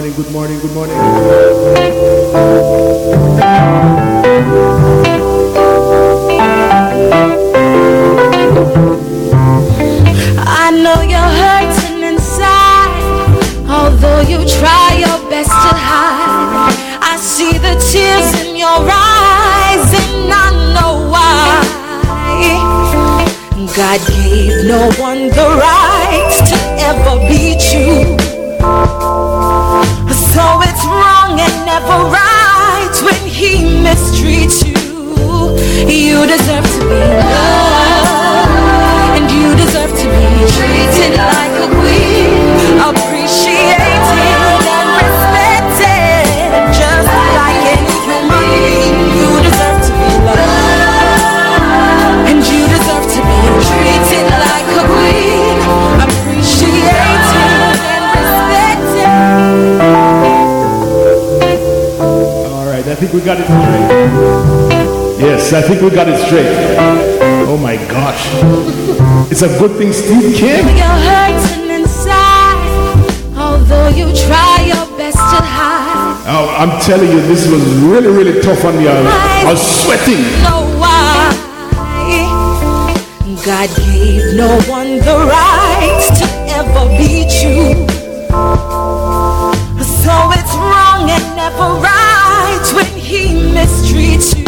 morning, good morning, good morning. I know you're hurting inside, although you try your best to hide. I see the tears in your eyes and I know why. God gave no one the right to ever beat you, so it's wrong and never right when he mistreats you. You deserve to be loved, and you deserve to be treated like a queen, appreciated and respected, just like any human being. You deserve to be loved, and you deserve to be treated like a queen, appreciated and respected. All right, I think we got it straight. Yes, I think we got it straight. Oh my gosh. It's a good thing Steve came. You're hurting inside, although you try your best to hide. Oh, I'm telling you, this was really, really tough on me. I was sweating. Know why? God gave no one the right to ever beat you, so it's wrong and never right when he mistreats you.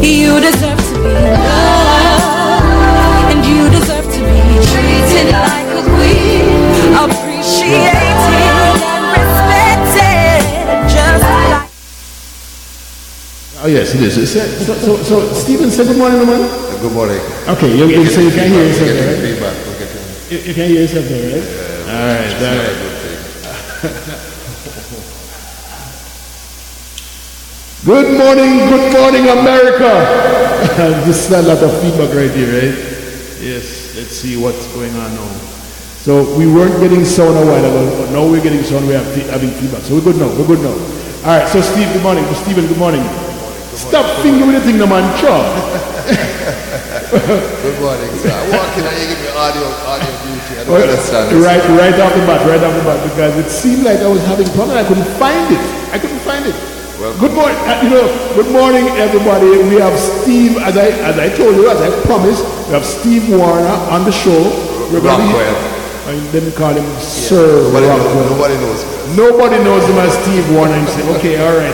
You deserve to be loved, and you deserve to be treated like a queen, appreciated and respected, just like. Oh yes, it is. So Stephen said good morning, man. Good morning. Okay, you say you can't hear yourself there, right? You can't hear yourself there, right? All right. Good morning, America. This is a lot of feedback right here, right? Yes, let's see what's going on now. So we weren't getting sound a while ago, but now we're getting sound, we're having feedback. So we're good now. All right, so Steve, good morning. Stephen, good morning. Stop thinking with the thing, no man, chop. Good morning, sir. What can I give me audio duty? I don't understand. Right off the bat, because it seemed like I was having problem. I couldn't find it. Well, good morning, good morning, everybody. We have Steve, as I told you, as I promised, we have Steve Warner on the show. Rockwell. I didn't call him Sir Rockwell. Nobody knows Nobody knows him. him as Steve Warner. He said, okay, all right.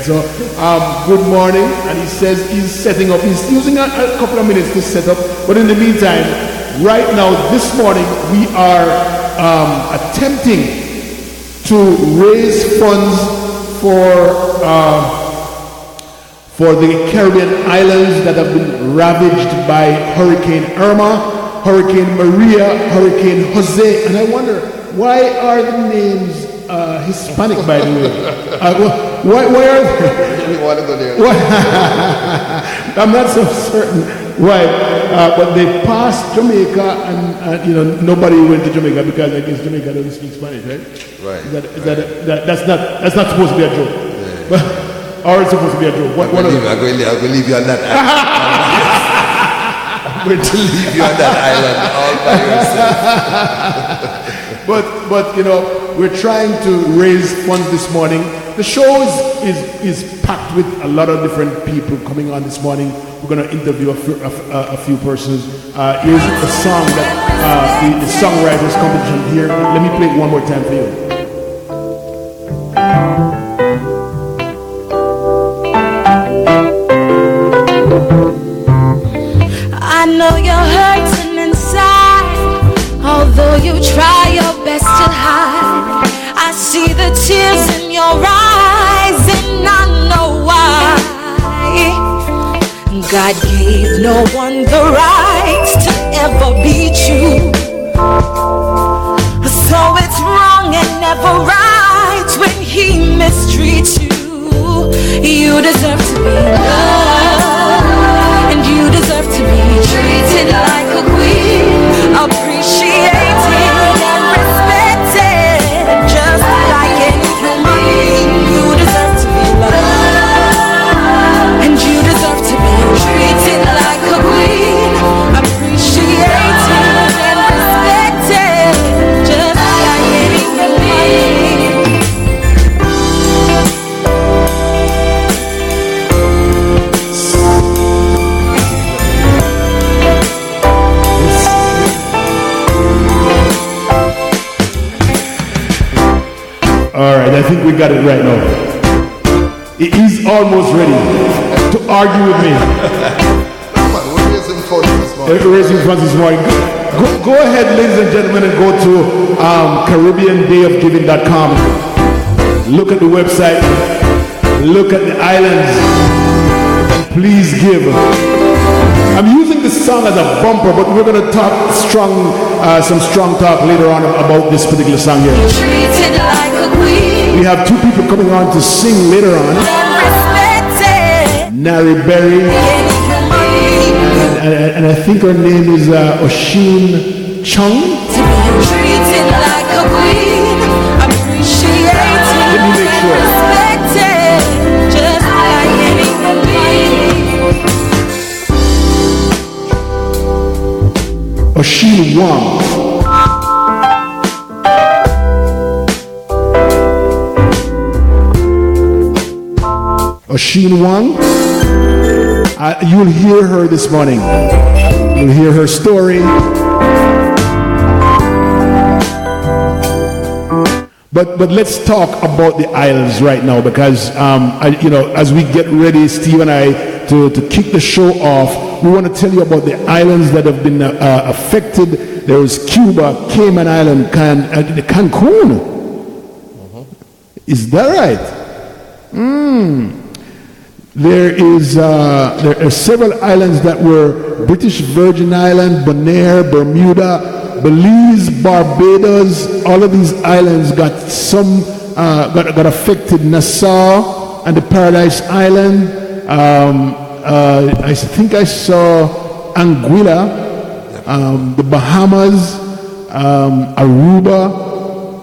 So, good morning. And he says he's setting up. He's using a couple of minutes to set up. But in the meantime, right now, this morning, we are attempting to raise funds for the Caribbean islands that have been ravaged by Hurricane Irma, Hurricane Maria, Hurricane Jose, and I wonder, why are the names Hispanic, by the way? Why are they? You want to go there? I'm not so certain why, but they passed Jamaica, and nobody went to Jamaica because I guess Jamaica doesn't speak Spanish, right? Right. That's not supposed to be a joke. Yeah. Or it's supposed to be a joke. I'm going to leave you on that island. I'm going to leave you on that island all by yourself. But we're trying to raise funds this morning. The show is packed with a lot of different people coming on this morning. We're going to interview a few persons. Here's a song that the songwriters competition here. Let me play it one more time for you. I know you're hurting inside, although you try your best to hide. I see the tears in your eyes and I know why. God gave no one the right to ever beat you, so it's wrong and never right when he mistreats you. You deserve to be loved, and you deserve to be treated like a queen, appreciated and respected, just like any human being. You deserve to be loved, and you deserve to be treated like a queen, appreciated and respected, just like any human being. All right, I think we got it right now. He's almost ready to argue with me. Come on, we're raising funds this morning. Raising funds this morning. Go ahead, ladies and gentlemen, and go to CaribbeanDayOfGiving.com. Look at the website. Look at the islands. And please give. I'm using this song as a bumper, but we're going to talk some strong talk later on about this particular song here. Treated like a queen. We have two people coming on to sing later on. Respected. Nari Berry, and I think her name is Oshin Chung. To be treated like a queen. Appreciated. Let me make sure. Respected. Just like any queen. Oshin Wang. Oshin Wang. You'll hear her this morning. You'll hear her story. But let's talk about the islands right now, because as we get ready, Steve and I, to kick the show off, we want to tell you about the islands that have been affected. There is Cuba, Cayman Island, Cancun. Is that right? There are several islands that were British Virgin Island, Bonaire, Bermuda, Belize, Barbados. All of these islands got affected. Nassau and the Paradise Island. I think I saw Anguilla, the Bahamas, Aruba.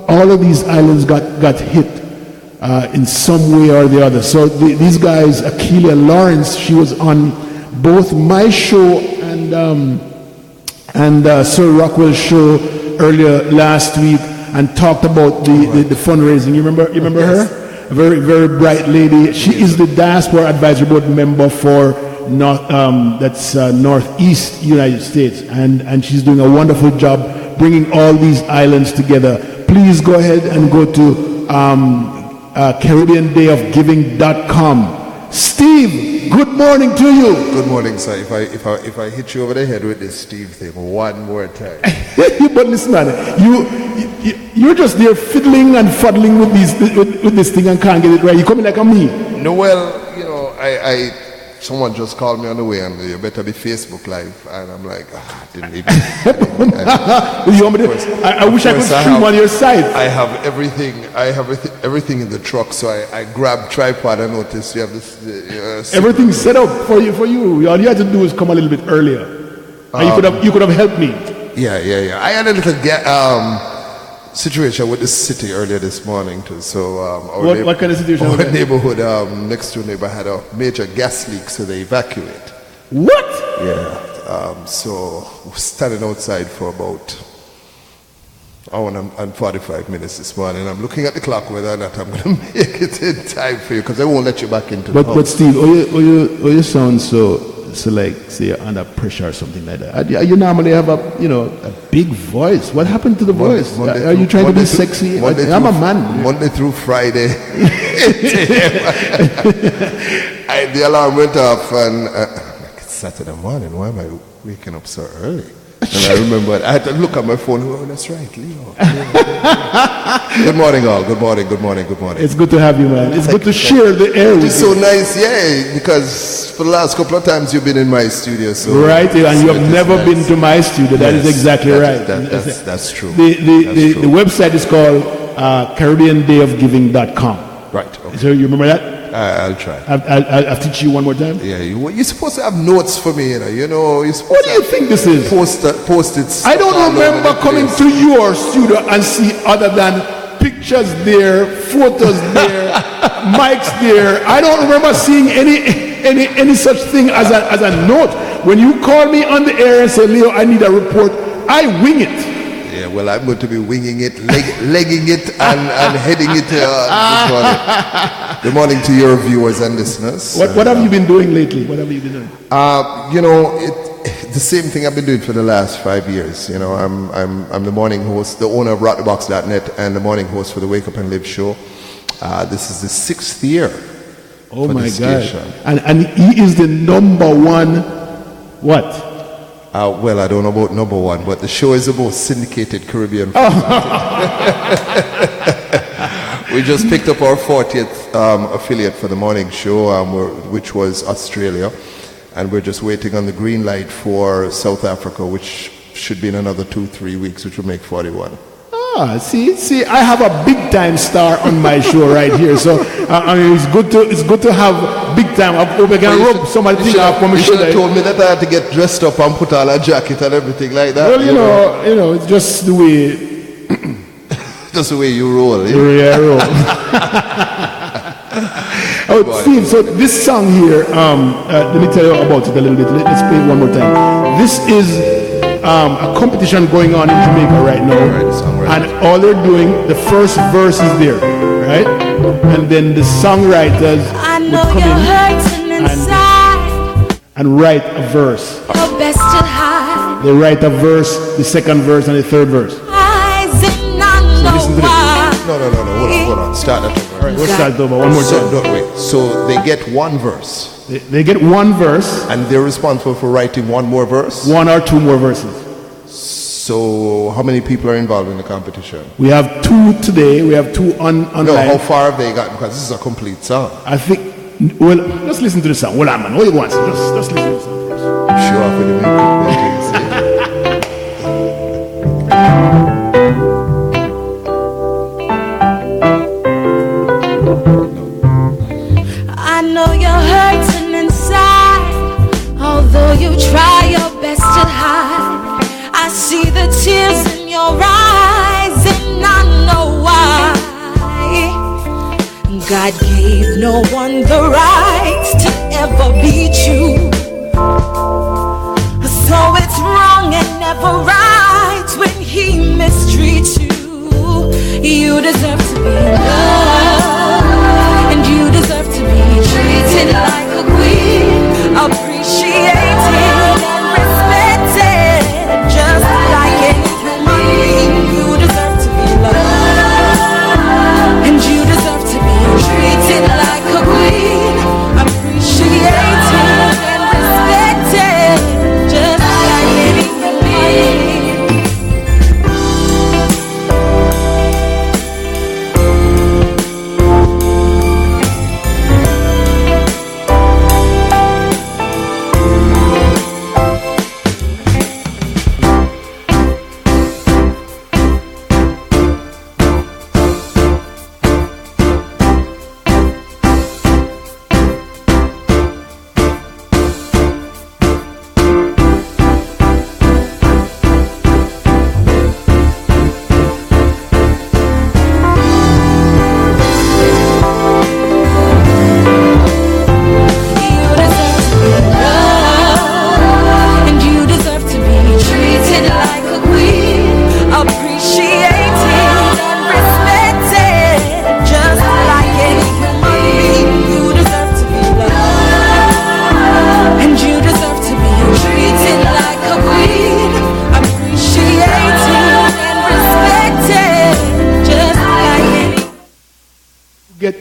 All of these islands got hit in some way or the other. So these guys, Akeelia Lawrence, she was on both my show and Sir Rockwell's show earlier last week, and talked about the fundraising. You remember her? A very, very bright lady. She is the Diaspora Advisory Board member for Northeast United States, and she's doing a wonderful job bringing all these islands together. Please go ahead and go to CaribbeanDayOfGiving.com. Steve, good morning to you. Good morning, sir. If I hit you over the head with this Steve thing one more time. But listen, man, you're just there fiddling and fuddling with this thing and can't get it right. You coming like a me. No, well, someone just called me on the way, and you better be Facebook Live, and I'm like, didn't even. I wish I could stream on your site. I have everything. Everything in the truck, so I grabbed tripod. I noticed you have this. Everything's set up for you. All you had to do is come a little bit earlier. You could have helped me. Yeah. I had a little situation with the city earlier this morning too. So what kind of situation? Our neighborhood next to neighbor had a major gas leak, so they evacuate. What? Yeah. So we're standing outside for about hour and 45 minutes this morning. I'm looking at the clock whether or not I'm going to make it in time for you, because they won't let you back into the house. But Steve, you sound so like, say, you're under pressure or something like that. You normally have a big voice. What happened to the voice? Are you trying to be sexy? I'm a man. Monday through Friday. The alarm went off, and it's Saturday morning. Why am I waking up so early? And I remember I had to look at my phone. Oh, that's right, Leo. Good morning, all. Good morning. It's good to have you, man. It's good to share the air with you. It's so nice, yeah, because for the last couple of times you've been in my studio. So right, and you have never been to my studio. That is exactly right. That's true. The website is called CaribbeanDayOfGiving.com. Right. Okay. So you remember that? I'll try. I'll teach you one more time. Yeah, you're supposed to have notes for me, You're supposed what do you think this is? Post-its. I don't remember coming to your studio and see other than pictures there, photos there, mics there. I don't remember seeing any such thing as a note. When you call me on the air and say, Leo, I need a report, I wing it. Yeah, well, I'm going to be winging it, legging it, and heading it this morning. Good morning to your viewers and listeners. What have you been doing lately? What have you been doing? the same thing I've been doing for the last 5 years. You know, I'm the morning host, the owner of rockthebox.net, and the morning host for the Wake Up and Live show. This is the 6th year. Oh for my the God! station. And he is the number one. What? Well, I don't know about number one, but the show is the most syndicated Caribbean. We just picked up our 40th affiliate for the morning show, which was Australia, and we're just waiting on the green light for South Africa, which should be in another 2-3 weeks, which will make 41. See, I have a big time star on my show right here. So I mean, it's good to have big time. I hope I can rub somebody think off from my show. You should have told me that I had to get dressed up and put on a jacket and everything like that. Well, you know, it's just the way. Just the way you roll. The way I roll. Oh, Steve, so this song here, let me tell you about it a little bit. Let's play it one more time. This is a competition going on in Jamaica right now. And all they're doing, the first verse is there, right? And then the songwriters would come in and write a verse. They write a verse, the second verse, and the third verse. So listen to this. No. Hold on. Start that over. All right, we'll start over one more time. Don't wait. So they get one verse. They get one verse. And they're responsible for writing one more verse? One or two more verses. So how many people are involved in the competition? We have 2 today. We have 2 online. No, how far have they got? Because this is a complete song. I think, well, let's listen to the song. Hold on, man. What you want? Just listen to the song first. Show off with the music. I know you're hurting inside, although you try your best to hide. I see the tears in your eyes, and I know why. God gave no one the right to ever beat you, so it's wrong and never right when he mistreats you. You deserve to be loved, and you deserve to be treated like a queen, appreciated and respected, just like any human being. You deserve to be loved, and you deserve to be treated like a queen, appreciated and respected, just like any human being.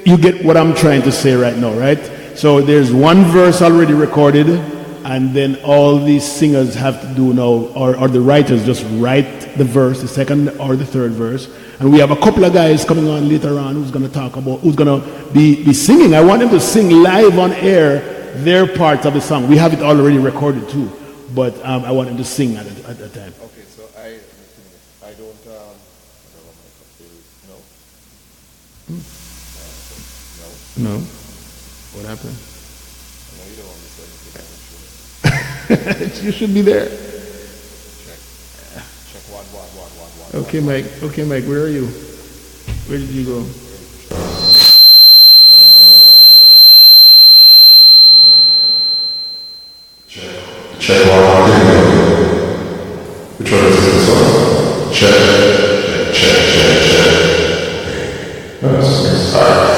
You get what I'm trying to say right now, right? So there's one verse already recorded, and then all these singers have to do now, or the writers just write the verse, the second or the third verse. And we have a couple of guys coming on later on who's going to talk about, who's going to be singing. I want them to sing live on air their part of the song. We have it already recorded too, but I want them to sing at the time. Okay, so I don't No. What happened? No, you don't understand. You should be there. Check one. Okay, Mike, where are you? Where did you go? Check one. Which one is this one? Check. Yes. All right.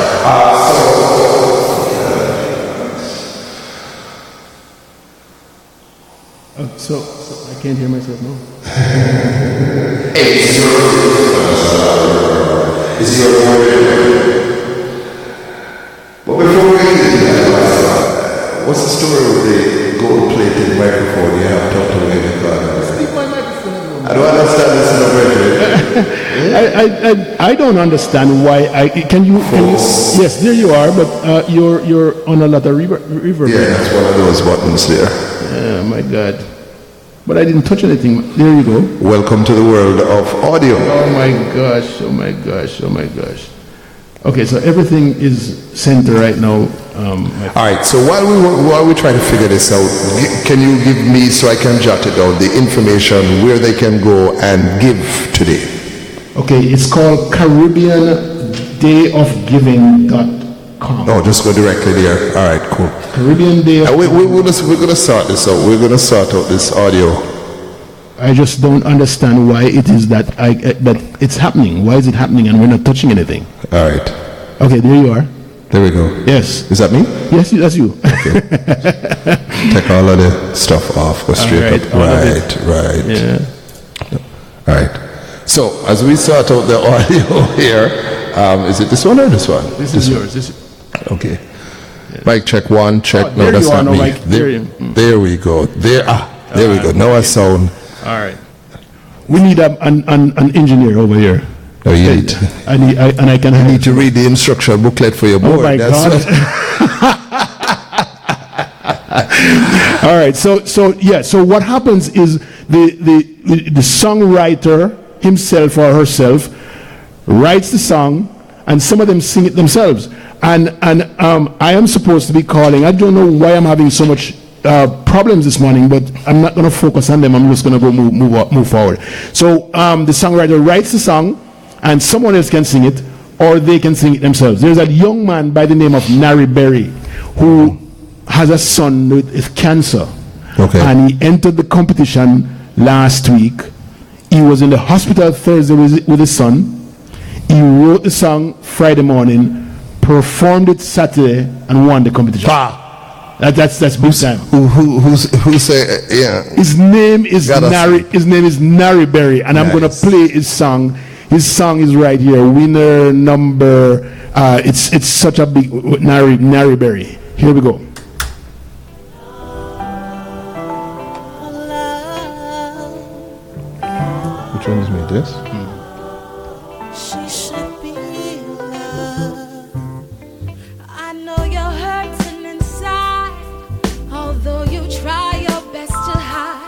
So I can't hear myself now. Is your But before we get into that, what's the story with the gold-plated microphone you have tucked away in the corner? I don't understand this celebration. I don't understand why. Can you? Yes, there you are. But you're on a lot of reverb. Yeah, that's one of those buttons there. Oh my God! But I didn't touch anything. There you go. Welcome to the world of audio. Oh my gosh! Oh my gosh! Oh my gosh! Okay, so everything is center right now. All right. So while we try to figure this out, can you give me, so I can jot it down, the information where they can go and give today? Okay, it's called CaribbeanDayOfGiving.com. Oh, just go directly there. All right, cool. Caribbean Day of we're going to sort this out. We're going to sort out this audio. I just don't understand why it is that it's happening. Why is it happening and we're not touching anything? All right. Okay, there you are. There we go. Yes. Is that me? Yes, that's you. Okay. Take all of the stuff off. Go straight up. Right. Yeah. All right. So as we sort out the audio here, is it this one or this one? This is yours. Okay. Yeah. Mic check one. Check. Oh, no, that's not me. There we go. There we go. Now I sound. All right. We need an engineer over here. Oh, you need. I need to read the instruction booklet for your board. Oh my God. All right. So what happens is the songwriter himself or herself writes the song, and some of them sing it themselves. And I am supposed to be calling. I don't know why I'm having so much problems this morning, but I'm not going to focus on them. I'm just going to go move forward. So the songwriter writes the song, and someone else can sing it, or they can sing it themselves. There's a young man by the name of Nari Berry who has a son with cancer. Okay. And he entered the competition last week. He was in the hospital Thursday with his son. He wrote the song Friday morning, performed it Saturday, and won the competition. That's big time. Who say yeah? His name is Nari Berry, and I'm gonna play his song. His song is right here. Winner number. It's such a big Nari Berry. Here we go. Which one is me? This? She should be loved. I know you're hurting inside, although you try your best to hide.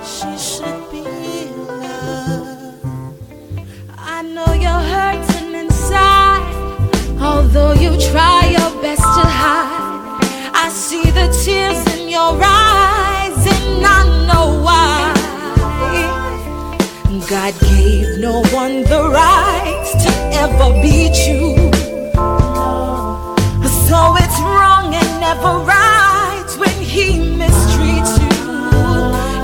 She should be loved. I know you're hurting inside, although you try your best to hide. I see the tears in your eyes, and I know why. God gave no one the right to ever beat you, so it's wrong and never right when he mistreats you.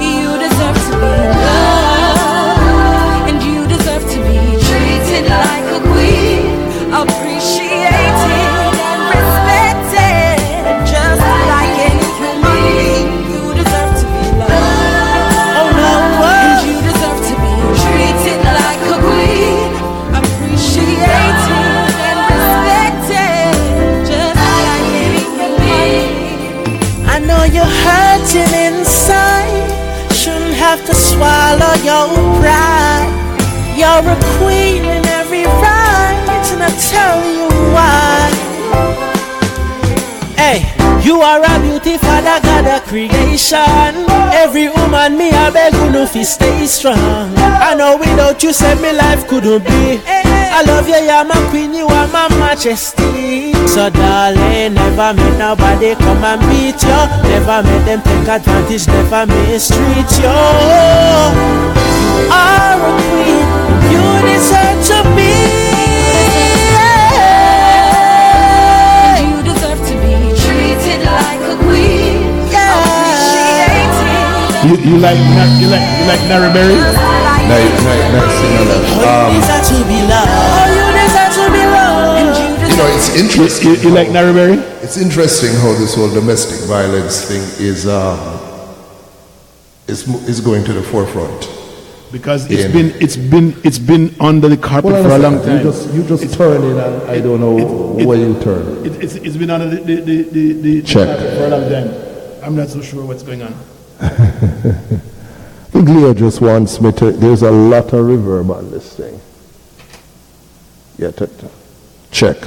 You deserve to be loved, and you deserve to be treated like a queen, appreciated and respected, just like any human being. You deserve to be loved, and you deserve to be treated like a queen, appreciated and respected, just like any human being. I know you're hurting inside, shouldn't have to swallow your pride. You're a queen in every right, and I'll tell you why. Hey, you are a beauty, Father God of creation. Every woman me a beg you know fi stay strong. I know without you said me life couldn't be. I love you, you're my queen, you are my majesty. So darling, never make nobody come and beat you. Never make them take advantage, never mistreat you. You are a queen, you deserve to be. You deserve to be treated like a queen, appreciated. You like Nari Berry? Nice. You deserve to be loved. it's interesting. You like Narrowberry? It's interesting how this whole domestic violence thing is going to the forefront. Because it's been under the carpet for a long time. You just turn in, and I don't know where you turn. It's been under the carpet for a long time. I'm not so sure what's going on. I think Leo just wants me to. There's a lot of reverb on this thing. Yeah, check.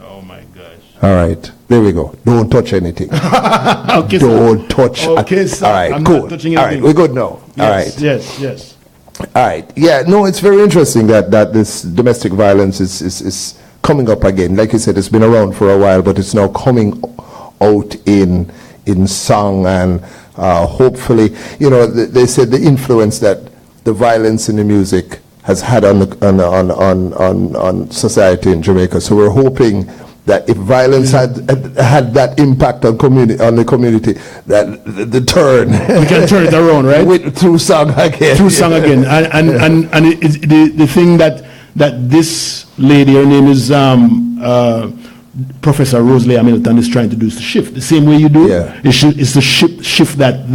Oh my gosh. All right, there we go. Don't touch anything. Okay, Don't touch. Okay, sir. All right, I'm cool. not touching All anything. right, we're good now. Yes, All right. Yes. All right. Yeah, no, it's very interesting that this domestic violence is coming up again. Like you said, it's been around for a while, but it's now coming out in song, and hopefully, they said the influence that the violence in the music has had on society in Jamaica. So we're hoping that if violence had that impact on the community, that the turn We can turn it around, right? through song again. Through song again, and it's the thing that this lady, her name is Professor Rosalie Hamilton, is trying to do is to shift the same way you do. Yeah. Is to shift that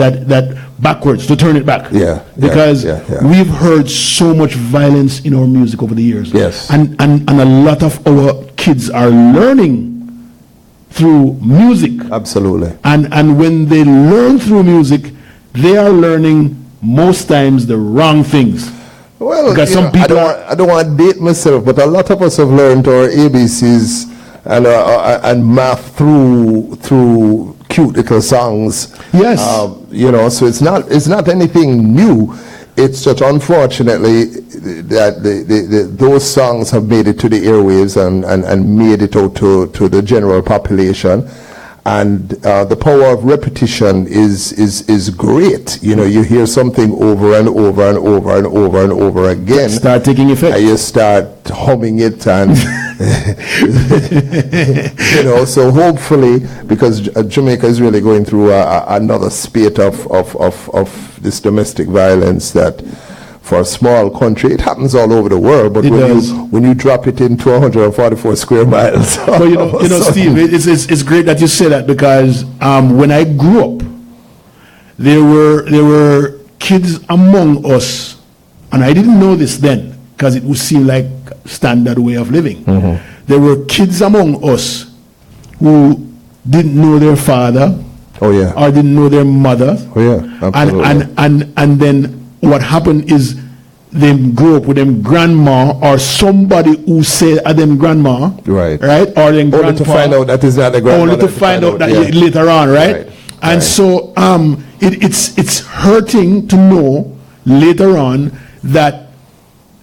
backwards, to turn it back. Yeah. Because Yeah. we've heard so much violence in our music over the years. Yes. And a lot of our kids are learning through music. Absolutely. And when they learn through music, they are learning most times the wrong things. Well, Because some people I don't want to date myself, but a lot of us have learned our ABCs and math through cute little songs. Yes. So it's not anything new. It's just unfortunately that those songs have made it to the airwaves and made it out to the general population. And the power of repetition is great. You hear something over and over and over and over and over again. start taking effect. And you start humming it, and so hopefully, because Jamaica is really going through another spate of this domestic violence that, for a small country, it happens all over the world, but when you drop it into 144 square miles. Well, Steve, it's great that you say that, because when I grew up, there were kids among us, and I didn't know this then, because it would seem like standard way of living. Mm-hmm. There were kids among us who didn't know their father, Oh yeah. or didn't know their mother. Oh yeah. Absolutely. And then what happened is they grew up with them grandma or somebody who said them grandma, Right. or them grandpa. Only to find out that is not the grandma. Only to find out that later on, right? And so it's hurting to know later on that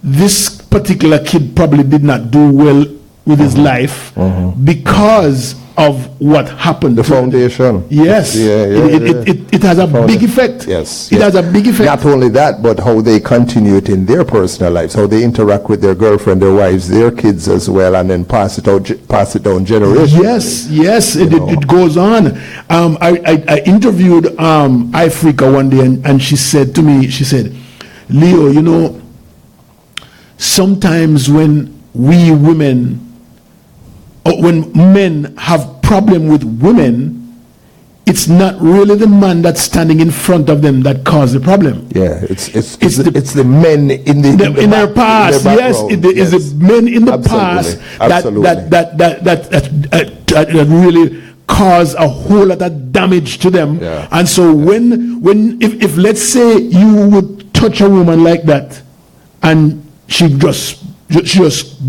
this particular kid probably did not do well with his life because of what happened. The foundation. Yes. It has a big effect. Yes. It has a big effect. Not only that, but how they continue it in their personal lives, how they interact with their girlfriend, their wives, their kids as well, and then pass it down generations. Yes, it goes on. I interviewed Africa one day, and she said to me, Leo, sometimes when we women, or when men have problem with women, it's not really the man that's standing in front of them that caused the problem. Yeah, it's the men in their past. Yes, it is the men in the past that really cause a whole lot of damage to them. Yeah. And so if let's say you would touch a woman like that, and she just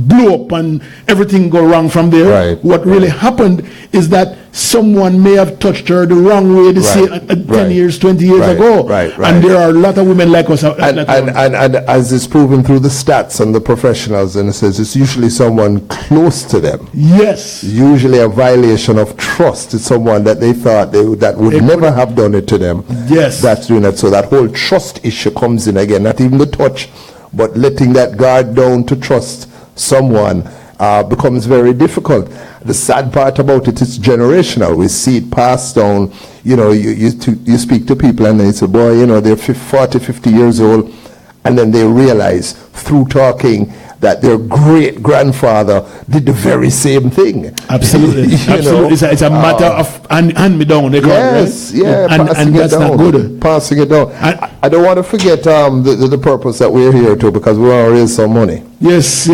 blew up and everything go wrong from there. Right. What really happened is that someone may have touched her the wrong way 10 years, 20 years ago. Right. And there are a lot of women like us. And as is proven through the stats and the professionals, and it says it's usually someone close to them. Yes. Usually a violation of trust. It's someone that they thought that would never have done it to them. Yes. That's doing it. So that whole trust issue comes in again. Not even the touch, but letting that guard down to trust someone becomes very difficult. The sad part about it is generational. We see it passed down. You speak to people and they say, boy, they're 40, 50 years old, and then they realize through talking that their great grandfather did the very same thing. Absolutely, absolutely. It's a matter of hand me down. They call yes, it, right? yeah, and that's not good. Passing it down. I don't want to forget the purpose that we're here to, because we want to raise some money. Yes.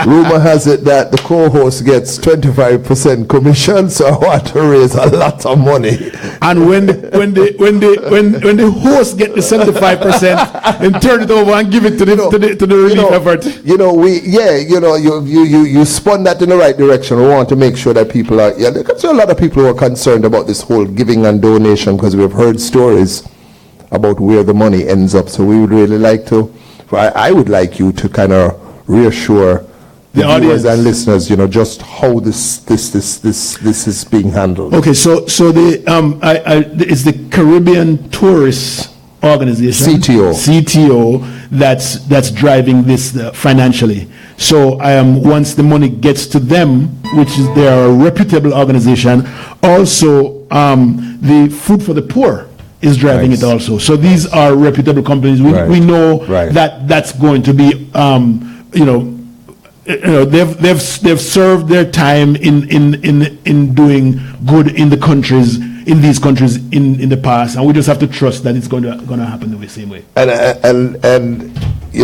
Rumor has it that the co-host gets 25% commission, so I want to raise a lot of money. And when the host get the 75%, and turn it over and give it to the relief effort. You spun that in the right direction. We want to make sure that people are. Yeah, because there are a lot of people who are concerned about this whole giving and donation, because we've heard stories about where the money ends up. So we would really like to. I would like you to kind of reassure the viewers and listeners, just how this is being handled. Okay, so the it's the Caribbean Tourist Organization, CTO, that's driving this financially. So once the money gets to them, which is they are a reputable organization, also the Food for the Poor is driving it also. So these are reputable companies. We know that that's going to be they've served their time in doing good in these countries in the past, and we just have to trust that it's going to happen the same way. And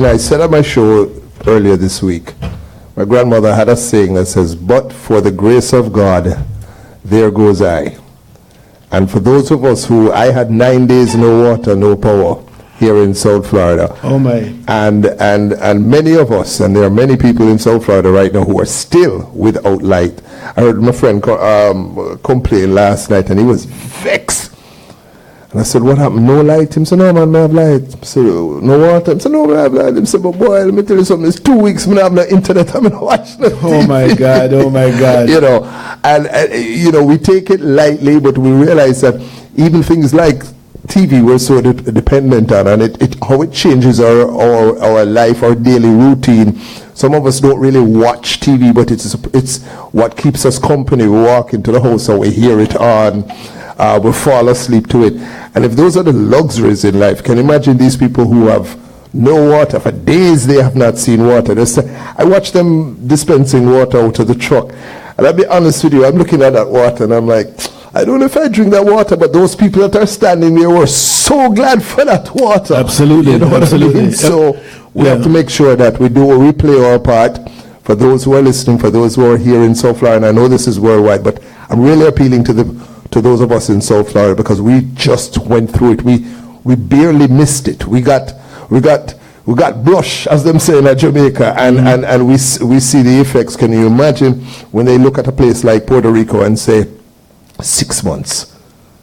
I said on my show earlier this week, my grandmother had a saying that says, "But for the grace of God, there goes I." And for those of us who, I had 9 days no water, no power here in South Florida. Oh my! And many of us, and there are many people in South Florida right now who are still without light. I heard my friend complain last night, and he was vexed. And I said, "What happened? No light?" He said, "No, man, I have light." I said, "No water?" I said, "No, I have light." He said, "But boy, let me tell you something. It's 2 weeks when I have no internet. I'm not watching it." Oh my God! Oh my God! And we take it lightly, but we realize that even things like TV we're so dependent on, and how it changes our life, our daily routine. Some of us don't really watch TV, but it's what keeps us company. We walk into the house and we hear it on. We fall asleep to it. And if those are the luxuries in life, can you imagine these people who have no water? For days they have not seen water. I watch them dispensing water out of the truck. And I'll be honest with you, I'm looking at that water and I'm like, I don't know if I drink that water, but those people that are standing there were so glad for that water. Absolutely. You know absolutely. What I mean? So we have to make sure that we play our part. For those who are listening, for those who are here in South Florida, and I know this is worldwide, but I'm really appealing to those of us in South Florida, because we just went through it. We barely missed it. We got brush, as them say in Jamaica, and we see the effects. Can you imagine when they look at a place like Puerto Rico and say 6 months?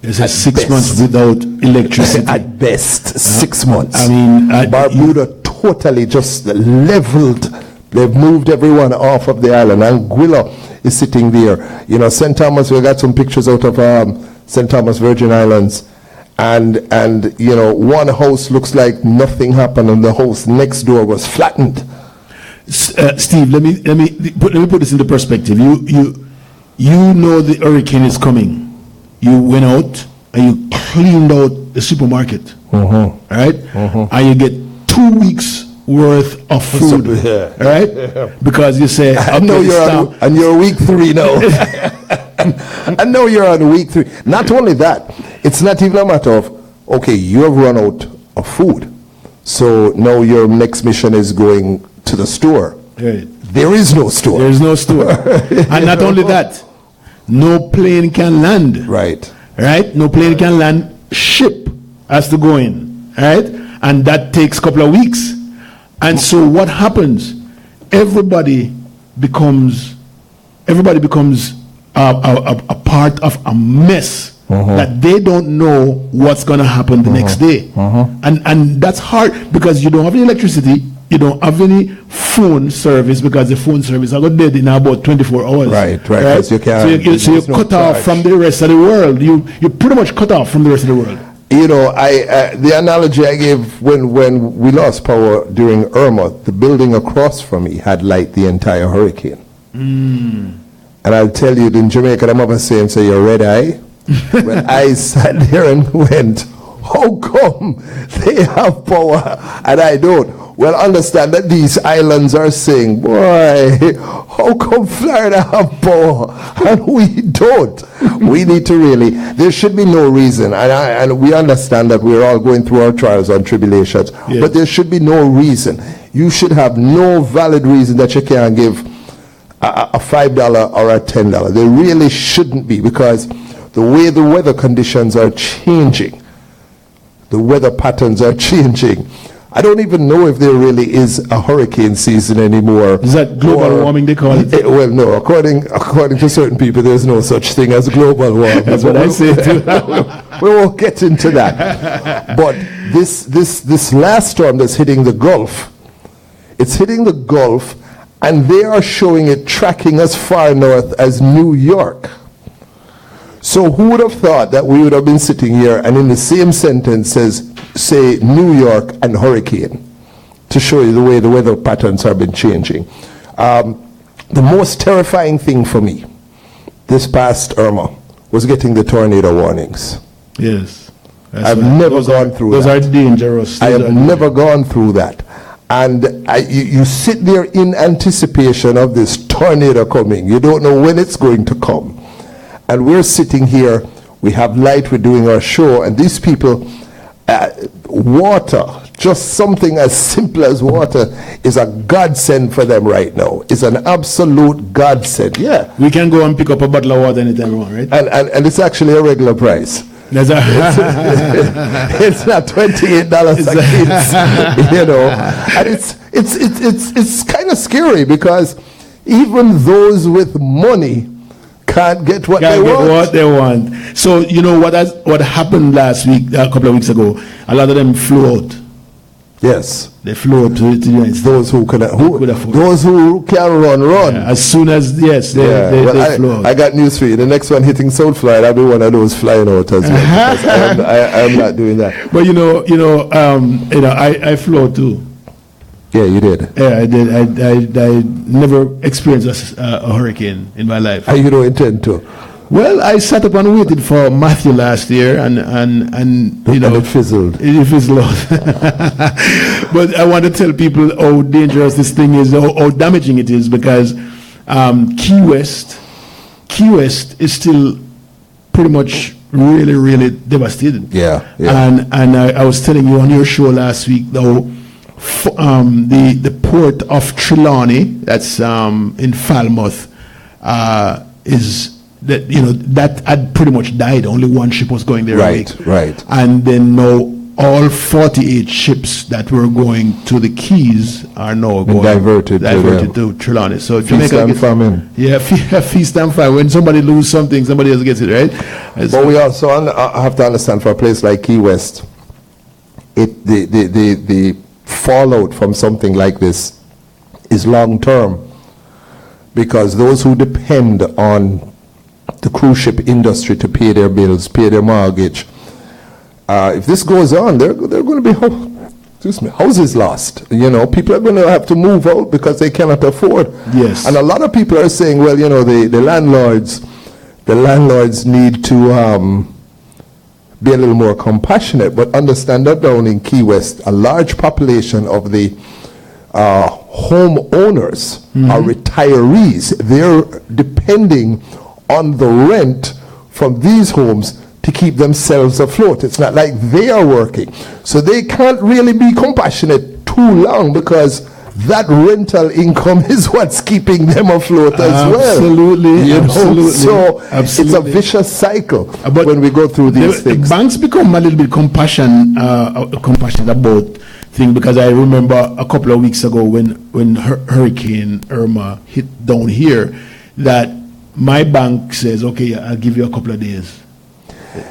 It's 6 months without electricity. At best, 6 months. I mean, Barbuda totally just leveled. They've moved everyone off of the island. Anguilla is sitting there. St. Thomas, we got some pictures out of St. Thomas Virgin Islands. And one house looks like nothing happened, and the house next door was flattened. Steve, let me put this into perspective. You know the hurricane is coming. You went out and you cleaned out the supermarket, right? And you get 2 weeks worth of food, right? Because you say, I know you're week 3 now. I know you're on week 3. Not only that, it's not even a matter of, okay, you have run out of food, so now your next mission is going to the store. Right. There is no store. There is no store. And not only that, no plane can land. Right. No plane can land. Ship has to go in. Right. And that takes a couple of weeks. And so what happens? Everybody becomes a part of a mess that they don't know what's going to happen the next day. And that's hard, because you don't have any electricity, you don't have any phone service, because the phone service are dead in about 24 hours. Right. Because you can't. So you're cut off from the rest of the world. You're pretty much cut off from the rest of the world. The analogy I gave when we lost power during Irma, the building across from me had light the entire hurricane. And I'll tell you, in Jamaica, the mother saying, "So you're red eye." When I sat there and went, "How come they have power and I don't?" Well, understand that these islands are saying, boy, how come Florida have power and we don't? We need to really, there should be no reason, and we understand that we're all going through our trials and tribulations, but there should be no reason. You should have no valid reason that you can't give a $5 or a $10. There really shouldn't be, because the way the weather conditions are changing, the weather patterns are changing. I don't even know if there really is a hurricane season anymore. Is that global warming they call it? Well, no. According to certain people, there's no such thing as global warming. That's what I say too. We won't get into that. But this last storm that's hitting the Gulf, it's hitting the Gulf, and they are showing it tracking as far north as New York. So who would have thought that we would have been sitting here and in the same sentence say New York and hurricane, to show you the way the weather patterns have been changing. The most terrifying thing for me this past Irma was getting the tornado warnings. Yes. I've never gone through that. Those are dangerous. I have never gone through that. And you sit there in anticipation of this tornado coming. You don't know when it's going to come. And we're sitting here, we have light, we're doing our show, and these people, water, just something as simple as water, is a godsend for them right now. It's an absolute godsend. Yeah. We can go and pick up a bottle of water anytime we want, right? And it's actually a regular price. It's not $28 a case, you know. And it's kind of scary, because even those with money can't get what they want. So you know what happened last week, a couple of weeks ago. A lot of them flew out. Yes, they flew out to the United States. Those who can run. Yeah, as soon as they flew out. I got news for you. The next one hitting South Florida, I'll be one of those flying out as well. I am not doing that. But I flew out too. Yeah, you did. Yeah, I did. I never experienced a hurricane in my life. And you don't intend to? Well, I sat up and waited for Matthew last year, and it fizzled. It fizzled out. But I want to tell people how dangerous this thing is, how damaging it is, because Key West is still pretty much really, really devastated. Yeah. And I was telling you on your show last week, though. The port of Trelawney, that's in Falmouth, is that had pretty much died. Only one ship was going there a week. Right. And then now all 48 ships that were going to the Keys are now going diverted to Trelawney. So Jamaica gets famine. Yeah, feast and famine. When somebody loses something, somebody else gets it, right? But we also have to understand, for a place like Key West, the fallout from something like this is long term, because those who depend on the cruise ship industry to pay their bills, pay their mortgage, if this goes on, they're going to be houses lost. People are going to have to move out because they cannot afford. Yes. And a lot of people are saying, well, the landlords need to be a little more compassionate, but understand that down in Key West, a large population of the homeowners are retirees. They're depending on the rent from these homes to keep themselves afloat. It's not like they are working. So they can't really be compassionate too long, because that rental income is what's keeping them afloat as well. Absolutely. So it's a vicious cycle when we go through these things. Banks become a little bit compassionate about things, because I remember a couple of weeks ago when Hurricane Irma hit down here, that my bank says, okay, I'll give you a couple of days.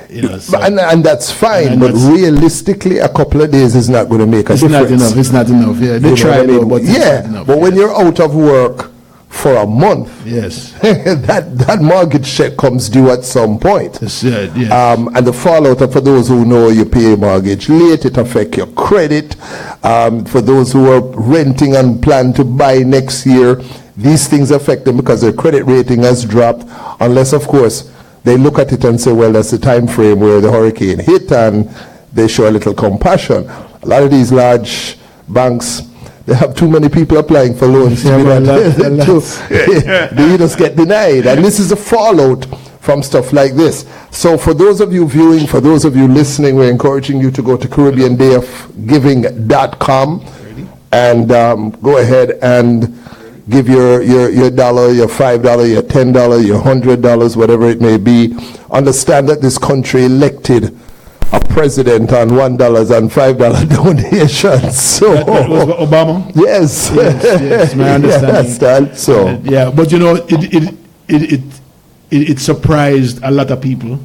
And that's fine, but realistically, a couple of days is not going to make a difference. It's not enough. Yeah, they try it, but it's not enough. But when you're out of work for a month, yes, that mortgage check comes due at some point. Yes. And the fallout, for those who know, you pay a mortgage late, it affects your credit. For those who are renting and plan to buy next year, these things affect them because their credit rating has dropped, unless, of course, they look at it and say, well, that's the time frame where the hurricane hit, and they show a little compassion. A lot of these large banks They have too many people applying for loans. Yeah, man, they just get denied. And this is a fallout from stuff like this. So for those of you viewing, for those of you listening, we're encouraging you to go to CaribbeanDayofGiving.com and go ahead and give your dollar, your $5, your $10, your $100, whatever it may be. Understand that this country elected a president on $1 and $5 donations. So that was Obama. Yes, yes, my understanding. So yeah, but you know, it surprised a lot of people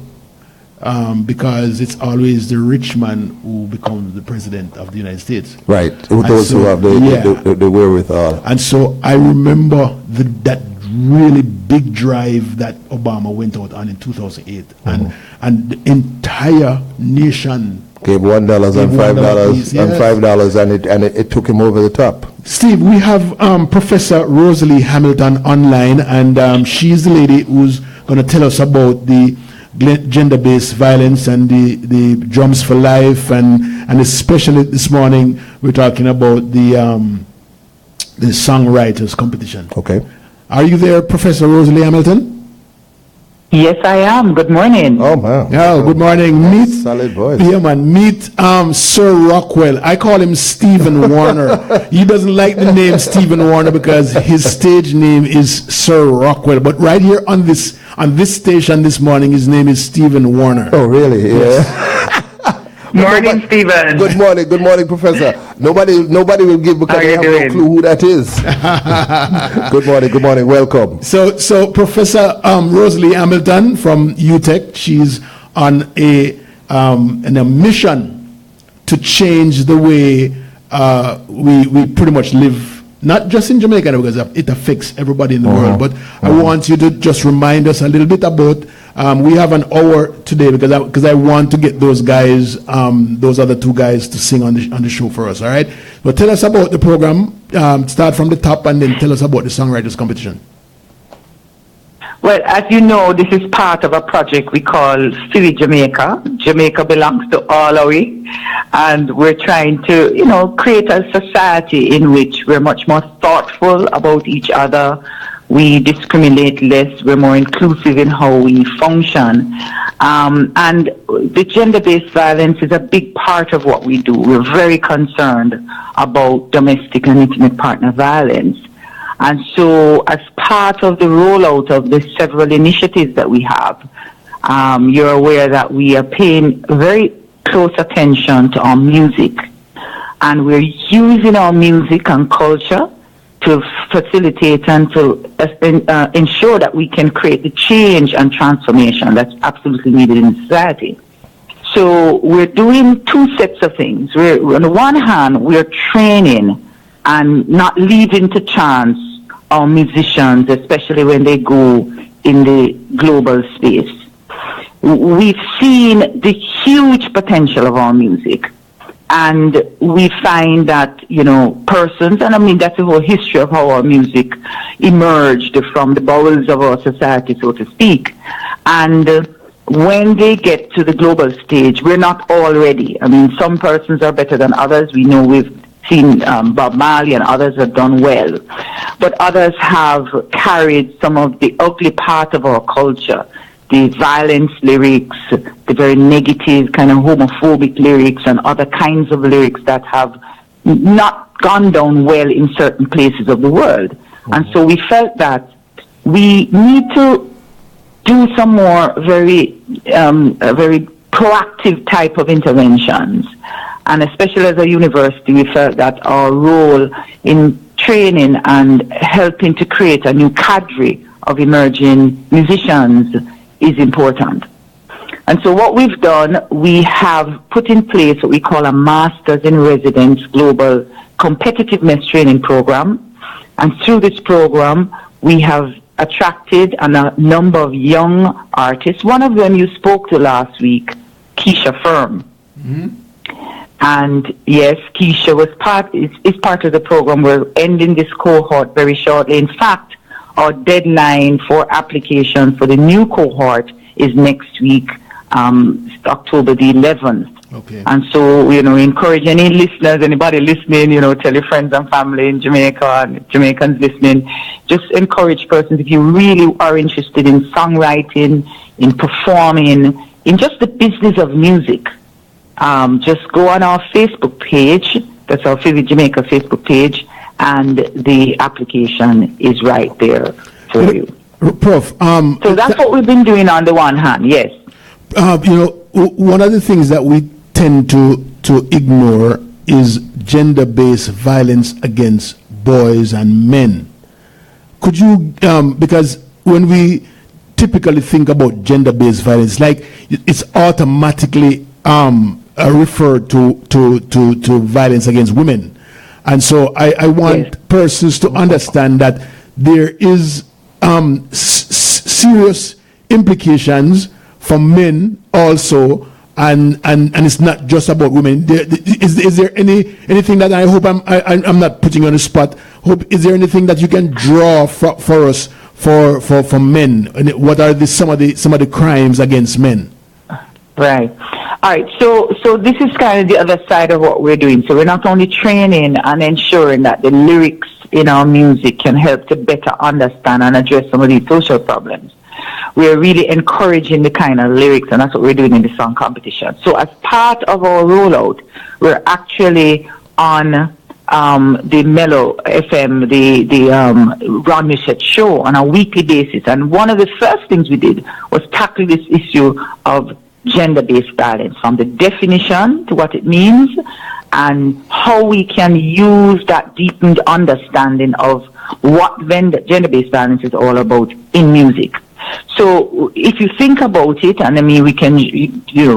because it's always the rich man who becomes the president of the United States. Right, those who have the wherewithal. And so I remember that really big drive that Obama went out on in 2008, and the entire nation gave $1 and $5 and it took him over the top. Steve, we have Professor Rosalie Hamilton online, and she's the lady who's going to tell us about the gender-based violence and the Drums for Life, and especially this morning we're talking about the songwriters competition. Okay. Are you there, Professor Rosalie Hamilton? Yes, I am. Good morning. Oh, man. Yeah, good morning. Meet, solid voice. Yeah, man. Meet Sir Rockwell. I call him Stephen Warner. He doesn't like the name Stephen Warner because his stage name is Sir Rockwell. But right here on this station this morning, his name is Stephen Warner. Oh, really? Yes. Yeah. Morning, Stephen. Good morning, Professor. Nobody will give because they have no clue who that is. Good morning, welcome. So Professor Rosalie Hamilton from UTech, she's on a mission to change the way we pretty much live, not just in Jamaica because it affects everybody in the world. But I want you to just remind us a little bit about. We have an hour today because I want to get those guys, those other two guys, to sing on the show for us. All right. But tell us about the program. Start from the top and then tell us about the songwriters competition. Well, as you know, this is part of a project we call Philly Jamaica. Jamaica belongs to all of we, and we're trying to, create a society in which we're much more thoughtful about each other. We discriminate less. We're more inclusive in how we function. And the gender-based violence is a big part of what we do. We're very concerned about domestic and intimate partner violence. And so as part of the rollout of the several initiatives that we have, you're aware that we are paying very close attention to our music. And we're using our music and culture to facilitate and to ensure that we can create the change and transformation that's absolutely needed in society. So we're doing two sets of things. On the one hand, we're training and not leaving to chance our musicians, especially when they go in the global space. We've seen the huge potential of our music. And we find that, persons, and I mean, that's the whole history of how our music emerged from the bowels of our society, so to speak. And when they get to the global stage, we're not all ready. I mean, some persons are better than others. We know we've seen Bob Marley and others have done well. But others have carried some of the ugly part of our culture. The violence lyrics, the very negative kind of homophobic lyrics and other kinds of lyrics that have not gone down well in certain places of the world. And so we felt that we need to do some more very proactive type of interventions. And especially as a university, we felt that our role in training and helping to create a new cadre of emerging musicians is important. And so what we've done, we have put in place what we call a Masters in Residence Global Competitiveness Training Program. And through this program, we have attracted a number of young artists. One of them you spoke to last week, Keisha Firm. Mm-hmm. And yes, Keisha is part of the program. We're ending this cohort very shortly. In fact, our deadline for application for the new cohort is next week, October the 11th. Okay. And so, encourage any listeners, anybody listening, tell your friends and family in Jamaica and Jamaicans listening. Just encourage persons, if you really are interested in songwriting, in performing, in just the business of music, just go on our Facebook page. That's our Visit Jamaica Facebook page, and the application is right there for you. Prof. So that's what we've been doing on the one hand, yes. One of the things that we tend to ignore is gender-based violence against boys and men. Could you, because when we typically think about gender-based violence, like it's automatically referred to violence against women. And so I want persons to understand that there is serious implications for men also, and it's not just about women. Is there anything that I hope I'm not putting you on the spot? Is there anything that you can draw for us for men? And what are some of the crimes against men? Right. All right. So this is kind of the other side of what we're doing. So we're not only training and ensuring that the lyrics in our music can help to better understand and address some of these social problems. We're really encouraging the kind of lyrics, and that's what we're doing in the song competition. So as part of our rollout, we're actually on the Mellow FM, the Ron Michette show on a weekly basis. And one of the first things we did was tackle this issue of gender-based violence, from the definition to what it means and how we can use that deepened understanding of what gender-based violence is all about in music. So if you think about it, and I mean, we can,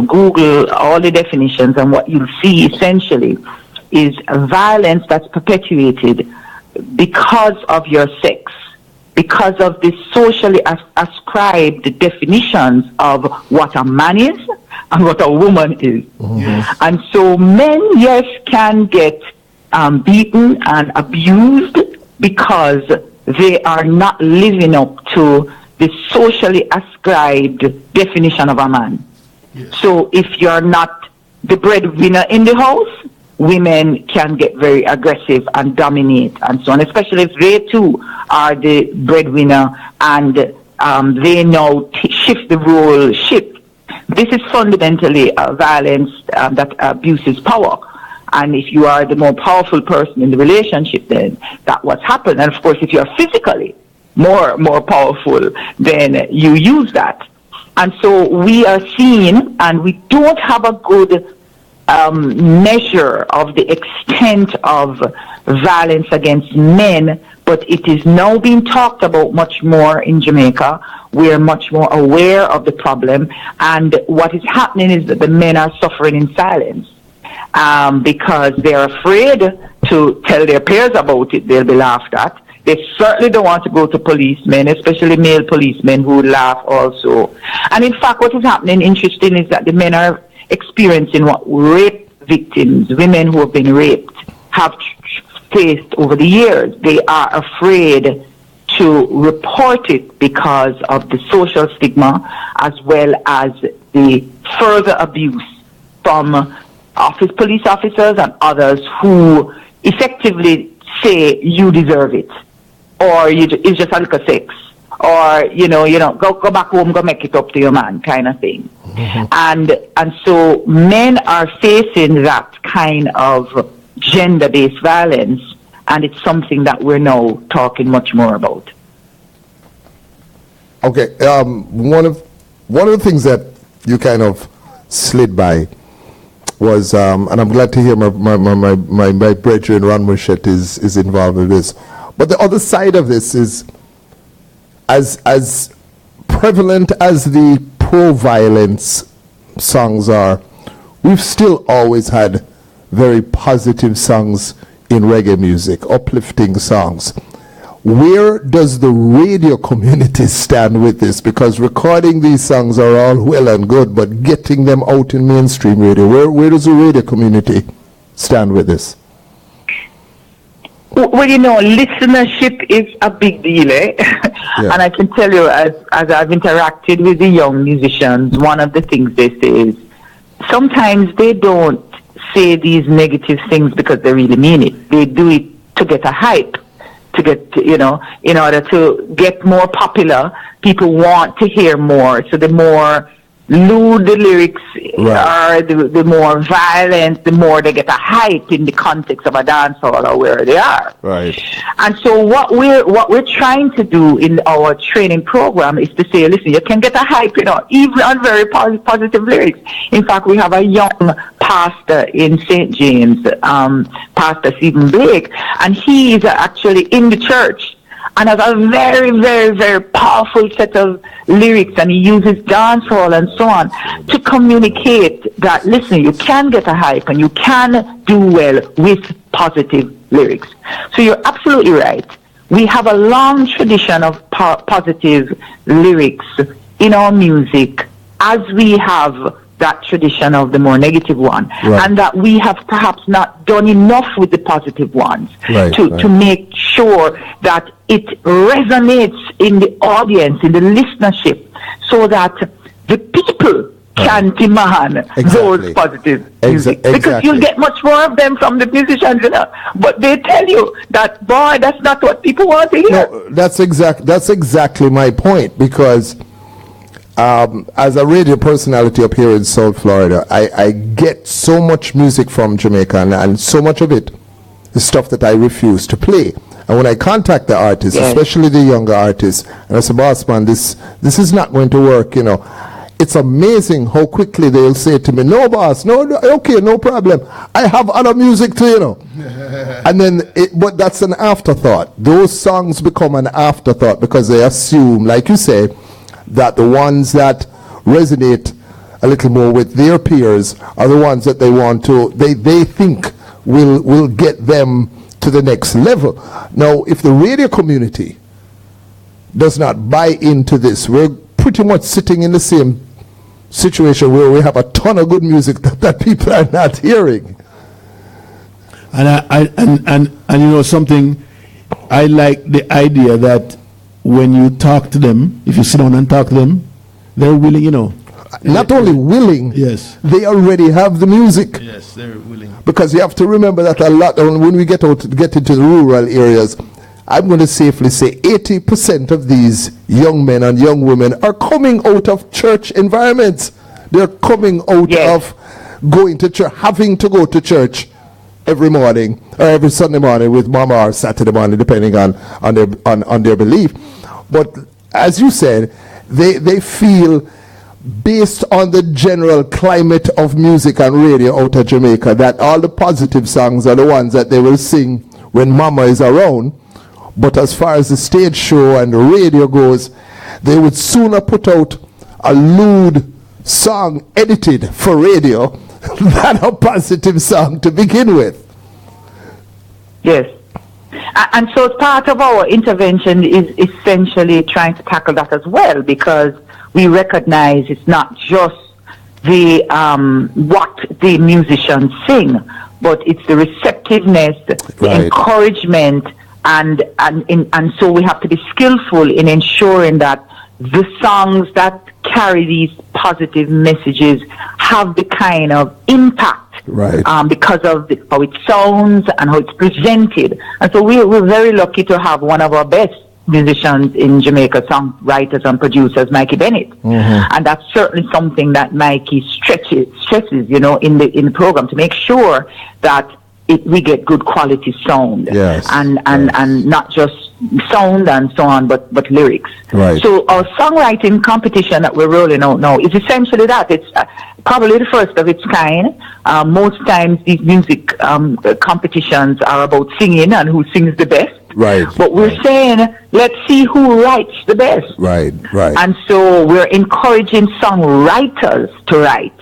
Google all the definitions, and what you'll see essentially is violence that's perpetuated because of your sex, because of the socially ascribed definitions of what a man is and what a woman is. Mm-hmm. And so men, yes, can get beaten and abused because they are not living up to the socially ascribed definition of a man. Yes. So if you're not the breadwinner in the house, women can get very aggressive and dominate and so on, especially if they too are the breadwinner and they now shift the role. This is fundamentally violence that abuses power. And if you are the more powerful person in the relationship, then that's what's happened. And of course, if you're physically more powerful, then you use that. And so we are seeing, and we don't have a good measure of the extent of violence against men, but it is now being talked about much more in Jamaica. We're much more aware of the problem, and what is happening is that the men are suffering in silence because they're afraid to tell their peers about it. They'll be laughed at. They certainly don't want to go to policemen, especially male policemen who laugh also. And in fact, what is happening, interesting, is that the men are experiencing what rape victims, women who have been raped, have faced over the years. They are afraid to report it because of the social stigma, as well as the further abuse from police officers and others who effectively say you deserve it, or it's just a little sex, or go back home, go make it up to your man, kind of thing. Mm-hmm. And so men are facing that kind of gender-based violence, and it's something that we're now talking much more about. Okay, one of the things that you kind of slid by was, and I'm glad to hear my brethren Ron Mouchette is involved with this. But the other side of this is, as prevalent as the pro-violence songs are, we've still always had very positive songs in reggae music, uplifting songs. Where does the radio community stand with this? Because recording these songs are all well and good, but getting them out in mainstream radio, where does the radio community stand with this? Well, listenership is a big deal, eh? Yeah. And I can tell you, as I've interacted with the young musicians, one of the things they say is, sometimes they don't say these negative things because they really mean it. They do it to get a hype, to get, in order to get more popular. People want to hear more. So the more lewd the lyrics are, the more violent, the more they get a hype in the context of a dance hall or where they are. Right. And so what we're trying to do in our training program is to say, listen, you can get a hype, even on very positive lyrics. In fact, we have a young pastor in St. James, Pastor Stephen Blake, and he is actually in the church and has a very, very, very powerful set of lyrics, and he uses dancehall and so on to communicate that, listen, you can get a hype and you can do well with positive lyrics. So you're absolutely right. We have a long tradition of positive lyrics in our music, as we have that tradition of the more negative one, and that we have perhaps not done enough with the positive ones to make sure that it resonates in the audience, in the listenership, so that the people can demand those positive music. Because you'll get much more of them from the musicians, but they tell you that, boy, that's not what people want to hear. No, that's exactly my point, because as a radio personality up here in South Florida, I get so much music from Jamaica, and so much of it is stuff that I refuse to play. And when I contact the artists, especially the younger artists, and I say, boss man, this is not going to work, it's amazing how quickly they'll say to me, no boss, no, okay, no problem, I have other music too, and then but that's an afterthought. Those songs become an afterthought because they assume, like you say, that the ones that resonate a little more with their peers are the ones that they want to, they think will get them to the next level. Now, if the radio community does not buy into this, we're pretty much sitting in the same situation where we have a ton of good music that people are not hearing. And something, I like the idea that when you talk to them, if you sit down and talk to them, they're willing, Not only willing, they already have the music. Yes, they're willing. Because you have to remember that a lot, when we get into the rural areas, I'm going to safely say 80% of these young men and young women are coming out of church environments. They're coming out of going to church, having to go to church every morning or every Sunday morning with mama or Saturday morning, depending on their belief. But as you said, they feel, based on the general climate of music and radio out of Jamaica, that all the positive songs are the ones that they will sing when mama is around. But as far as the stage show and the radio goes, they would sooner put out a lewd song edited for radio than a positive song to begin with. Yes. And so part of our intervention is essentially trying to tackle that as well, because we recognize it's not just the what the musicians sing, but it's the receptiveness, the encouragement, and so we have to be skillful in ensuring that the songs that carry these positive messages have the kind of impact because of how it sounds and how it's presented. And so we're very lucky to have one of our best musicians in Jamaica, songwriters and producers, Mikey Bennett. And that's certainly something that Mikey stresses, in the program, to make sure that we get good quality sound, and not just sound and so on, but lyrics. So our songwriting competition that we're rolling out now is essentially that. It's probably the first of its kind. Most times these music competitions are about singing and who sings the best. But we're saying, let's see who writes the best. And so we're encouraging songwriters to write.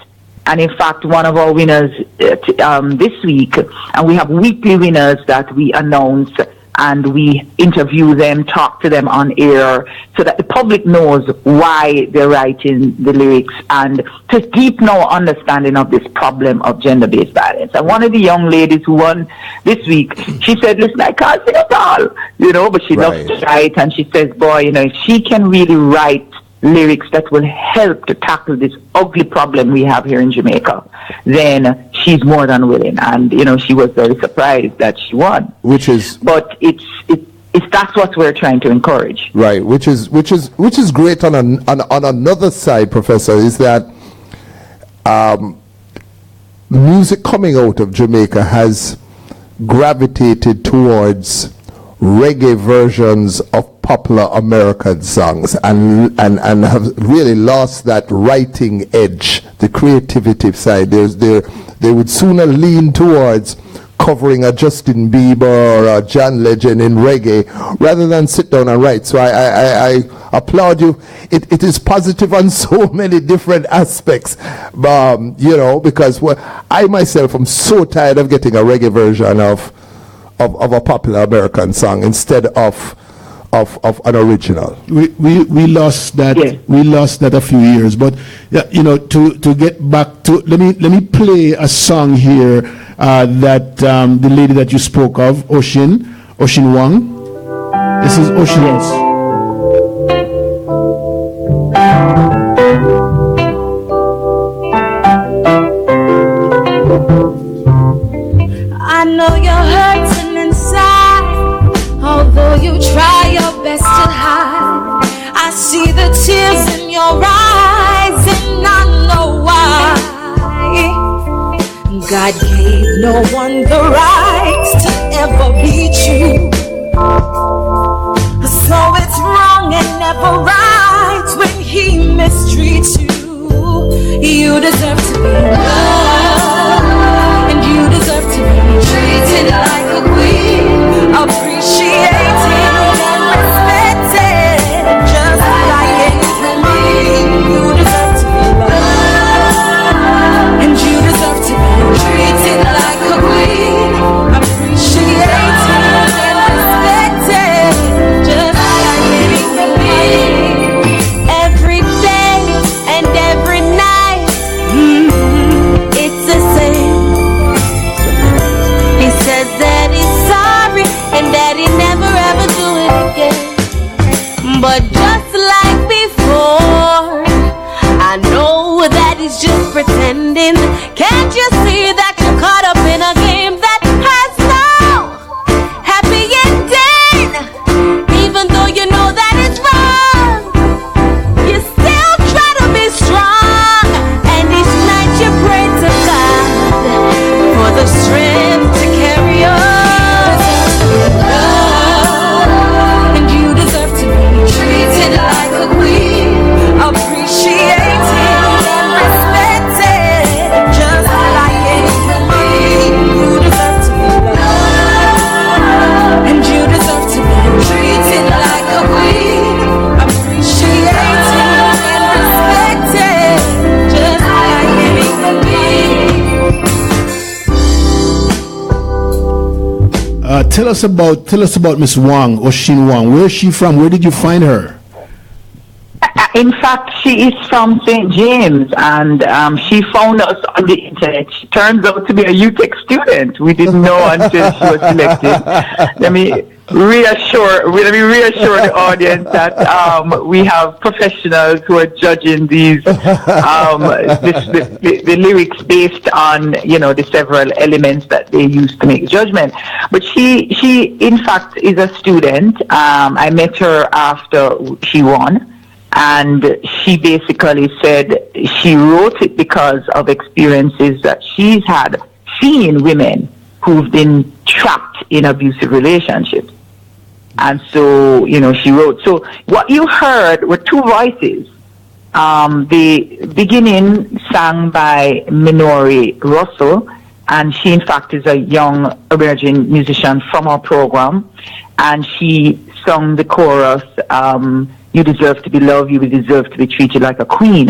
And in fact, one of our winners this week, and we have weekly winners that we announce and we interview them, talk to them on air, so that the public knows why they're writing the lyrics, and to deepen our understanding of this problem of gender-based violence. And one of the young ladies who won this week, she said, listen, I can't sing at all, but she loves to write, and she says, boy, if she can really write lyrics that will help to tackle this ugly problem we have here in Jamaica, then she's more than willing. And, she was very surprised that she won. But it's that's what we're trying to encourage. Right, which is great on another side, Professor, is that music coming out of Jamaica has gravitated towards reggae versions of popular American songs and have really lost that writing edge, the creativity side. They would sooner lean towards covering a Justin Bieber or a John Legend in reggae rather than sit down and write. So I applaud you. It is positive on so many different aspects, because I myself am so tired of getting a reggae version of a popular American song instead of an original. We lost that. Yeah. We lost that a few years. But to get back to, let me play a song here that the lady that you spoke of, Ocean Wang. This is Ocean. Yes. I know you're hurting inside, although you try your best to hide. I see the tears in your eyes, and I know why. God gave no one the right to ever beat you, so it's wrong and never right when he mistreats you. You deserve to be loved, and you deserve to be treated like a queen, appreciated and respected, just like anything. You deserve to be loved, and you deserve to be treated like a queen, appreciated and respected, just like anything. Every day and every night, it's the same. He says that he's sorry and that he never ever do it again. But just like before, I know that he's just pretending. Can't you see that you're caught up in a game that has no happy ending? Even though you know that it's wrong, you still try to be strong, and each night you pray to God for the strength to carry on. And you deserve to be treated like a queen, appreciated and respected, just like anything. You deserve to be loved, and you deserve to be treated like a queen, appreciated and respected, just like anything. Tell us about Miss Wang, Ocean Wang. Where is she from? Where did you find her? In fact, she is from St. James, and she found us on the internet. She turns out to be a UTech student. We didn't know until she was selected. Let me reassure the audience that we have professionals who are judging these the lyrics based on the several elements that they use to make judgment. But she in fact is a student. I met her after she won. And she basically said she wrote it because of experiences that she's had seeing women who've been trapped in abusive relationships. And so, she wrote. So what you heard were two voices. The beginning sang by Minori Russell, and she in fact is a young emerging musician from our program. And she sung the chorus, you deserve to be loved, you deserve to be treated like a queen.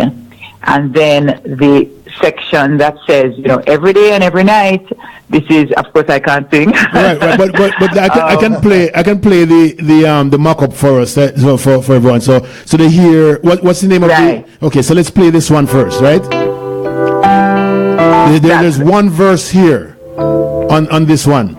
And then the section that says, every day and every night, this is, of course I can't sing. Right, but I can play the mock-up for us, for everyone. So they hear, what's the name of the, okay, so let's play this one first, right? There's one verse here on this one.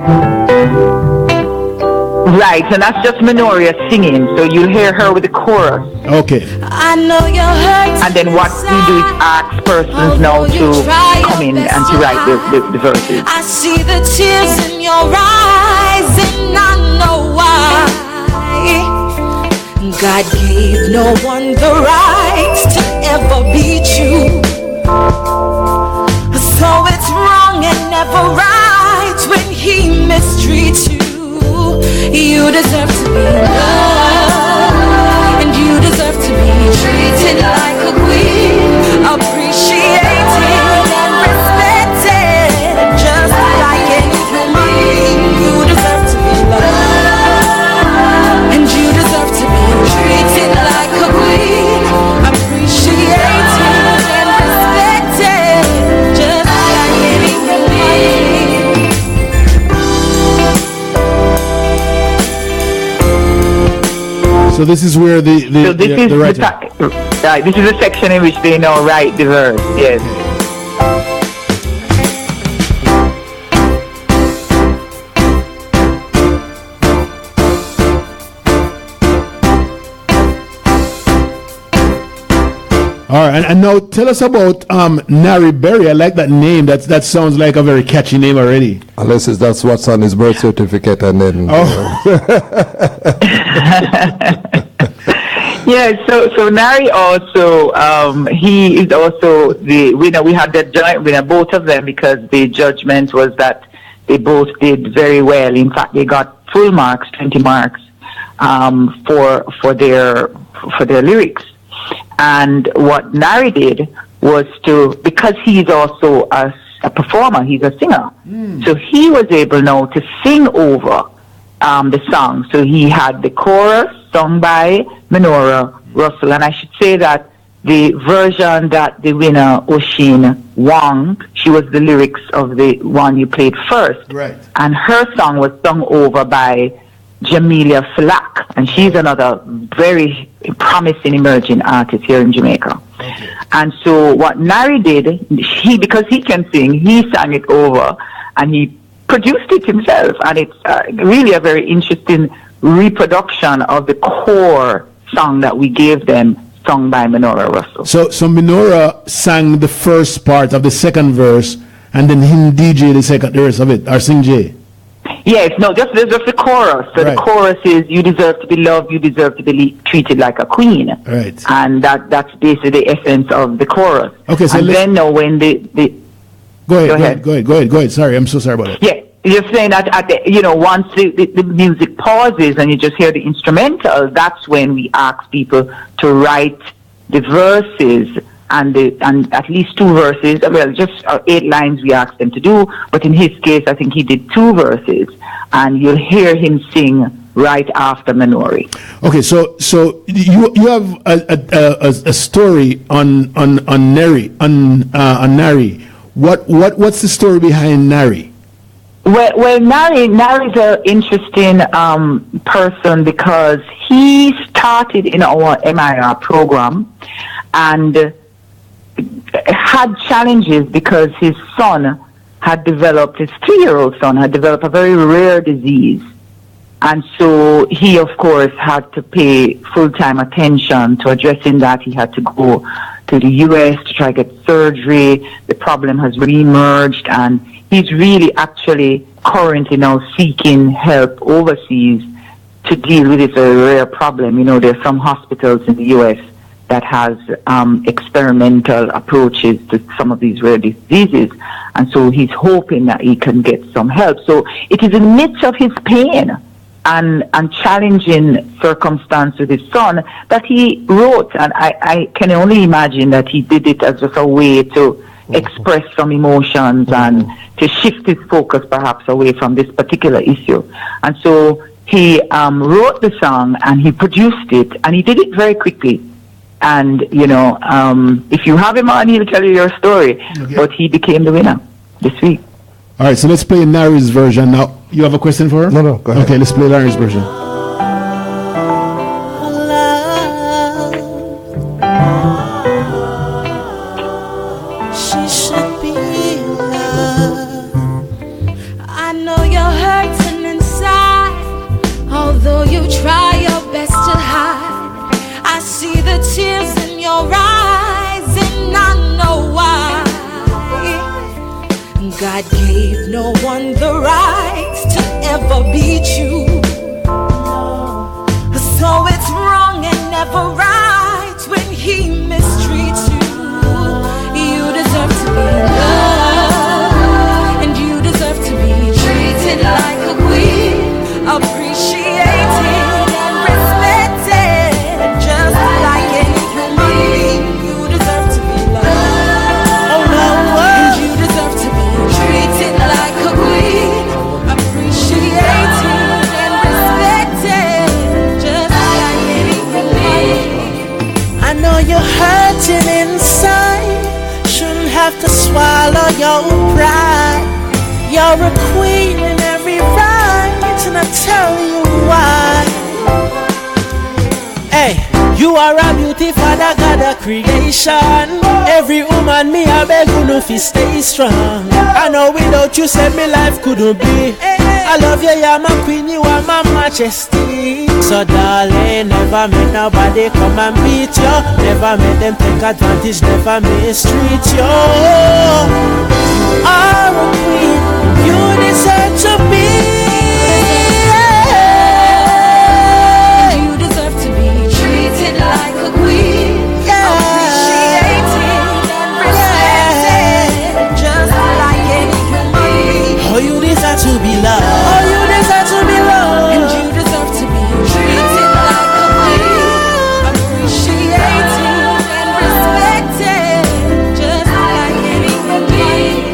Right, and that's just Menoria singing. So you'll hear her with the chorus. Okay. I know you're hurt. And then what we do is ask persons now to come in and to write the verses. I see the tears in your eyes, and I know why. God gave no one the right to ever beat you. So it's wrong and never right when he mistreats you. You deserve to be loved, and you deserve to be treated like a queen, appreciated and respected, just like any human being. You deserve to be loved, and you deserve to be treated like a queen, appreciated and respected, just like any human being. So this is where the writer. This is a section in which they now write the verse. Yes. All right, and now tell us about Nari Berry. I like that name. That sounds like a very catchy name already. Unless that's what's on his birth certificate, and then. Yeah, so Nari also, he is also the winner. We had the joint winner, both of them, because the judgment was that they both did very well. In fact, they got full marks, 20 marks, for their lyrics. And what Nari did was because he's also a performer, he's a singer. So he was able now to sing over the song. So he had the chorus sung by Menora Russell. And I should say that the version that the winner, Oshin Wong, she was the lyrics of the one you played first. Right. And her song was sung over by Jamelia Flack, and she's another very promising emerging artist here in Jamaica. Okay. And so what Nari did, because he can sing, he sang it over and he produced it himself, and it's really a very interesting reproduction of the core song that we gave them, sung by Menora Russell. So Menora sang the first part of the second verse, and then him DJ the second verse of it, or sing J. Yes, no, just the chorus. So right. The chorus is, you deserve to be loved, you deserve to be treated like a queen. Right. And that's basically the essence of the chorus. Okay, so and then now when Go ahead. Sorry, I'm so sorry about it. Yeah, you're saying that once the music pauses and you just hear the instrumental, that's when we ask people to write the verses and at least 2 verses. Well, just 8 lines we asked them to do, but in his case, I think he did 2 verses, and you'll hear him sing right after Menori. Okay, so you have a story on Nari. What's the story behind Nari? Well, Nari's an interesting person because he started in our MIR program and had challenges because his son had developed, his 3-year-old son had developed a very rare disease. And so he, of course, had to pay full-time attention to addressing that. He had to go to the U.S. to try to get surgery. The problem has re-emerged, and he's really actually currently now seeking help overseas to deal with this very rare problem. There are some hospitals in the U.S. that has experimental approaches to some of these rare diseases. And so he's hoping that he can get some help. So it is in the midst of his pain and challenging circumstance with his son that he wrote. And I can only imagine that he did it as just a way to express some emotions and to shift his focus perhaps away from this particular issue. And so he wrote the song and he produced it, and he did it very quickly. And, if you have him on, he'll tell you your story. Okay. But he became the winner this week. All right, so let's play Nari's version. Now, you have a question for her? No, go ahead. Okay, let's play Nari's version. She should be loved. I know you're hurting inside. God gave no one the right to ever beat you. So it's wrong and never right when he mistreats you. You deserve to be loved, and you deserve to be treated like a queen, appreciated and respected, just like any human being. You deserve to be loved, and you deserve to be treated like a queen, appreciated and respected, just like any human being. I know you're hurting inside, shouldn't have to swallow your pride. You're a queen in every right, and I tell you why. Hey, you are a beauty for the God of creation. Every woman me I beg you no fi stay strong. I know without you said me life couldn't be. I love you, you're my queen, you are my majesty. So darling, never make nobody come and beat you. Never make them take advantage, never mistreat you. You are a queen, you deserve to be. You deserve to be treated like a queen, appreciated and respected, just like any human being. Oh, you deserve to be loved. Oh, you deserve to be loved. And you deserve to be treated like a queen, appreciated and respected, just like any human being.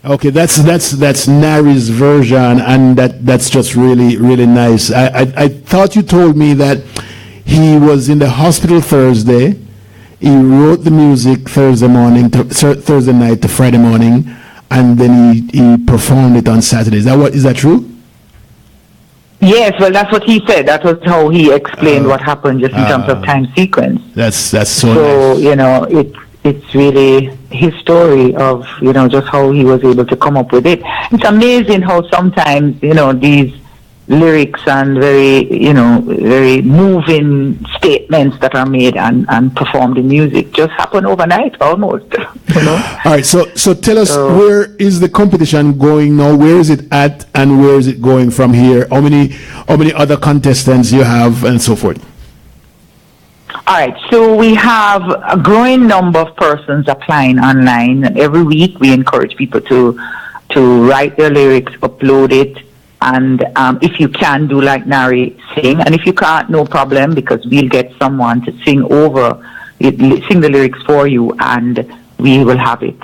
Okay, that's Nari's version, and that's just really nice. I thought you told me that he was in the hospital Thursday. He wrote the music Thursday night to Friday morning, and then he performed it on Saturday. Is that true? Yes, well, that's what he said. That was how he explained what happened, just in terms of time sequence. That's so So, nice. you know, it's really his story of, you know, just how he was able to come up with it. It's amazing how sometimes, you know, these lyrics and very moving statements that are made and performed in music just happen overnight almost, you know. All right, so tell us, where is the competition going now? Where is it at, and where is it going from here? How many other contestants you have, and so forth? All right, so we have a growing number of persons applying online. Every week we encourage people to write their lyrics, upload it, and if you can, do like Nari, sing. And if you can't, no problem, because we'll get someone to sing the lyrics for you, and we will have it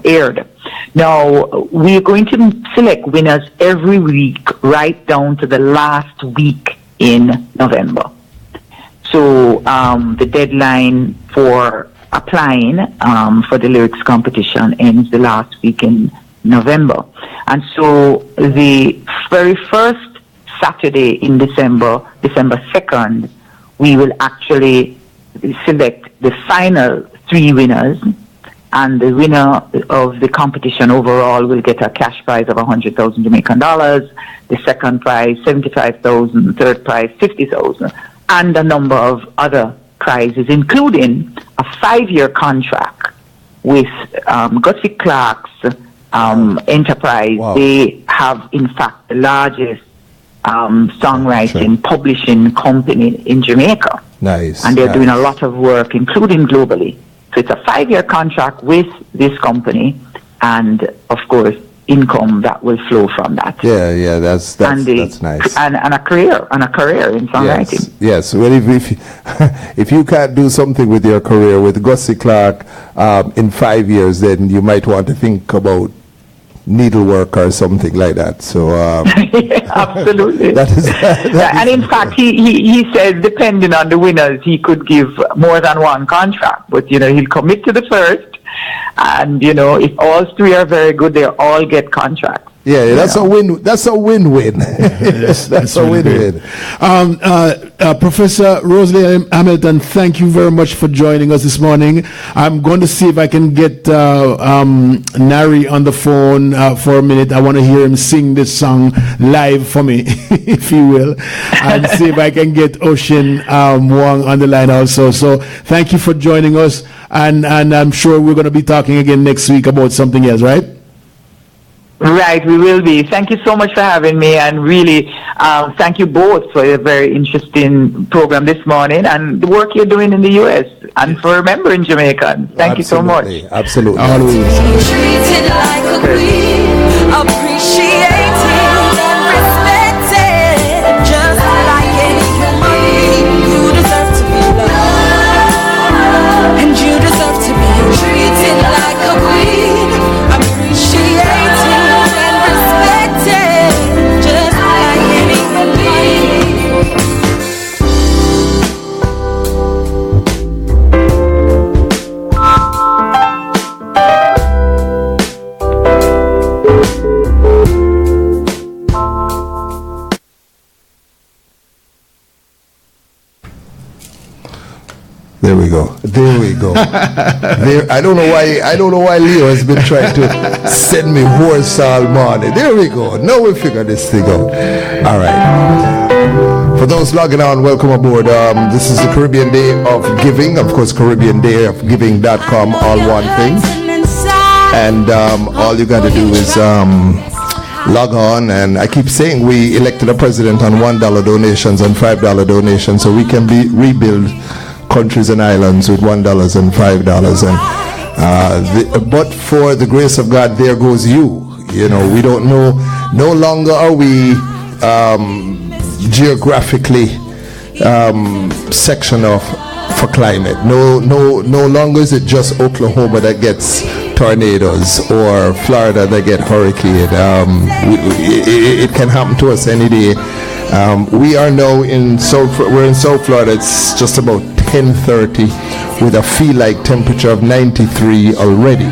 aired. Now, we're going to select winners every week right down to the last week in November. So the deadline for applying for the lyrics competition ends the last week in November. And so the very first Saturday in December 2nd, we will actually select the final 3 winners, and the winner of the competition overall will get a cash prize of 100,000 Jamaican dollars, the second prize 75,000, third prize 50,000, and a number of other prizes, including a 5-year contract with Gussie Clark's enterprise. Wow. They have, in fact, the largest songwriting publishing company in Jamaica. Nice. And they're doing a lot of work, including globally. So it's a 5-year contract with this company, and of course, income that will flow from that. Yeah, that's nice. And a career in songwriting. Yes. Well, if you can't do something with your career with Gussie Clark in 5 years, then you might want to think about needlework or something like that. So absolutely. that and in fact, he said, depending on the winners, he could give more than one contract, but he'll commit to the first, and if all 3 are very good, they all get contracts. Yeah, that's a win. That's a win-win. That's a really win-win. Professor Rosalie Hamilton, thank you very much for joining us this morning. I'm going to see if I can get Nari on the phone for a minute. I want to hear him sing this song live for me, if he will, and see if I can get Ocean Wong on the line also. So thank you for joining us, and I'm sure we're going to be talking again next week about something else, right? Right, we will be. Thank you so much for having me, and really thank you both for a very interesting program this morning and the work you're doing in the U.S. and for remembering Jamaicans. Thank you so much. Absolutely. Always. Treated like a queen, appreciated and respected, just like any human being. You deserve to be loved, and you deserve to be treated like a queen, appreciated and respected, just like any human being. There we go. There we go. I don't know why Leo has been trying to send me horse all morning. There we go. Now we figure this thing out. All right. For those logging on, welcome aboard. This is the Caribbean Day of Giving. Of course, CaribbeanDayofGiving.com, all one thing. And all you got to do is log on. And I keep saying we elected a president on $1 donations and $5 donations, so we can rebuild countries and islands with $1 and $5, and but for the grace of God, there goes you. You know, we don't know. No longer are we geographically section off for climate. No longer is it just Oklahoma that gets tornadoes or Florida that get hurricane. It can happen to us any day. We are now we're in South Florida. It's just about 10:30 with a feel-like temperature of 93 already.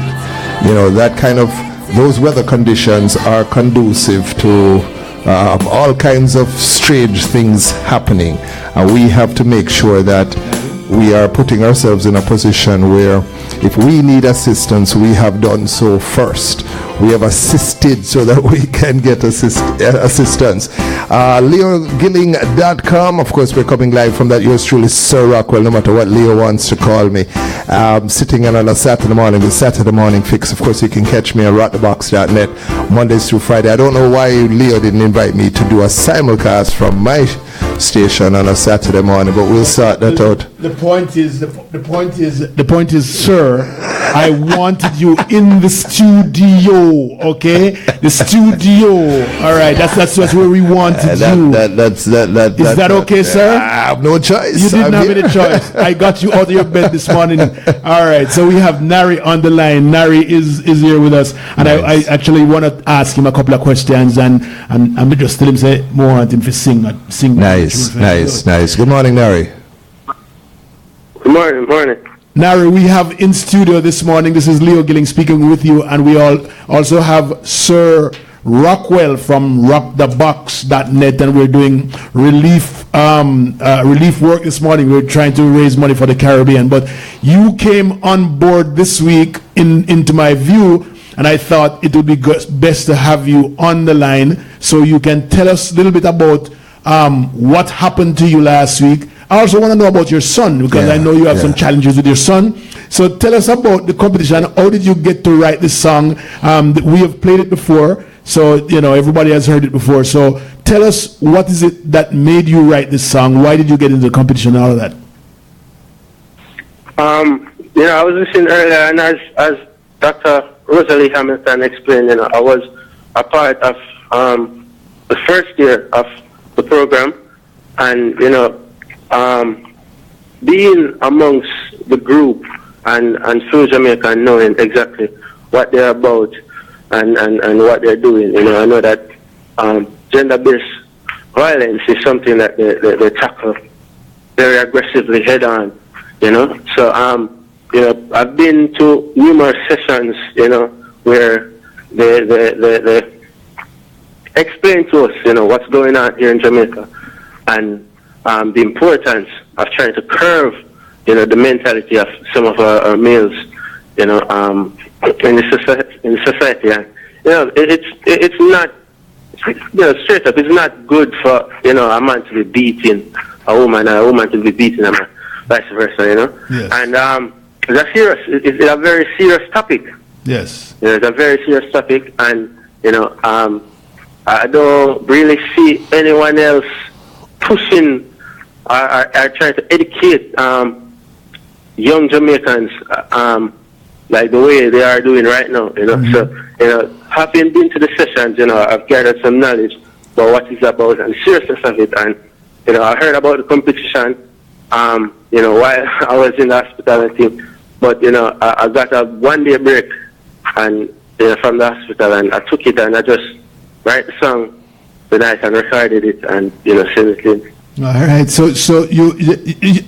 You know, that kind of, those weather conditions are conducive to all kinds of strange things happening. And we have to make sure that we are putting ourselves in a position where if we need assistance, we have done so first. We have assisted so that we can get assistance. LeoGilling.com. Of course, we're coming live from that. Yours truly, Sir Rockwell, no matter what Leo wants to call me. Sitting in on a Saturday morning with Saturday Morning Fix. Of course, you can catch me on rockthebox.net Mondays through Friday. I don't know why Leo didn't invite me to do a simulcast from my station on a Saturday morning, but we'll sort that out. The point is, sir, I wanted you in the studio, okay? The studio. All right, that's where we wanted you. Is that okay, sir? I have no choice. You didn't have any choice. I got you out of your bed this morning. All right, so we have Nari on the line. Nari is here with us, and nice. I actually want to ask him a couple of questions, and I'm just tell him say more want him to sing. Nice. Good morning, Nari. Good morning. Nari, we have in studio this morning, this is Leo Gilling speaking with you, and we also have Sir Rockwell from rockthebox.net, and we're doing relief work this morning. We're trying to raise money for the Caribbean, but you came on board this week into my view, and I thought it would be best to have you on the line so you can tell us a little bit about what happened to you last week. I also want to know about your son, because I know you have some challenges with your son. So tell us about the competition. How did you get to write this song? We have played it before, so you know everybody has heard it before. So tell us, what is it that made you write this song? Why did you get into the competition and all of that? I was listening earlier, and as Dr. Rosalie Hamilton explained, I was a part of the first year of the program, and being amongst the group and through Jamaica and knowing exactly what they're about and what they're doing. I know that gender-based violence is something that they tackle very aggressively head on. So I've been to numerous sessions, where they explain to us, what's going on here in Jamaica, and the importance of trying to curb, the mentality of some of our males, in the society. And, it's not, straight up, it's not good for, a man to be beating a woman, and a woman to be beating a man, vice versa, Yes. And it's a very serious topic. Yes. It's a very serious topic, and, I don't really see anyone else pushing or trying to educate young Jamaicans like the way they are doing right now. So, having been to the sessions, I've gathered some knowledge about what it's about and the seriousness of it. And, I heard about the competition, while I was in the hospital and things. But, I got a 1-day break and from the hospital, and I took it and I just write the song the night and recorded it and, send it in. All right. So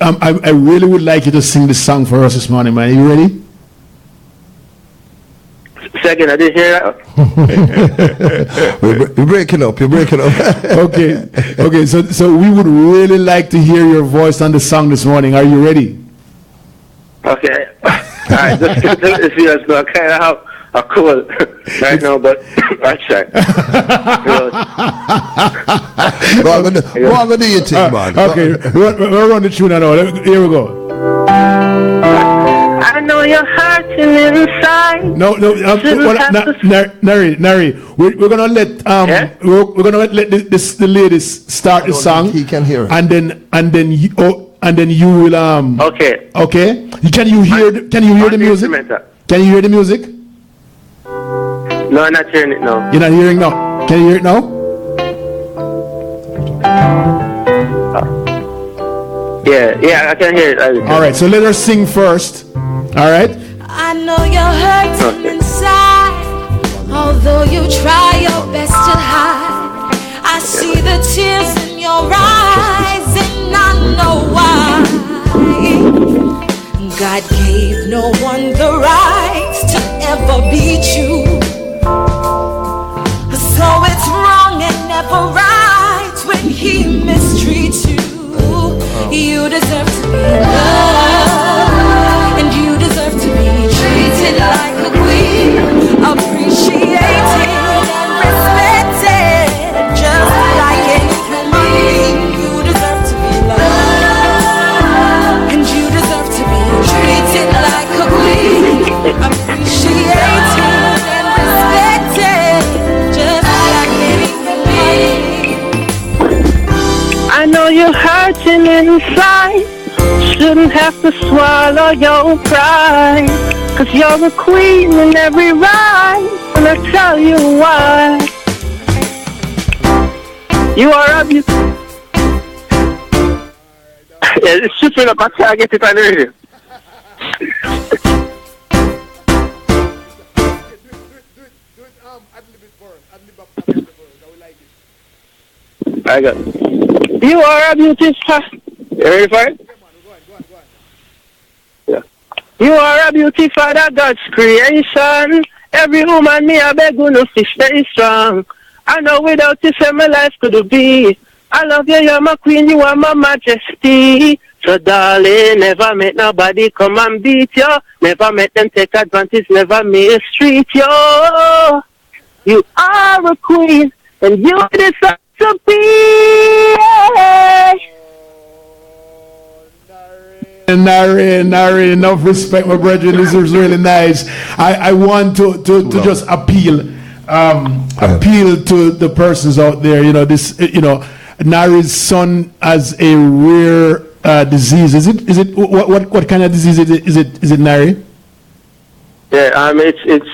I really would like you to sing this song for us this morning, man. Are you ready? Second, I didn't hear that. You're breaking up. Okay. So we would really like to hear your voice on the song this morning. Are you ready? Okay. All right. Just to see us know kind of how a cool right now, but I'll try. Go on, do your thing, man. Okay. We're on the tune now. Here we go. I know you're hurting inside. No. Nari. We're gonna let we're gonna let the ladies start the song. He can hear it. And then you will Okay. Okay. Can you hear the music? Can you hear the music? No, I'm not hearing it now. You're not hearing now. Can you hear it now? Yeah, I can hear it. All right, so let her sing first. All right. I know you're hurting inside, although you try your best to hide. I see the tears in your eyes, and I know why. God gave no one the right to ever beat you, so it's wrong and never right when he mistreats you. You deserve to be loved, and you deserve to be treated like a queen, appreciated and respected, just like any human being. You deserve to be loved, and you deserve to be treated like a queen, appreciated and respected, just like any human being. I know you're hurting inside. Shouldn't have to swallow your pride, 'cause you're a queen in every ride, and I'll tell you why. You are a beauty. Yeah, it's shooting up. I can't get it on the radio. I got it. You are a beautiful. You ready for it? Yeah. You are a beautiful God's creation. Every woman me a beg you no to stay strong. I know without you say my life could be. I love you, you're my queen, you are my majesty. So darling, never make nobody come and beat you. Never make them take advantage, never mistreat you. You are a queen, and you deserve to be. Nari, enough respect, my brethren. This is really nice. I want to just appeal to the persons out there. Nari's son has a rare disease. Is it what kind of disease is it Nari? Yeah, it's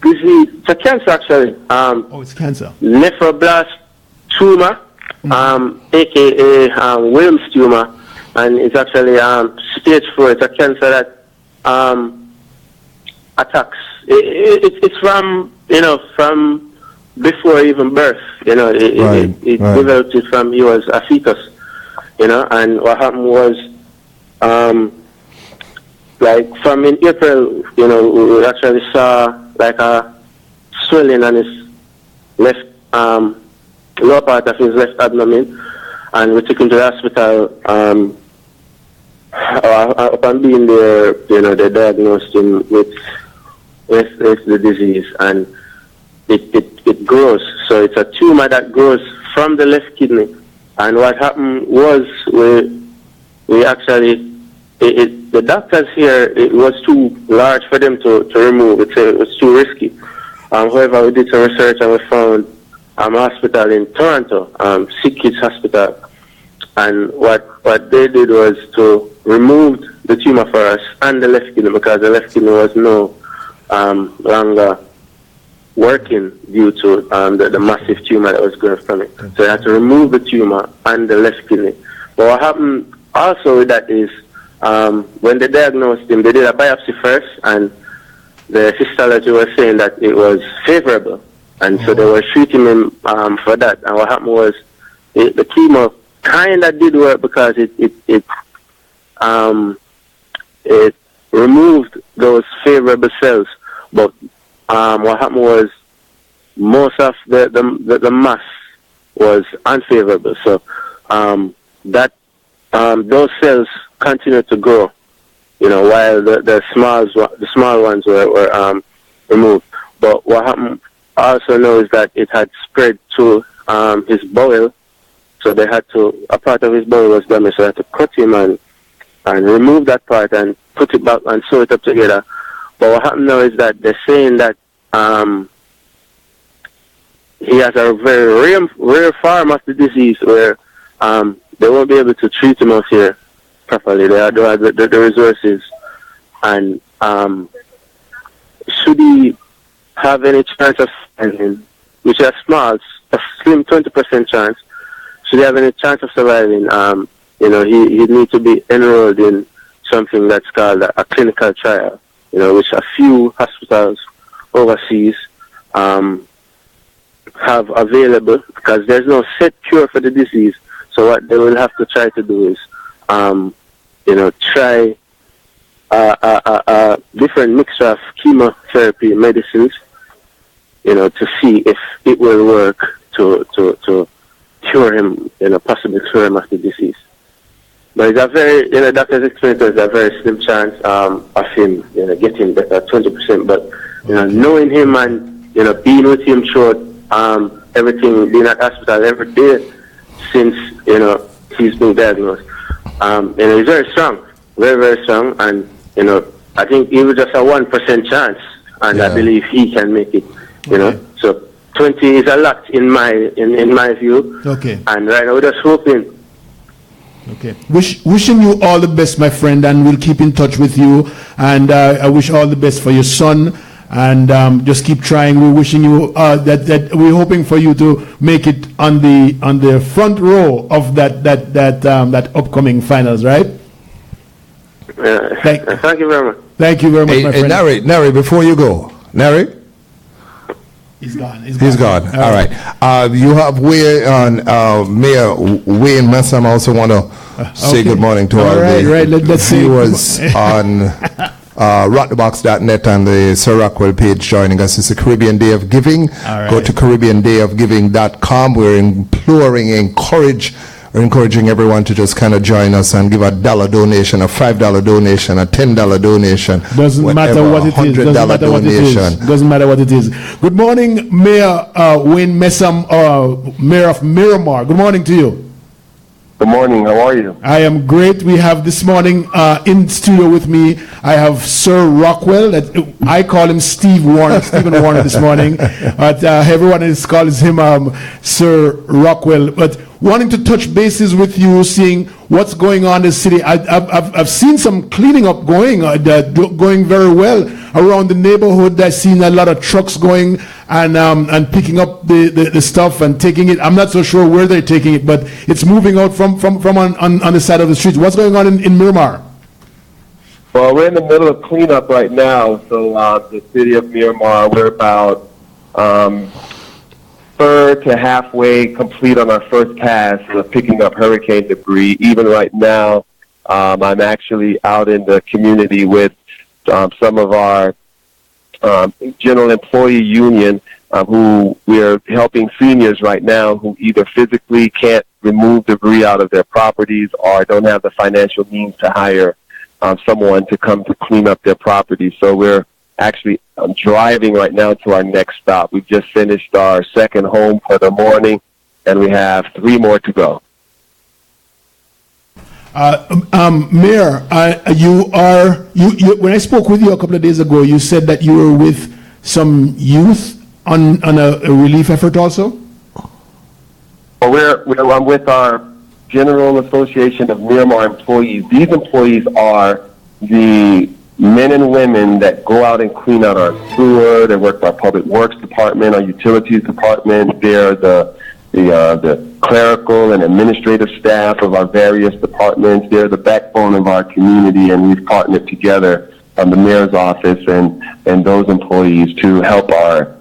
disease. It's a cancer actually. It's cancer. Nephroblast tumor, aka Wilms tumor. And it's actually stage 4. It's a cancer that attacks. It's from before even birth. It developed it from you as a fetus. And what happened was, like from in April, we actually saw like a swelling on his left lower part of his left abdomen, and we took him to the hospital. Upon being there, they diagnosed him with the disease, and it grows. So it's a tumor that grows from the left kidney. And what happened was we actually, the doctors here, it was too large for them to remove. It was too risky. However, we did some research and we found a hospital in Toronto, Sick Kids Hospital. And what they did was to remove the tumor for us and the left kidney, because the left kidney was no longer working due to the massive tumor that was growing from it. So they had to remove the tumor and the left kidney. But what happened also with that is when they diagnosed him, they did a biopsy first, and the histology was saying that it was favorable. And so they were treating him for that. And what happened was the chemo kind of did work, because it removed those favorable cells. But what happened was most of the mass was unfavorable. So those cells continued to grow, while the small ones were removed. But what happened also now is that it had spread to his bowel. So they had to, a part of his bowel was damaged, so they had to cut him and remove that part and put it back and sew it up together. But what happened now is that they're saying that he has a very rare form of the disease where they won't be able to treat him out here properly. They don't have the resources. And should he have any chance of surviving, which is small, a slim 20% chance, should he have any chance of surviving, he'd need to be enrolled in something that's called a clinical trial, which a few hospitals overseas have available, because there's no set cure for the disease. So what they will have to try to do is, try a different mixture of chemotherapy medicines, to see if it will work to cure him, possibly cure him of the disease. But it's a very, doctors explain to us a very slim chance of him, getting better, 20%. But, knowing him and, being with him throughout everything, being at hospital every day since, he's been diagnosed, he's very strong, very, very strong. And, I think it was just a 1% chance, and I believe he can make it, So 20 is a lot in my view. Okay. And right now we're just hoping. Okay. Wishing you all the best, my friend, and we'll keep in touch with you. And I wish all the best for your son. And just keep trying. We're wishing you that we're hoping for you to make it on the front row of that upcoming finals, right? Thank you very much. Thank you very much, my friend. Nari, before you go, Nari. He's gone. He's gone. All right. You have Mayor Wayne Messam. I also want to say good morning to all the viewers on rockthebox.net and the Sir Rockwell page joining us. It's the Caribbean Day of Giving. Go to CaribbeanDayofGiving.com. We're encouraging everyone to just kind of join us and give $1 donation, a $5 donation, a $10 donation. Doesn't matter what it is. Doesn't matter what it is. Good morning, Mayor Wayne Messam, Mayor of Miramar. Good morning to you. Good morning. How are you? I am great. We have this morning in studio with me, I have Sir Rockwell. I call him Stephen Warner this morning. But everyone calls him Sir Rockwell. But wanting to touch bases with you, seeing what's going on in the city. I've seen some cleaning up going very well around the neighborhood. I've seen a lot of trucks going and picking up the stuff and taking it. I'm not so sure where they're taking it, but it's moving out from on the side of the streets. What's going on in Miramar? Well, we're in the middle of cleanup right now. So the city of Miramar, we're about third to halfway complete on our first pass of picking up hurricane debris. Even right now, I'm actually out in the community with some of our General Employee Union, who we're helping seniors right now who either physically can't remove debris out of their properties or don't have the financial means to hire someone to come to clean up their property. So we're actually driving right now to our next stop. We've just finished our second home for the morning, and we have 3 more to go. Mayor, when I spoke with you a couple of days ago, you said that you were with some youth on a relief effort also? Well, I'm with our General Association of Miramar employees. These employees are the men and women that go out and clean out our sewer. They work for our public works department, our utilities department. They're the clerical and administrative staff of our various departments. They're the backbone of our community, and we've partnered together on the mayor's office and those employees to help our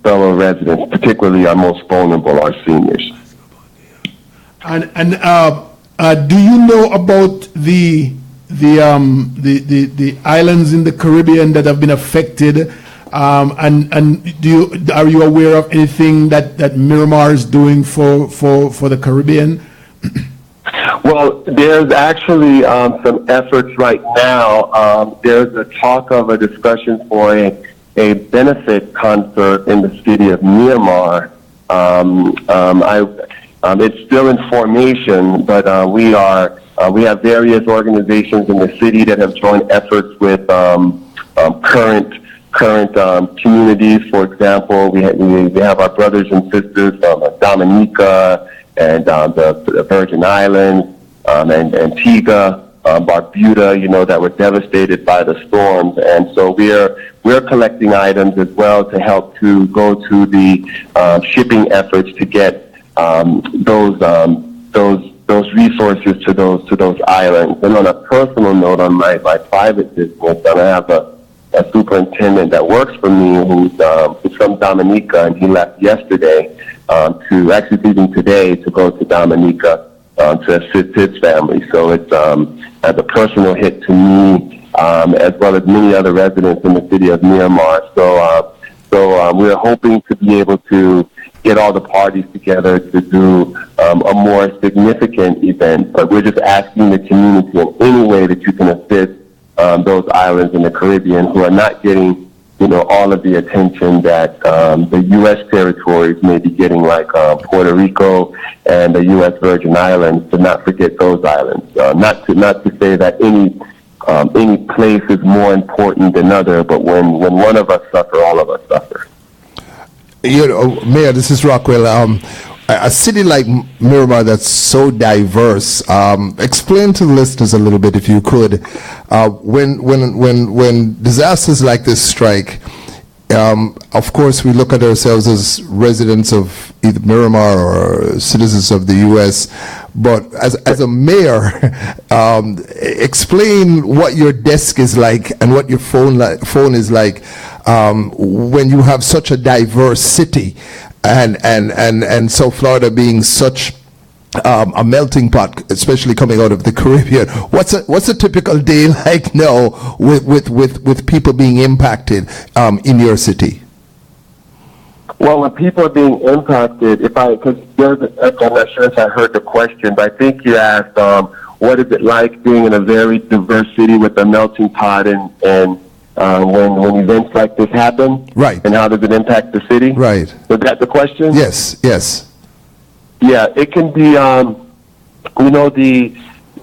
fellow residents, particularly our most vulnerable, our seniors. And do you know about the islands in the Caribbean that have been affected? And are you aware of anything that Miramar is doing for the Caribbean? Well, there's actually some efforts right now. There's a talk of a discussion for a benefit concert in the city of Miramar. It's still in formation, but we have various organizations in the city that have joined efforts with current communities. For example, we have our brothers and sisters from Dominica and the Virgin Islands and Antigua, Barbuda, that were devastated by the storms. And so we're collecting items as well to help to go to the shipping efforts to get those resources to those islands. And on a personal note, on my private business, I have a superintendent that works for me who's from Dominica, and he left yesterday to actually leaving today to go to Dominica to assist his family. So it's as a personal hit to me, as well as many other residents in the city of Miramar. So we're hoping to be able to get all the parties together to do a more significant event. But we're just asking the community in any way that you can assist those islands in the Caribbean who are not getting, all of the attention that the U.S. territories may be getting, like Puerto Rico and the U.S. Virgin Islands, to not forget those islands. Not to say that any place is more important than other, but when one of us suffer, all of us suffer. Mayor, this is Rockwell. A city like Miramar that's so diverse. Explain to the listeners a little bit, if you could, when disasters like this strike. Of course, we look at ourselves as residents of either Miramar or citizens of the U.S. But as a mayor, explain what your desk is like and what your phone is like when you have such a diverse city, and South Florida being such a melting pot, especially coming out of the Caribbean. What's a typical day like now with people being impacted in your city? Well, when people are being impacted, because I'm not sure if I heard the question, but I think you asked, what is it like being in a very diverse city with a melting pot, and when events like this happen, right? And how does it impact the city? Right. Was that the question? Yes. Yeah, it can be,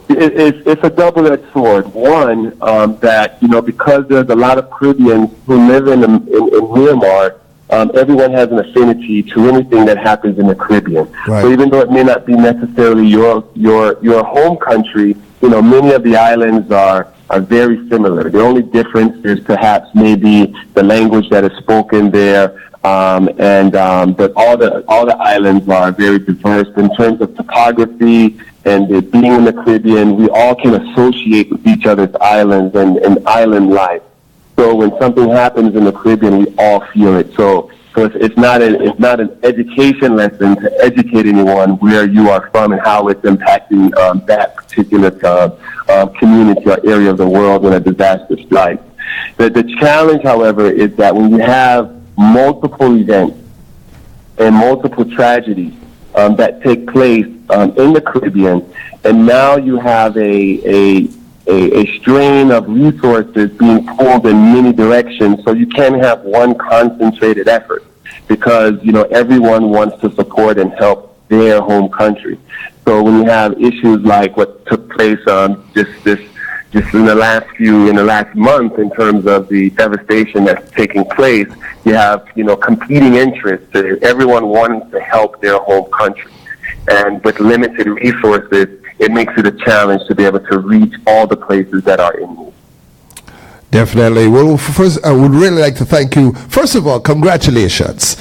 it's a double-edged sword. One, that, because there's a lot of Caribbeans who live in Miramar, everyone has an affinity to anything that happens in the Caribbean. Right. So even though it may not be necessarily your home country, many of the islands are very similar. The only difference is perhaps maybe the language that is spoken there. But all the islands are very diverse in terms of topography, and being in the Caribbean, we all can associate with each other's islands and island life. So when something happens in the Caribbean, we all feel it. So it's not an education lesson to educate anyone where you are from and how it's impacting that particular community or area of the world when a disaster strikes. The challenge, however, is that when you have multiple events and multiple tragedies that take place in the Caribbean, and now you have a strain of resources being pulled in many directions, so you can't have one concentrated effort because, everyone wants to support and help their home country. So when you have issues like what took place just in the last month in terms of the devastation that's taking place, you have, competing interests. Everyone wants to help their home country. And with limited resources, it makes it a challenge to be able to reach all the places that are in need. Definitely. Well, first, I would really like to thank you. First of all, congratulations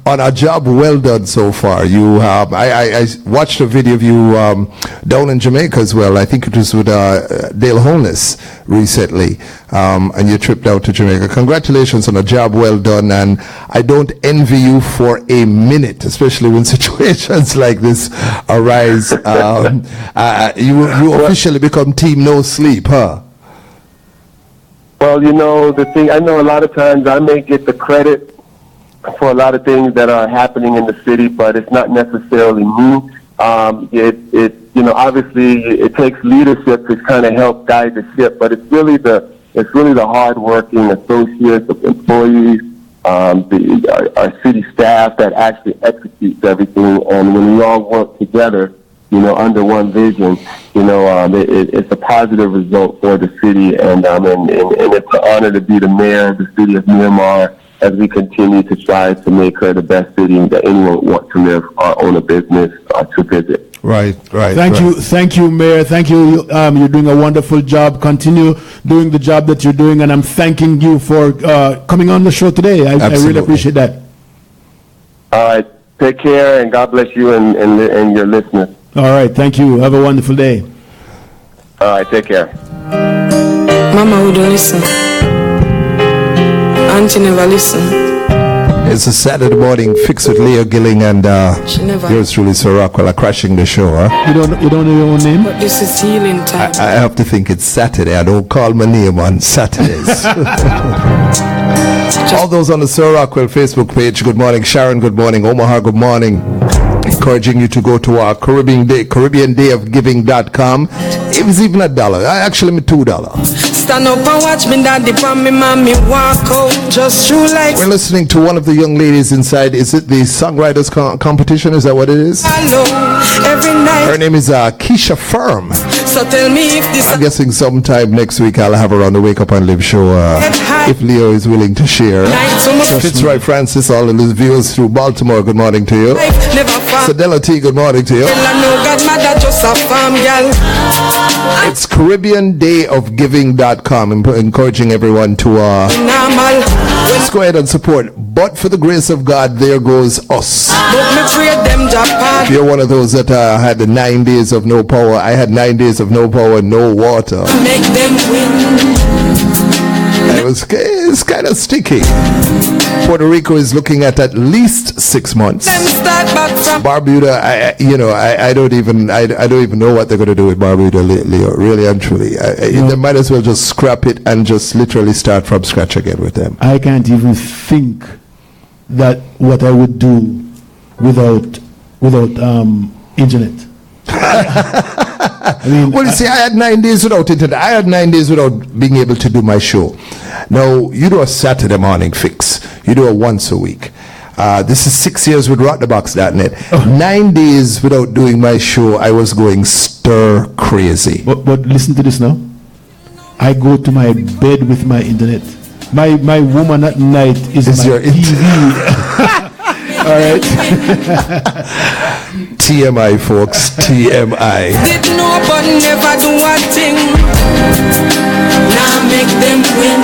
on a job well done so far. You, I watched a video of you down in Jamaica as well. I think it was with Dale Holness recently, and you tripped out to Jamaica. Congratulations on a job well done, and I don't envy you for a minute, especially when situations like this arise. You officially become Team No Sleep, huh? Well, the thing, I know a lot of times I may get the credit for a lot of things that are happening in the city, but it's not necessarily me. Obviously it takes leadership to kind of help guide the ship, but it's really the hardworking associates, employees, our city staff that actually executes everything. And when we all work together, under one vision, it's a positive result for the city, and it's an honor to be the mayor of the city of Miramar as we continue to try to make her the best city that anyone would want to live or own a business or to visit. Right. Thank you, Mayor. Thank you. You're doing a wonderful job. Continue doing the job that you're doing, and I'm thanking you for coming on the show today. I really appreciate that. All right. Take care, and God bless you and your listeners. All right, thank you. Have a wonderful day. All right, take care. Mama would listen. Auntie never listen. It's a Saturday morning fix with Leo Gilling and yours truly, Sir Rockwell, crashing the show. Huh? You don't know your own name? But this is healing time. I have to think it's Saturday. I don't call my name on Saturdays. All those on the Sir Rockwell Facebook page, good morning. Sharon, good morning. Omaha, good morning. Encouraging you to go to our Caribbean Day of Giving.com. It was even $1. Actually, $2. Stand up and watch me, daddy, from me, mommy, walk out just through like. We're listening to one of the young ladies inside. Is it the Songwriters competition? Is that what it is? Hello, every night. Her name is Keisha Firm. So tell me if this. I'm guessing sometime next week I'll have her on the Wake Up and Live show if Leo is willing to share. Fitzroy Francis, all of his viewers through Baltimore, good morning to you. Sadella T, good morning to you. It's CaribbeanDayOfGiving.com. Encouraging everyone to let's go ahead and support. But for the grace of God, there goes us. If you're one of those that had the 9 days of no power, I had 9 days of no power, no water. Make them win. It's kind of sticky. Puerto Rico is looking at least 6 months. Barbuda, I don't even know what they're going to do with Barbuda, Leo. Really and truly, they might as well just scrap it and just literally start from scratch again with them. I can't even think that what I would do without internet. Well, you see, I had 9 days without internet. I had 9 days without being able to do my show. Now, you do a Saturday morning fix. You do it once a week. This is 6 years with rockthebox.net. 9 days without doing my show, I was going stir crazy. But listen to this now. I go to my bed with my internet. My woman at night is my your TV. All right. TMI, folks. TMI. Did no but never do a thing. Now make them win.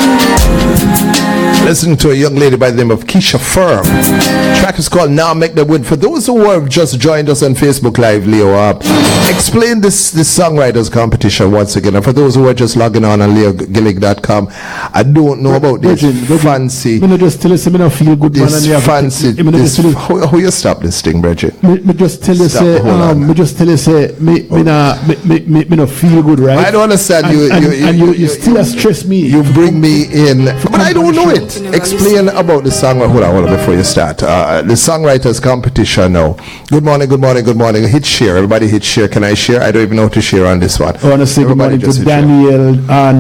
Listening to a young lady by the name of Keisha Firm. The track is called Now Make the Win. For those who have just joined us on Facebook Live, Leo, explain this songwriters competition once again. And for those who are just logging on leogilling.com, I don't know about this fancy. Me just tell you, say me not feel good, man. This fancy. How you stop this thing, Bridget? Me just tell you, say, me not feel good, right? I don't understand. You still stress me. You bring me in, but I don't know it. Explain about the song. Hold on, before you start. The songwriters competition now. Good morning. Hit share. Everybody hit share. Can I share? I don't even know how to share on this one. I want to say good morning to Daniel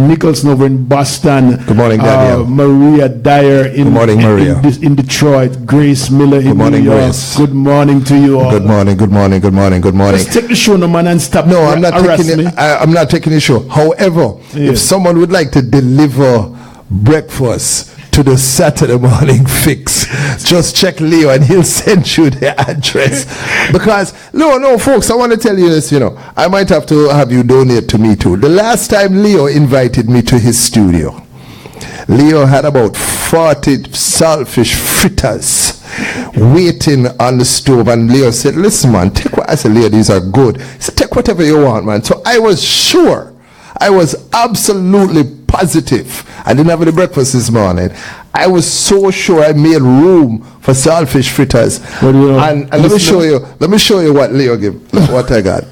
Nicholson over in Boston. Good morning, Daniel. Maria Dyer in Detroit. Grace Miller in New York. Grace. Good morning to you all. Good morning. Let's take the show, no man, and stop. No, I'm not taking it. I'm not taking the show. However, if someone would like to deliver breakfast to the Saturday morning fix, just check Leo and he'll send you the address. Because no folks, I want to tell you this, I might have to have you donate to me too. The last time Leo invited me to his studio, Leo had about 40 saltfish fritters waiting on the stove, and Leo said, listen man, take what I said. Leo, these are good. He said, take whatever you want, man. So I was absolutely positive. I didn't have any breakfast this morning. I was so sure I made room for saltfish fritters. And let me show you what Leo what I got.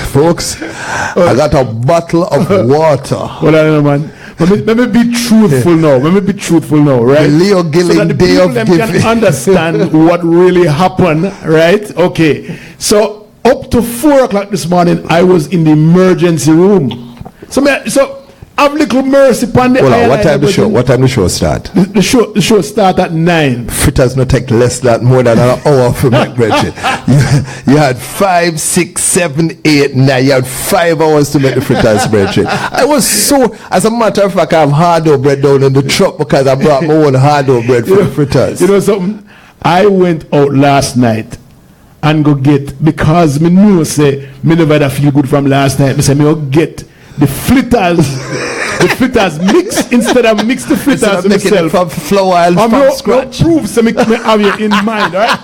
Folks, I got a bottle of water. Well, I don't know, man. Let me be truthful now. Right? The Leo Gilling so that the day of giving. Can understand what really happened, right? Okay. So up to 4 o'clock this morning, I was in the emergency room. So have little mercy upon the. Well, what time the show start? The show start at 9. Fritters not take more than an hour for my Bridget. You had 5, 6, 7, 8, 9. You had 5 hours to make the fritters, Bridget. I was so, as a matter of fact, I have hard dough bread down in the truck because I brought my own hard dough bread for the fritters. You know something? I went out last night and go get, because me know say me never feel good from last night. Me say me go get the fritters mix instead of mix the fritters myself from flour and from scratch. Proof so me have you in mind, right?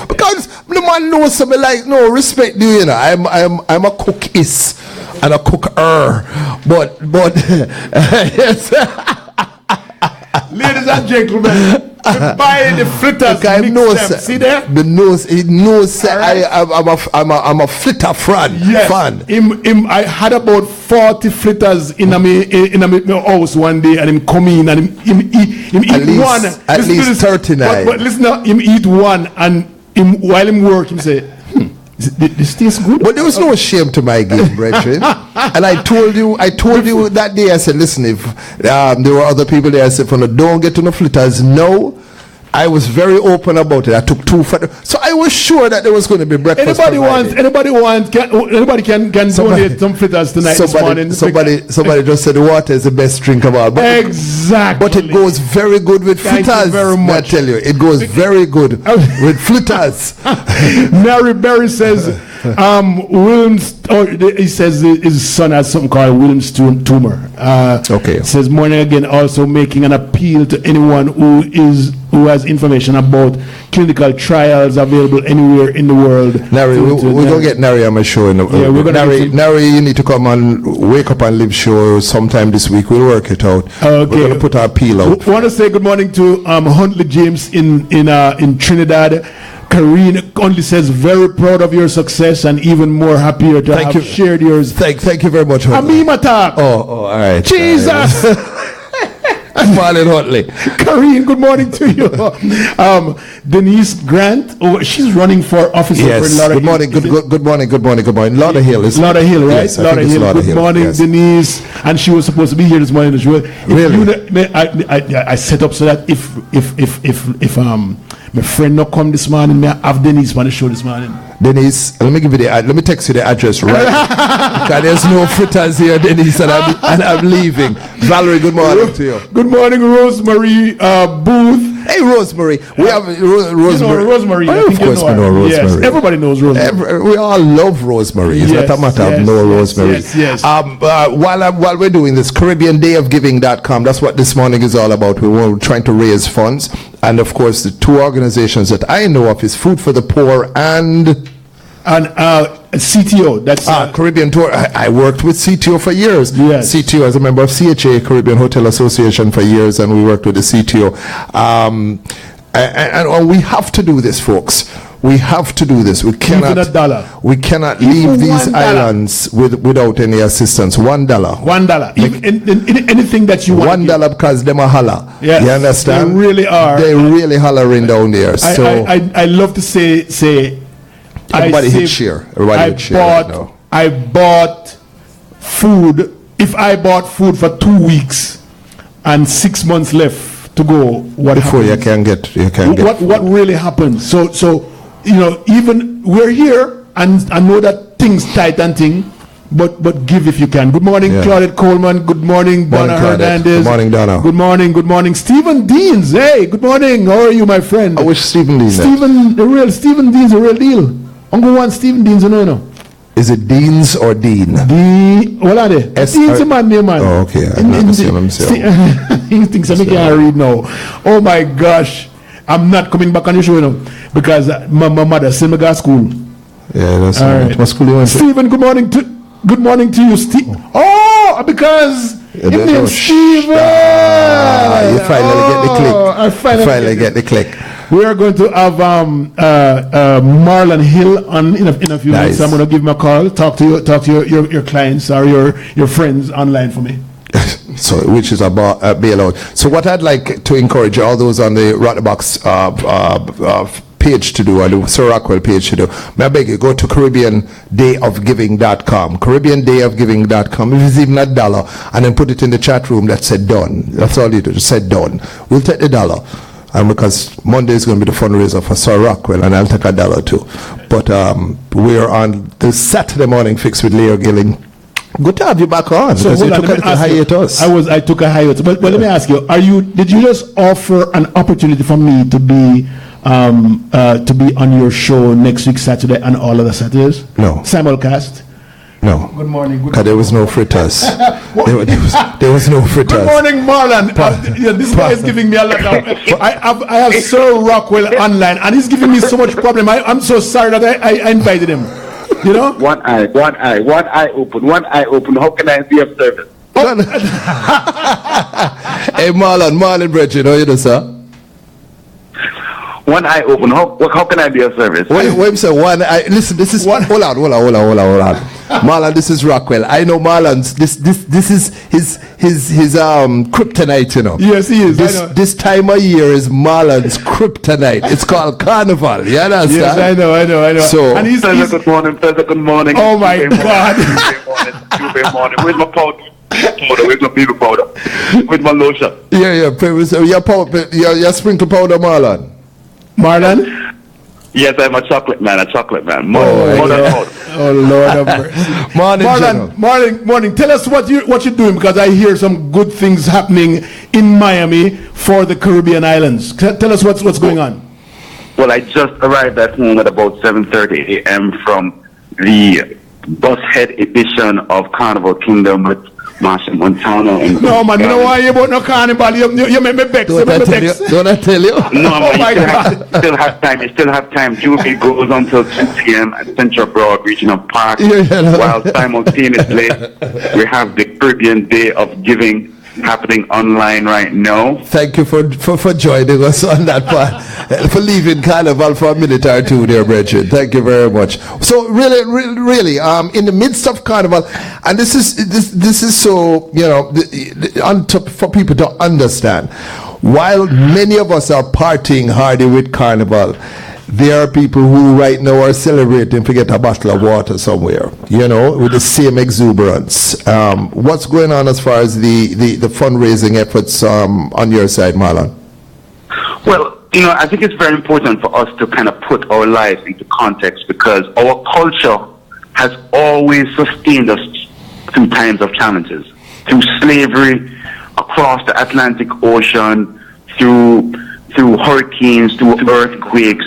Because the man knows something like no respect. Do you know? I'm a cookist and a cooker, but yes. Ladies and gentlemen, buy the fritters mix them. See there? He knows right. I'm a fritter fan. Yes. I had about 40 fritters in my house one day, and him come in and him eat one. At least 39. But listen, him eat one, and while him work, him say, this tastes good. But there was no shame to my game, brethren. And I told you that day, I said, listen, if there were other people there, I said, don't get to no fritters. No. I was very open about it. I took 2 for so I was sure that there was going to be breakfast. Anybody can donate some fritters tonight this morning. Somebody just said the water is the best drink of all. But exactly. But it goes very good with fritters. Thank you very much. I tell you, it goes very good with fritters. Mary Berry says, he says his son has something called Williams tumor. Okay. Says morning again, also making an appeal to anyone who has information about clinical trials available anywhere in the world. Nari, we're going to get Nari on my show. Nari, you need to come and Wake Up and Live show sometime this week. We'll work it out. Okay. We're going to put our appeal out. I want to say good morning to Huntley James in Trinidad. Karine only says, very proud of your success and even more happier to have shared yours. Thank you very much, Huntley. Amima talk. Oh, all right. Jesus. Marlon Huntley. Karine, good morning to you. Denise Grant, she's running for office for Lauderhill. Good morning. Lauderhill is Lauderhill, right? Yes, Lauderhill. Good morning, yes. Denise. And she was supposed to be here this morning as well. Really? I set up so that if my friend not come this morning, may I have Denise on the show this morning. Denise, let me text you the address right because there's no fritters here, Denise, and I'm leaving. Valerie, good morning to you. Good morning, Rosemary Booth. Hey, Rosemary. We have Rosemary. You know Rosemary. Oh, of course, we know Rosemary. Yes, everybody knows Rosemary. We all love Rosemary. It's not a matter of no Rosemary. Yes. While we're doing this, CaribbeanDayofGiving.com, that's what this morning is all about. We're trying to raise funds. And, of course, the two organizations that I know of is Food for the Poor and CTO. That's Caribbean Tour. I worked with CTO for years. Yes. CTO as a member of CHA, Caribbean Hotel Association, for years, and we worked with the CTO. And we have to do this, folks. We have to do this. We cannot. Even $1. We cannot leave these islands without any assistance. $1. $1. Anything that you want. $1 because them are holler. Yes, you understand? they really are. They really hollering down there. I love to say. Everybody hit share. I bought food. If I bought food for 2 weeks and 6 months left to go, what before happens? you can get what really happens? So even we're here and I know that things tight and thing, but give if you can. Good morning, Claudette Coleman. Good morning, Donna Hernandez. Good morning, Donna. Good morning, Stephen Deans. Hey, good morning. How are you, my friend? I wish Stephen Deans. Stephen Deans, a real deal. Uncle one Stephen Deans, no. Is it Deans or Dean? What are they? Dean's a man, man. Oh, okay. He thinks I can't read now. Oh my gosh. I'm not coming back on your show because my mother sent me to school. Yeah, that's all right. What school you went to? Stephen, good morning to you, Steve. Oh, because his name's Stephen. You finally get the click. I finally get the click. We are going to have Marlon Hill on in a few minutes. So I'm going to give him a call. Talk to your clients or your friends online for me. So, which is about bailout. So, what I'd like to encourage all those on the Rotterbox page to do, or the Sir Rockwell page to do, may I beg you, go to CaribbeanDayofGiving.com. CaribbeanDayofGiving.com. If it's even $1, and then put it in the chat room that said done. That's all you do. Just said done. We'll take the $1. And because Monday is going to be the fundraiser for Sir Rockwell, and I'll take $1 too. But we're on the Saturday morning fix with Leo Gilling. Good to have you back on. So because you took a hiatus. I took a hiatus. But let me ask you: did you just offer an opportunity for me to be on your show next week Saturday and all other Saturdays? No. Simulcast. No. Good morning. Because there was no fritters. there was no fritters. Good morning, Marlon. This guy is giving me a lot of. I have Sir Rockwell online, and he's giving me so much problem. I'm so sorry that I invited him. You know? One eye open. How can I be of service? Hey, Marlon Bridget, how you do, sir? One eye open. How can I be of service? Wait, sir. One eye. Listen, this is. Hold on. Marlon, this is Rockwell. I know Marlon's. This is his kryptonite. You know. Yes, he is. This time of year is Marlon's kryptonite. It's called Carnival. You understand? Yes, I know. So, and he's good morning. Oh my God. Tuesday morning. Where's my powder? Where's my baby powder? Where's my lotion? Yeah. Your sprinkle powder, Marlon. Yes, I'm a chocolate man. Oh Lord have mercy. Morning. Tell us what you're doing, because I hear some good things happening in Miami for the Caribbean islands. Tell us what's going on. Well, I just arrived at home at about 7:30 a.m. from the bus head edition of Carnival Kingdom with Marsha Montano. No, man, you know why you about no carnival? You make me vex. Don't I tell you? No, oh man, you still have time. Jubilee goes until 2 p.m. at Central Broad Regional Park. While simultaneously, we have the Caribbean Day of Giving happening online right now. Thank you for joining us on that part, for leaving Carnival for a minute or two there, Bridget. Thank you very much. So really, in the midst of Carnival, and this is so, for people to understand, while many of us are partying hardy with Carnival, there are people who right now are celebrating to get a bottle of water somewhere, with the same exuberance. What's going on as far as the fundraising efforts on your side, Marlon? Well, I think it's very important for us to kind of put our lives into context, because our culture has always sustained us through times of challenges, through slavery, across the Atlantic Ocean, through hurricanes, through earthquakes,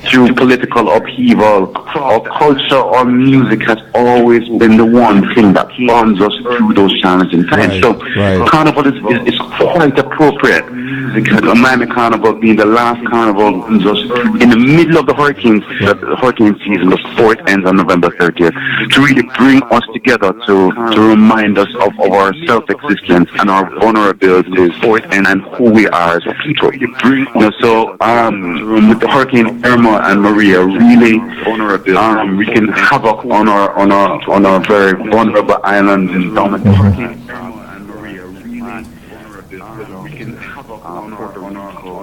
through political upheaval. Our culture, our music has always been the one thing that bonds us through those challenging times. Carnival is quite appropriate. The Miami Carnival being the last carnival bonds us in the middle of the hurricane season before it ends on November 30th, to really bring us together to remind us of our self-existence and our vulnerabilities and who we are as a people. With the Hurricane Irma and Maria really wreaking havoc on our very vulnerable island in Dominica. Hurricane Irma and Maria really wreaking havoc on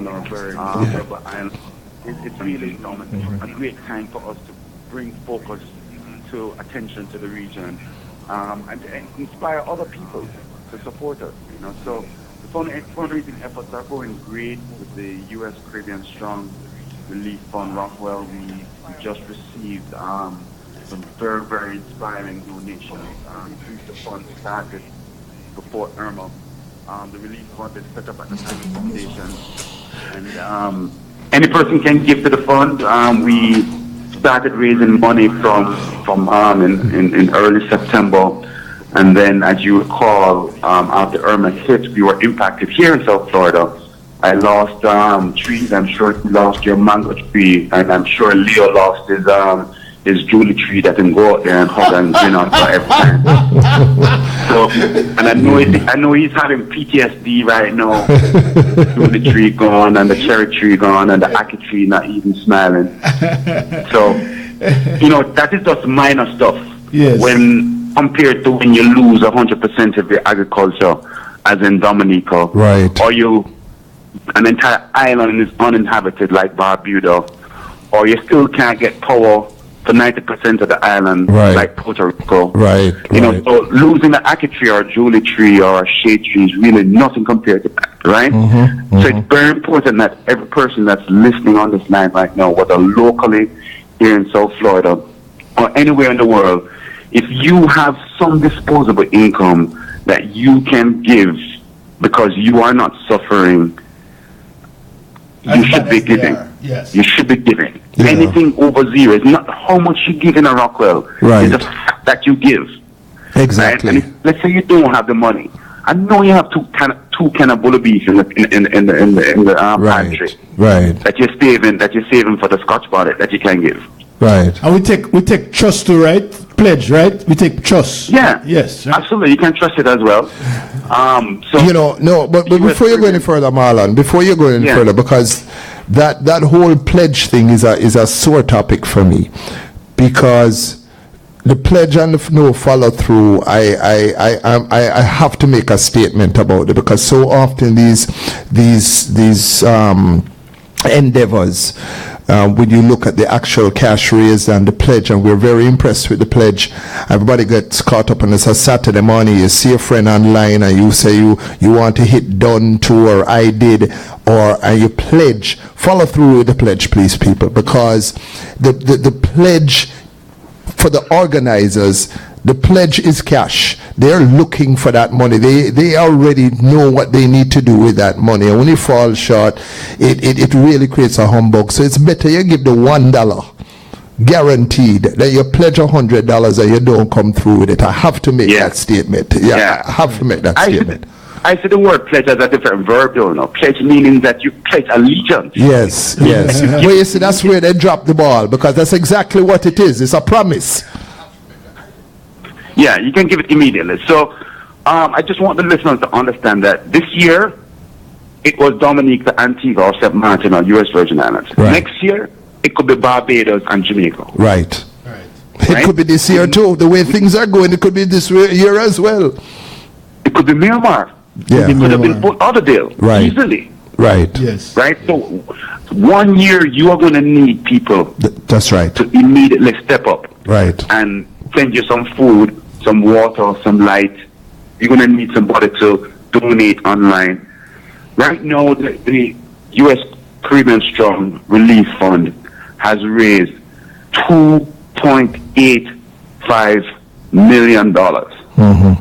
our very vulnerable island. It's really a great time for us to bring focus to attention to the region and inspire other people to support us. So fundraising efforts are going great with the U.S. Caribbean Strong Relief Fund Rockwell. We just received some very, very inspiring donations. The fund started before Irma. The Relief Fund is set up at the Tiger Foundation, and any person can give to the fund. We started raising money from in early September. And then, as you recall, after Irma hit, we were impacted here in South Florida. I lost trees. I'm sure you lost your mango tree, and I'm sure Leo lost his Julie tree that can go out there and hug and grin on for every time. So, and I know he's having PTSD right now. Julie tree gone, and the cherry tree gone, and the ackee tree not even smiling. So, that is just minor stuff. Yes. Compared to when you lose 100% of your agriculture, as in Dominica, right? Or an entire island is uninhabited like Barbuda, or you still can't get power for 90% of the island, right, like Puerto Rico, right? So losing an ackee tree or a Julie tree or a shade tree is really nothing compared to that, right? So it's very important that every person that's listening on this line right now, whether locally here in South Florida or anywhere in the world, if you have some disposable income that you can give because you are not suffering, you should be giving. Yes. You should be giving. Yeah. Anything over zero is not how much you give in a Rockwell. Right. It's the fact that you give. Exactly. Right? And let's say you don't have the money. I know you have two can of bull beef in the pantry. Right. That you're saving for the Scotch bonnet that you can give. Right. And we take trust too, right? Pledge, right? We take trust. Yeah. Yes. Right? Absolutely. You can trust it as well. But before you go any further, Marlon, further, because that whole pledge thing is a sore topic for me, because the pledge and the no follow through, I have to make a statement about it, because so often these endeavors, when you look at the actual cash raised and the pledge, and we're very impressed with the pledge, everybody gets caught up, and it's a Saturday morning, you see a friend online and you say you want to hit done to, or I did, and you pledge. Follow through with the pledge, please, people, because the pledge for the organizers, the pledge is cash. They're looking for that money. They already know what they need to do with that money. And when you fall short, it really creates a humbug. So it's better you give the $1 guaranteed than you pledge $100 and you don't come through with it. I have to make that statement. I have to make that statement. I see the word pledge as a different verb, Pledge meaning that you pledge allegiance. Yes. Well, you see, that's where they drop the ball, because that's exactly what it is. It's a promise. Yeah, you can give it immediately. So I just want the listeners to understand that this year it was Dominica, Antigua, or St. Martin, or U.S. Virgin Islands. Right. Next year it could be Barbados and Jamaica. Right. It could be this year too. The way things are going, it could be this year as well. It could be Myanmar. Yeah. It could have been Fort Lauderdale. Right. Easily. Right. Yes. Right. So 1 year you are going to need people. That's right. To immediately step up. Right. And send you some food, some water, some light. You're going to need somebody to donate online. Right now, the U.S. Caribbean Strong Relief Fund has raised $2.85 million. Mm-hmm.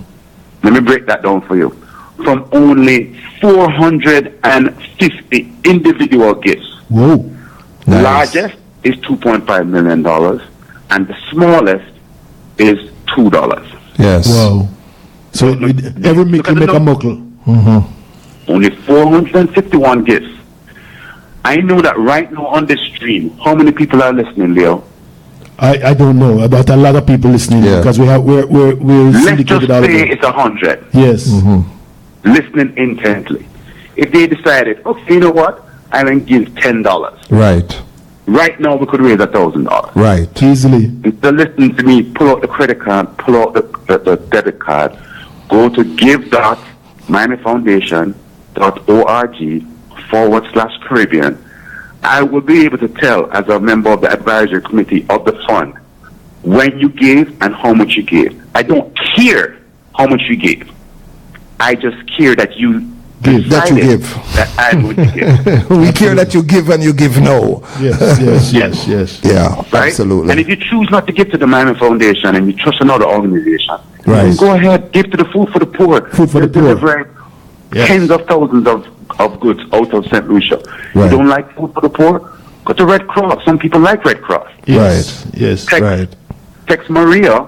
Let me break that down for you. from only 450 individual gifts. Whoa. Nice. Largest is $2.5 million, and the smallest is $2. Yes. Wow. So every Mickey make a muckle. Only 451 gifts. I know that right now on this stream, how many people are listening, Leo? I don't know, but a lot of people listening because we're Let's syndicated just out say there. it's 100. Yes. Listening intently. If they decided, okay, you know what? I will give $10. Right. Right now we could raise $1,000. Right. Easily. Instead of listening to me, pull out the credit card, pull out the debit card, go to give.miamifoundation.org/Caribbean. I will be able to tell as a member of the advisory committee of the fund when you gave and how much you gave. I don't care how much you gave. I just care that you That you give. that I'm going to give. We care that you give and you give no. Yes. Yeah, Right? absolutely. And if you choose not to give to the Miami Foundation and you trust another organization, Right. go ahead, give to the Food for the Poor. Food for the They're Poor. delivering Yes. tens of thousands of goods out of St. Lucia. Right. You don't like Food for the Poor? Go to Red Cross. Some people like Red Cross. Yes. Yes. Text Maria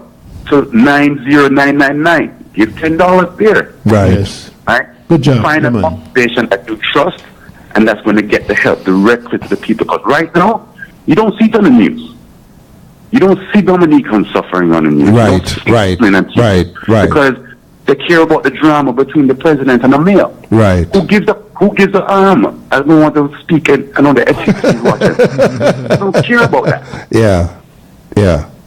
to 90999. Give $10 there. Right. Yes. Right? Good job. Find Come an on. organization that you trust, and that's going to get the help directly to the people. Because right now, you don't see it on the news. You don't see Dominican suffering on the news. You don't see Right. Because they care about the drama between the president and the mayor. Right. Who gives the arm? I don't want to speak and I know the ethics is watching. They don't care about that. Yeah.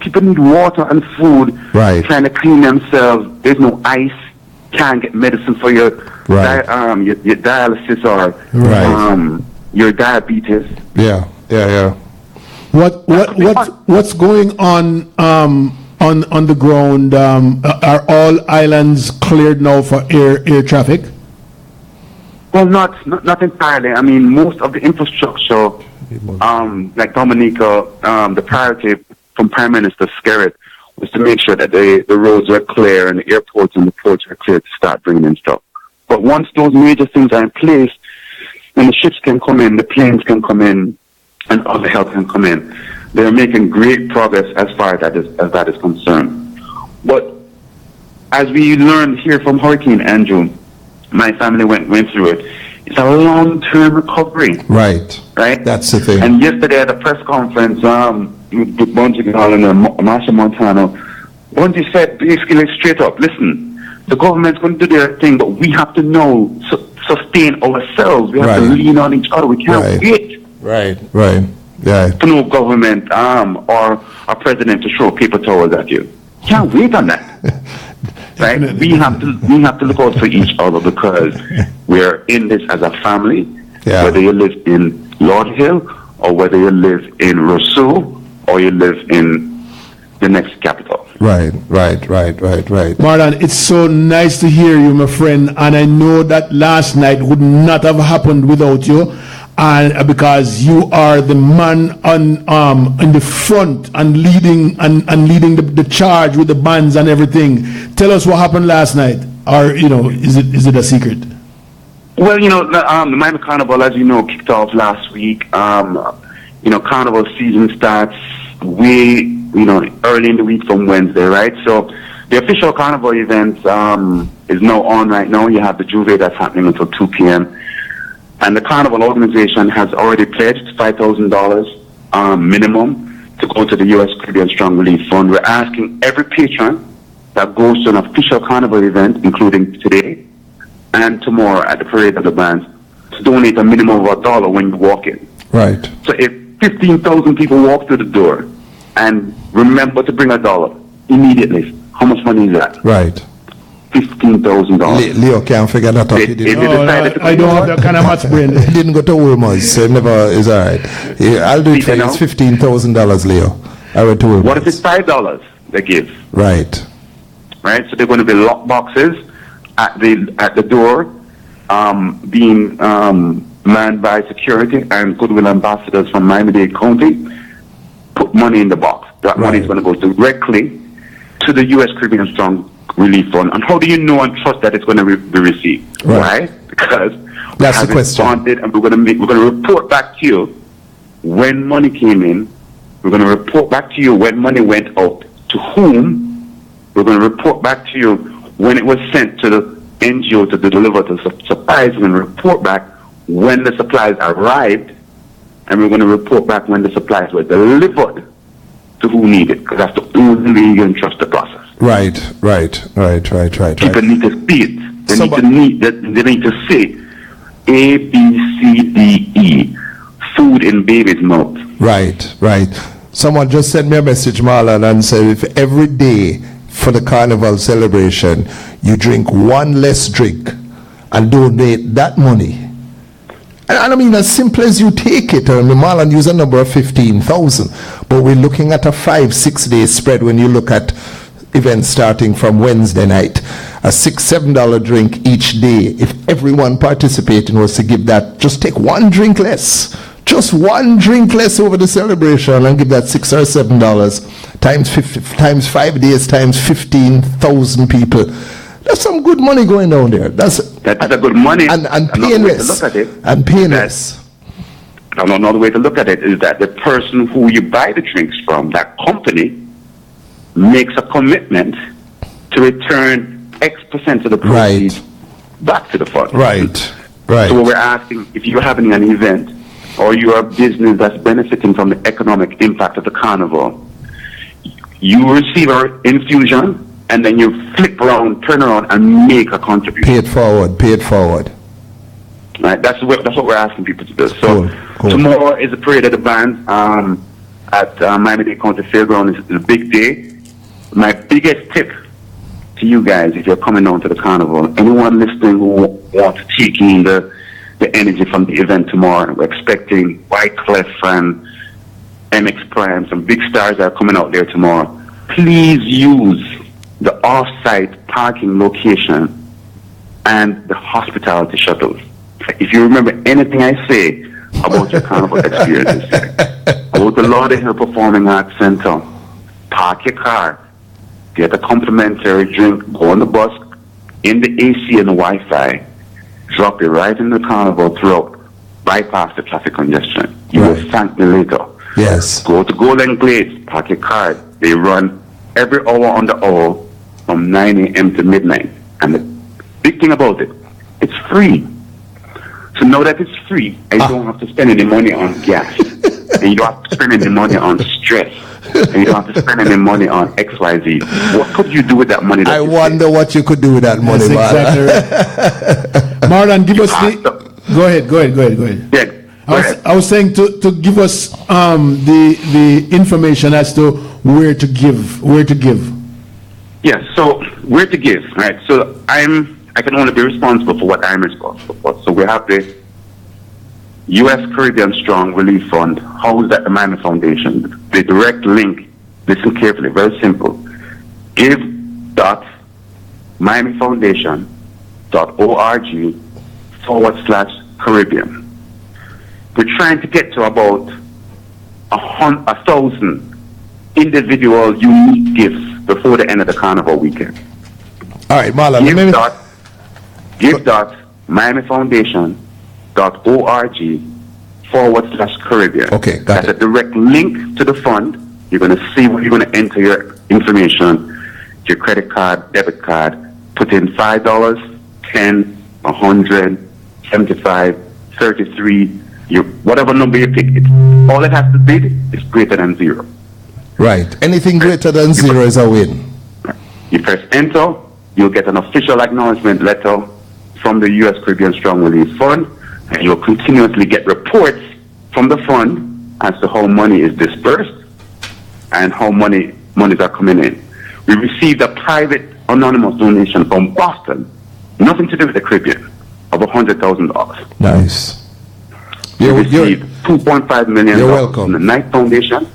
People need water and food. Right. Trying to clean themselves. There's no ice. Can't get medicine for your Right. your dialysis or Right. your diabetes. Yeah. What's going on the ground? Are all islands cleared now for air traffic? Well, not entirely. I mean, most of the infrastructure, like Dominica, the priority from Prime Minister Skerritt was to make sure that the roads were clear and the airports and the ports were clear to start bringing in stuff. But once those major things are in place, then the ships can come in, the planes can come in, and other help can come in. They're making great progress as far as that is concerned. But as we learned here from Hurricane Andrew, my family went through it. It's a long-term recovery. Right. That's the thing. And yesterday at the press conference, with Bungie Garland and Marsha Montano, Bungie said basically straight up, listen, the government's going to do their thing, but we have to sustain ourselves. We have to lean on each other. We can't wait. Right. Yeah. For no government or a president to throw paper towels at you. Can't wait on that. Right? We have to look out for each other because we're in this as a family. Yeah. Whether you live in Lord Hill or whether you live in Roseau or you live in the next capital. Right. Marlon, it's so nice to hear you, my friend, and I know that last night would not have happened without you, and because you are the man in the front and leading the charge with the bands and everything. Tell us what happened last night, or is it a secret? Well, the Miami Carnival, as you know, kicked off last week. Carnival season starts way early in the week from Wednesday, right? So the official Carnival event is now on right now. You have the Juve that's happening until 2 p.m. And the Carnival organization has already pledged $5,000 minimum to go to the U.S. Caribbean Strong Relief Fund. We're asking every patron that goes to an official Carnival event, including today and tomorrow at the Parade of the Bands, to donate a minimum of $1 when you walk in. Right. So if 15,000 people walk through the door and remember to bring $1 immediately, how much money is that? Right. $15,000. Leo can't figure that out. I don't have that kind of math brain. He didn't go to Wilmers, so it never is all right. I'll do it for you. It's $15,000, Leo. I went to Wilmers. What if it's $5 they give? Right. So they're going to be lock boxes at the door, being manned by security and goodwill ambassadors from Miami-Dade County. Put money in the box. That money is going to go directly to the U.S. Caribbean Strong relief fund. And how do you know and trust that it's going to be received? Right. Why? Because that's the question. Funded, and we're going to report back to you when money came in. We're going to report back to you when money went out to whom. We're going to report back to you when it was sent to the NGO to deliver the supplies. We're going to report back when the supplies arrived, and we're going to report back when the supplies were delivered to who needed, because that's the only way you can trust the process. Right. People need to see it. They need to say A, B, C, D, E. Food in baby's mouth. Right. Someone just sent me a message, Marlon, and said if every day for the carnival celebration you drink one less drink and donate that money. And I mean, as simple as you take it, I mean, Marlon used a number of 15,000, but we're looking at a 5-6 day spread when you look at events starting from Wednesday night. A $6-7 drink each day. If everyone participating was to give that, just take one drink less. Just one drink less over the celebration and give that $6 or $7 times 5 days times 15,000 people. That's some good money going down there. That's a good money. And painless. And painless. Another way to look at it is that the person who you buy the drinks from, that company, makes a commitment to return X% of the proceeds back to the fund. Right. So what we're asking, if you're having an event or you're a business that's benefiting from the economic impact of the carnival, you receive an infusion and then you flip around, turn around and make a contribution. Pay it forward. Right, that's what we're asking people to do. So cool. Tomorrow is the parade of the band at Miami-Dade County Fairground. It's a big day. My biggest tip to you guys, if you're coming down to the carnival, anyone listening who wants to take in the energy from the event tomorrow, we're expecting Wyclef and MX Prime, some big stars that are coming out there tomorrow. Please use the off-site parking location and the hospitality shuttles. If you remember anything I say about your carnival experiences, about the Lauderdale Performing Arts Center, park your car, get a complimentary drink, go on the bus, in the AC and the Wi-Fi, drop it right in the carnival throughout, bypass the traffic congestion. You will thank me later. Yes. Go to Golden Glades, park your car. They run every hour on the hour from 9 a.m. to midnight. And the big thing about it, it's free. So now that it's free, I don't have to spend any money on gas. And you don't have to spend any money on stress. And you don't have to spend any money on XYZ. What could you do with that money? I wonder what you could do with that money, Marlon. Exactly right. Marlon, give us the... Go ahead. Yeah. I was saying to give us the information as to where to give. Yeah, so where to give, right? So I can only be responsible for what I'm responsible for. So we have the U.S. Caribbean Strong Relief Fund housed at the Miami Foundation. The direct link, listen carefully, very simple. give.miamifoundation.org/Caribbean. We're trying to get to about 1,000 individual unique gifts before the end of the carnival weekend. All right, Marlon. give.miamifoundation.org/Caribbean. Okay, got That's it. a direct link to the fund. You're going to see where you're going to enter your information, your credit card, debit card, put in $5, 10, 100, 75, 33, whatever number you pick. All it has to be is greater than 0. Right. Anything greater than 0 is a win. You press enter, you'll get an official acknowledgement letter from the U.S. Caribbean Strong Relief Fund, and you'll continuously get reports from the fund as to how money is dispersed and how monies are coming in. We received a private anonymous donation from Boston, nothing to do with the Caribbean, of $100,000. Nice. We received $2.5 million from the Knight Foundation,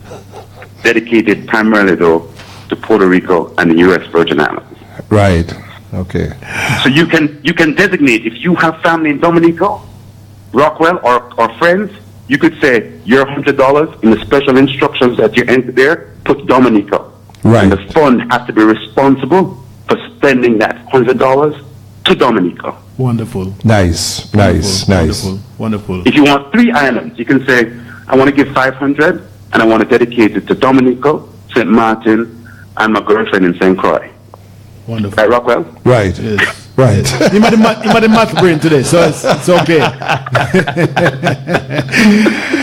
dedicated primarily though to Puerto Rico and the U.S. Virgin Islands. Right. Okay. So you can designate, if you have family in Dominica, Rockwell, or friends, you could say your $100 in the special instructions that you enter there, put Dominica. Right. And the fund has to be responsible for sending that $100 to Dominica. Wonderful. Nice. Wonderful. If you want 3 islands, you can say, I want to give 500 and I want to dedicate it to Dominica, St. Martin, and my girlfriend in St. Croix. Wonderful. Right, Rockwell? Right. Yes. Right. You might have math brain today, so it's okay.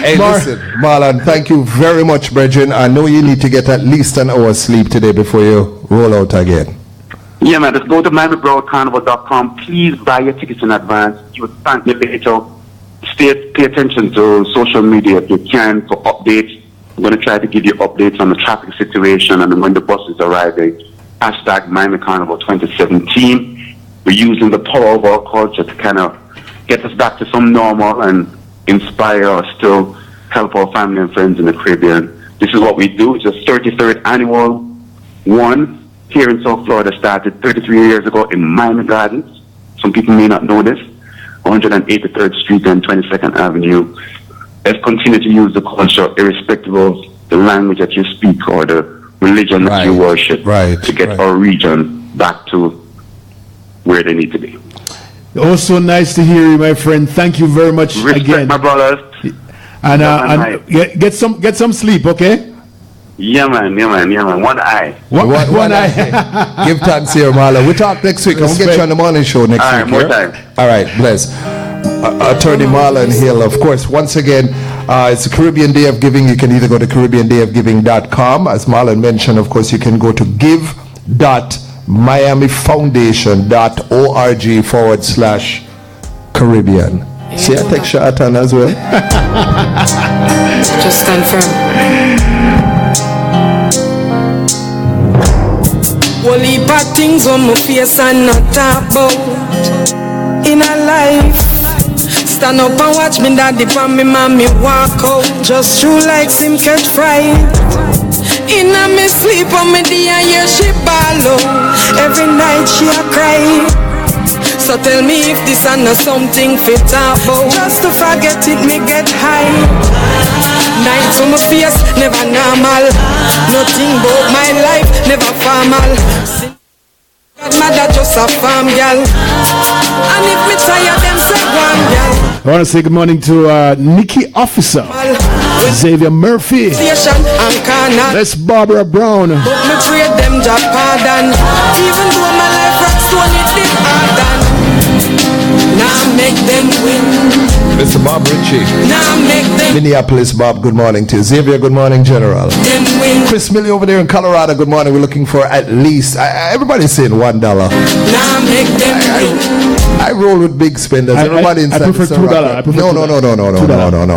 Hey, listen, Marlon, thank you very much, brethren. I know you need to get at least an hour's sleep today before you roll out again. Yeah, man, just go to MiamiBroadCarnival.com. Please buy your tickets in advance. You would thank me later. Pay attention to social media if you can for updates. I'm going to try to give you updates on the traffic situation and when the bus is arriving. Hashtag Miami Carnival 2017. We're using the power of our culture to kind of get us back to some normal and inspire us to help our family and friends in the Caribbean. This is what we do. It's the 33rd annual one here in South Florida. Started 33 years ago in Miami Gardens. Some people may not know this. 183rd Street and 22nd Avenue. Let's continue to use the culture irrespective of the language that you speak or the religion that you worship to get our region back to where they need to be. Also nice to hear you, my friend. Thank you very much again. My brothers. And get some sleep, okay? Yeah, man. One eye. One eye. Give thanks here, Marlon. We'll talk next week. I'll get you on the morning show next week. More time. All right, bless. Attorney Marlon Hill, of course, once again, it's the Caribbean Day of Giving. You can either go to CaribbeanDayofGiving.com. As Marlon mentioned, of course, you can go to give.miamifoundation.org/Caribbean. See, I take shot on as well. Just confirm. Well, heap of things on my face and not talk about in a life. Stand up and watch me daddy for me mommy walk out. Just true like him catch fright. In a me sleep on me day and hear she ball out. Every night she a cry. So tell me if this and not something fit up about. Just to forget it me get high. Nights on my face never normal. Nothing but my life never formal. Mother just a farm girl. And if me tired them say one girl. I want to say good morning to Nikki Officer, Xavier Murphy, that's Barbara Brown. But me pray them job pardon. Even though my life rocks one it did harden. Now make them win. Mr. Bob Ritchie. Now make them Minneapolis, Bob, good morning to you. Xavier, good morning, General. Chris Millie over there in Colorado, good morning. We're looking for at least, everybody's saying $1. Now make them win. I roll with big spenders. Everybody inside I prefer $2.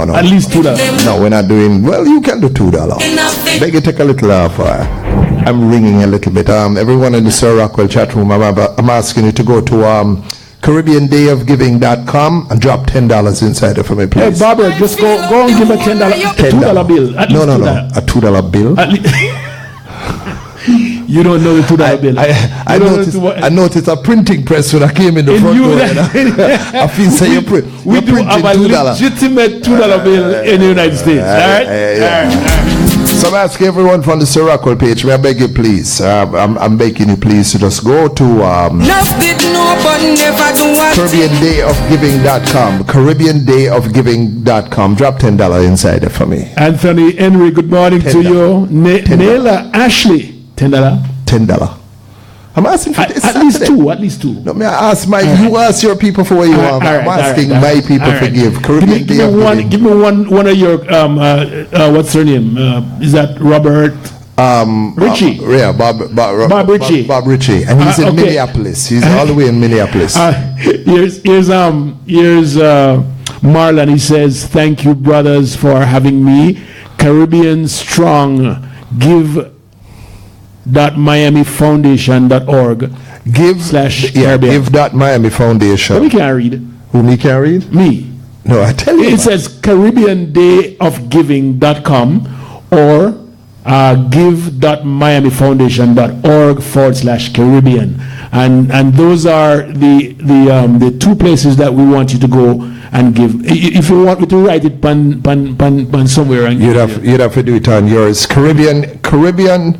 No. At least $2. No, we're not doing, well, you can do $2. Beg you take a little off. I'm ringing a little bit. Everyone in the Sir Rockwell chat room, I'm asking you to go to CaribbeanDayofGiving.com and drop $10 inside it for me, please. Hey, Barbara, just go and give a $2 bill. At least no, a $2 bill. You don't know the $2 bill. I noticed a printing press when I came in the front door. I feel say you print. We do have a legitimate $2 bill in the United States. All right. So I'm asking everyone from the Sir Rockwell page, may I beg you please, I'm begging you please to just go to CaribbeanDayofGiving.com, CaribbeanDayofGiving.com. Drop $10 inside it for me. Anthony Henry, good morning to you. Naila Ashley, $10. I'm asking for this at least two. No, may I ask you ask your people for what you want. I'm asking my people for give. Caribbean Day of Giving. Give me one of your what's her name? Is that Robert Ritchie? Yeah, Bob Ritchie. Bob Ritchie, and he's in Minneapolis. He's all the way in Minneapolis. Here's Marlon. He says, "Thank you, brothers, for having me. Caribbean Strong. Give.miamifoundation.org Give.miamifoundation. Who can't read? Who me can't read? Me. No, I tell you. It says CaribbeanDayofGiving.com or give.miamifoundation.org/Caribbean. And those are the two places that we want you to go and give. If you want me to write it pan somewhere, and you'd have to do it on yours. Caribbean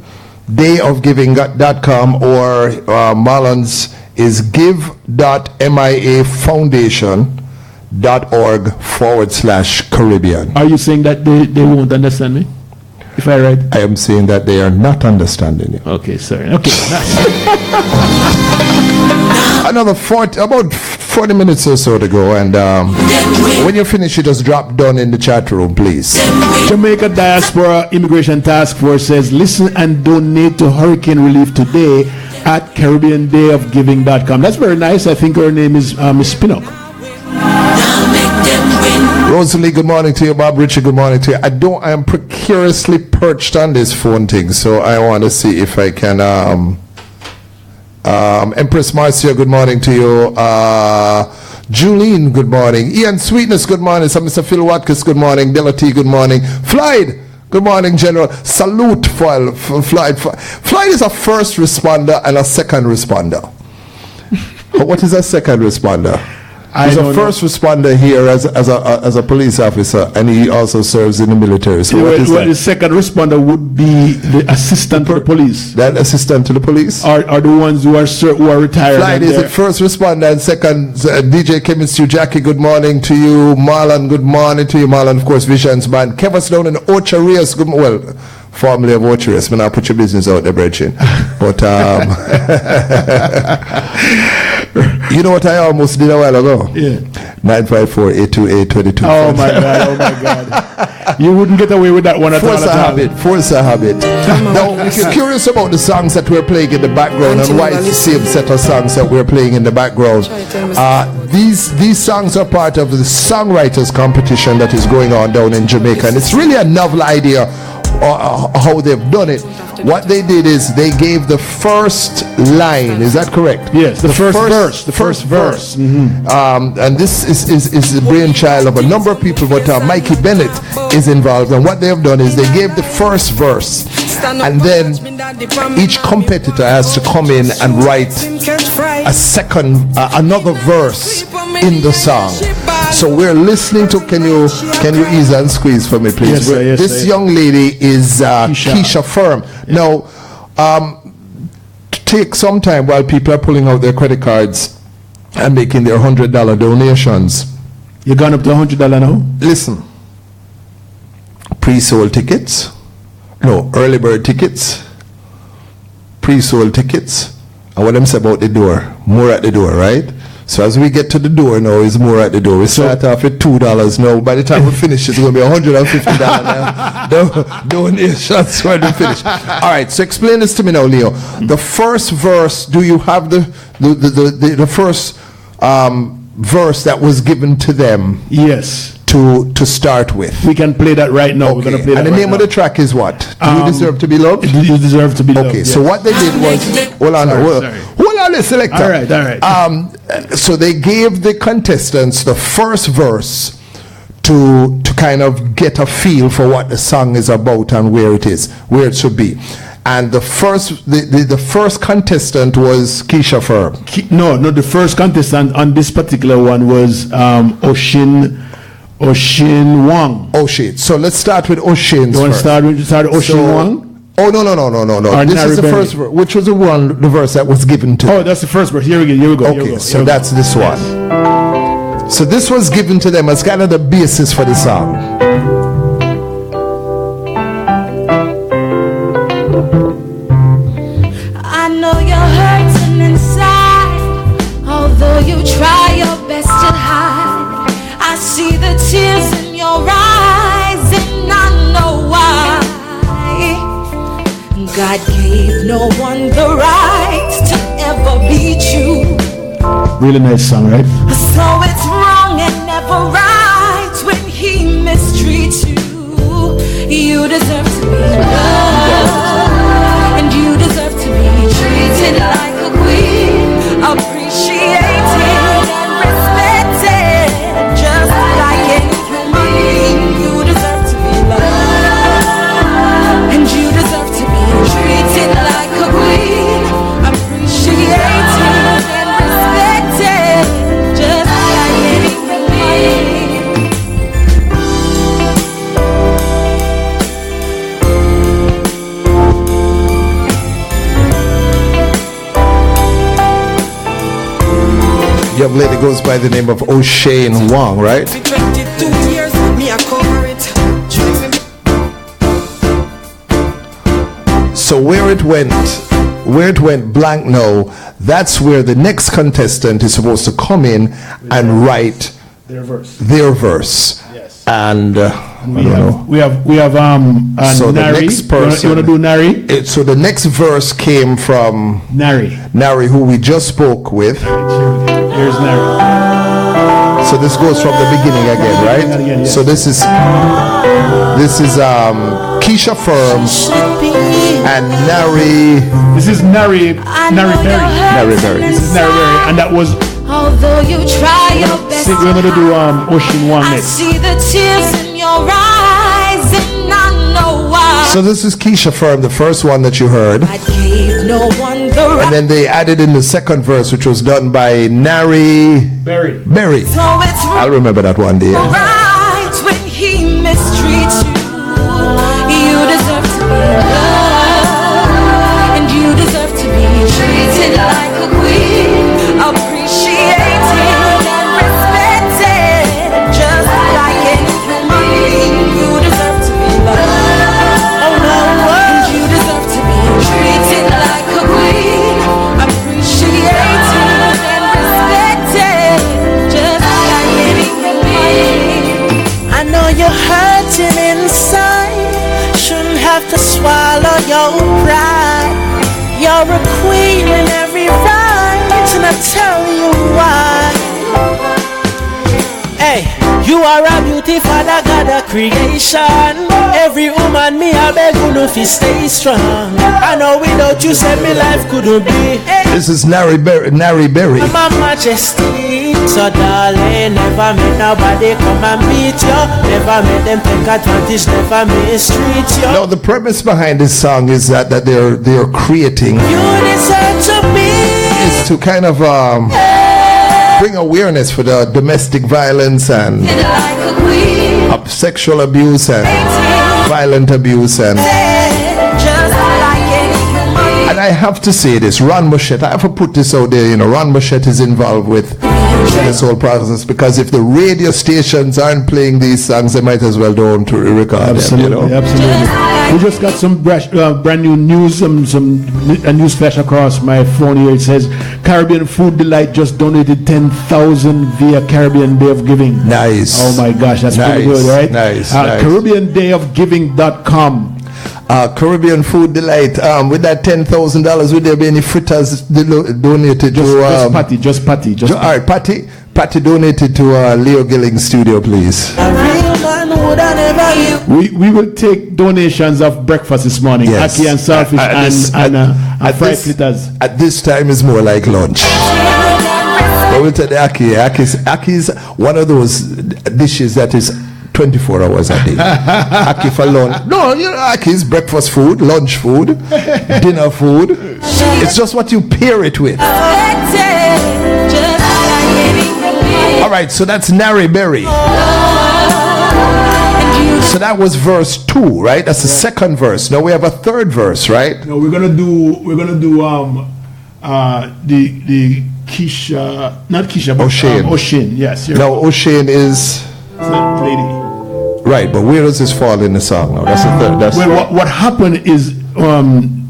dayofgiving.com, or Marlon's is give.miafoundation.org/Caribbean. Are you saying that they won't understand me? If I write, I am saying that they are not understanding you. Okay, sorry. Okay. About 40 minutes or so to go, and when you finish, you just drop down in the chat room, please. Jamaica Diaspora Immigration Task Force says, listen and donate to hurricane relief today at CaribbeanDayOfGiving.com. That's very nice. I think her name is Miss Pinnock. Rosalie, good morning to you. Bob Richard, good morning to you. I am precariously perched on this phone thing, so I want to see if I can. Empress Marcia, good morning to you. Julene, good morning. Ian Sweetness, good morning. So Mr. Phil Watkins, good morning. Della T, good morning. Floyd, good morning, General. Salute for Floyd. Floyd is a first responder and a second responder. What is a second responder? He's a first responder here as a police officer, and he also serves in the military. So the second responder would be the assistant to the police. That assistant to the police? Are the ones who are retired. Flight is the first responder and second. DJ Chemistry, Jackie, good morning to you. Marlon, good morning to you. Marlon, of course, Visions Man. Kevin's down in Ocharias, formerly of Ocharias. Man, I'll put your business out there, Brechin. But, you know what I almost did a while ago? Yeah. 954-828-22. Oh my God. You wouldn't get away with that one at all. Force a habit. Now, if you're curious about the songs that we're playing in the background and why it's the same set of songs that we're playing in the background, these songs are part of the songwriters competition that is going on down in Jamaica, and it's really a novel idea how they've done it. What they did is they gave the first line. Is that correct? Yes, the first verse. Mm-hmm. And this is the brainchild of a number of people, but Mikey Bennett is involved. And what they have done is they gave the first verse, and then each competitor has to come in and write another verse in the song. So we're listening to. Can you ease and squeeze for me, please? Yes, this young lady is Keisha Firm. Yeah. Now, take some time while people are pulling out their credit cards and making their $100 donations. You gone up to $100 now? Listen, pre-sold tickets, early bird tickets, pre-sold tickets, and what I'm saying about the door, more at the door, right? So as we get to the door now, it's more at the door. We start off at $2 now. By the time we finish, it's going to be $150 now. Donations when we finish. All right, so explain this to me now, Leo. The first verse, do you have the first verse that was given to them? Yes. To start with. We can play that right now. Okay. We're going to play that. And the name of the track is what? Do you deserve to be loved? You deserve to be loved. Okay, yes. so what they did was, hold on, selector. All right. So they gave the contestants the first verse to kind of get a feel for what the song is about and where it should be. And the first contestant was Keisha Firm. No, the first contestant on this particular one was Oshin Wang. Oshin. So let's start with Oshin. You want to start with Oshin Wang? Oh, no. This is the first verse, which was the verse that was given to them. Oh, that's the first verse. Here we go. Okay, so that's this one. So this was given to them as kind of the basis for the song. I know you're hurting inside, although you try your best to hide. I see the tears in your eyes, and I know why. God gave no one the right to ever beat you. Really nice song, right? So it's wrong and never right when he mistreats you. You deserve to be loved, and you deserve to be treated like a queen, appreciated and respected, just like any human being. You deserve to be loved, and you deserve to be treated like a queen, appreciated and respected, just like any young lady goes by the name of O'Shane Wong, right? 22 years, me I cover it. So where it went blank now, that's where the next contestant is supposed to come in and write Their verse. Yes. And we have so Nari. the next person, You want to do Nari? So the next verse came from Nari, who we just spoke with. Here's Nari. So this goes from the beginning again, right? Yes. So this is Keisha Firm and Nari. This is Nari Berry. This is Nari Berry, and that was. Although you try your best, we're gonna do Ocean One I next. see the tears in your eyes, and I know why. So this is Keisha Firm, the first one that you heard. I gave no one the right. And then they added in the second verse, which was done by Nari Berry. So it's I'll remember that one day. right when he mistreats you. You deserve to be loved, and you deserve to be treated like a queen. Appreciated and respected, just like any human being. You deserve to be loved, and you deserve to be treated like a queen. Appreciated and respected, just like any human being. I know you're hurting inside, shouldn't have to swallow your pride. You're a queen in every right, and I tell you why. Hey, you are a beauty for the God of creation. Every woman me I beg you to stay strong. I know without you said me life couldn't be. This is Nari Berry. My majesty, so darling, never make nobody come and beat you. Never make them take advantage, never mistreat you. No, the premise behind this song is that they're creating. You deserve to be. Is to kind of bring awareness for the domestic violence and sexual abuse and violent abuse and I have to say this, Ron Machette, I have to put this out there, Ron Machette is involved with this whole process, because if the radio stations aren't playing these songs, they might as well don't record them, Absolutely. We just got some brand new news, a news flash across my phone here. It says Caribbean Food Delight just donated 10,000 via Caribbean Day of Giving. Nice. Oh my gosh, that's pretty good, right? Nice. CaribbeanDayofGiving.com. Caribbean Food Delight. With that $10,000, would there be any fritters donated to? Just Patty. All right, Patty donated to Leo Gilling studio, please. We will take donations of breakfast this morning. Yes. Ackee and saltfish and fried fritters. At this time is more like lunch. But we'll tell the Ackee is one of those dishes that is 24 hours a day. Ackee for lunch. No, Ackee is breakfast food, lunch food, dinner food. It's just what you pair it with. All right, so that's Nari Berry. So that was verse 2, right? That's the second verse. Now we have a third verse, right? No, we're gonna do the Keisha, not Keisha, but O'Shane. Yes. Now O'Shane is the lady. Right, but where does this fall in the song now? That's the third. That's what happened is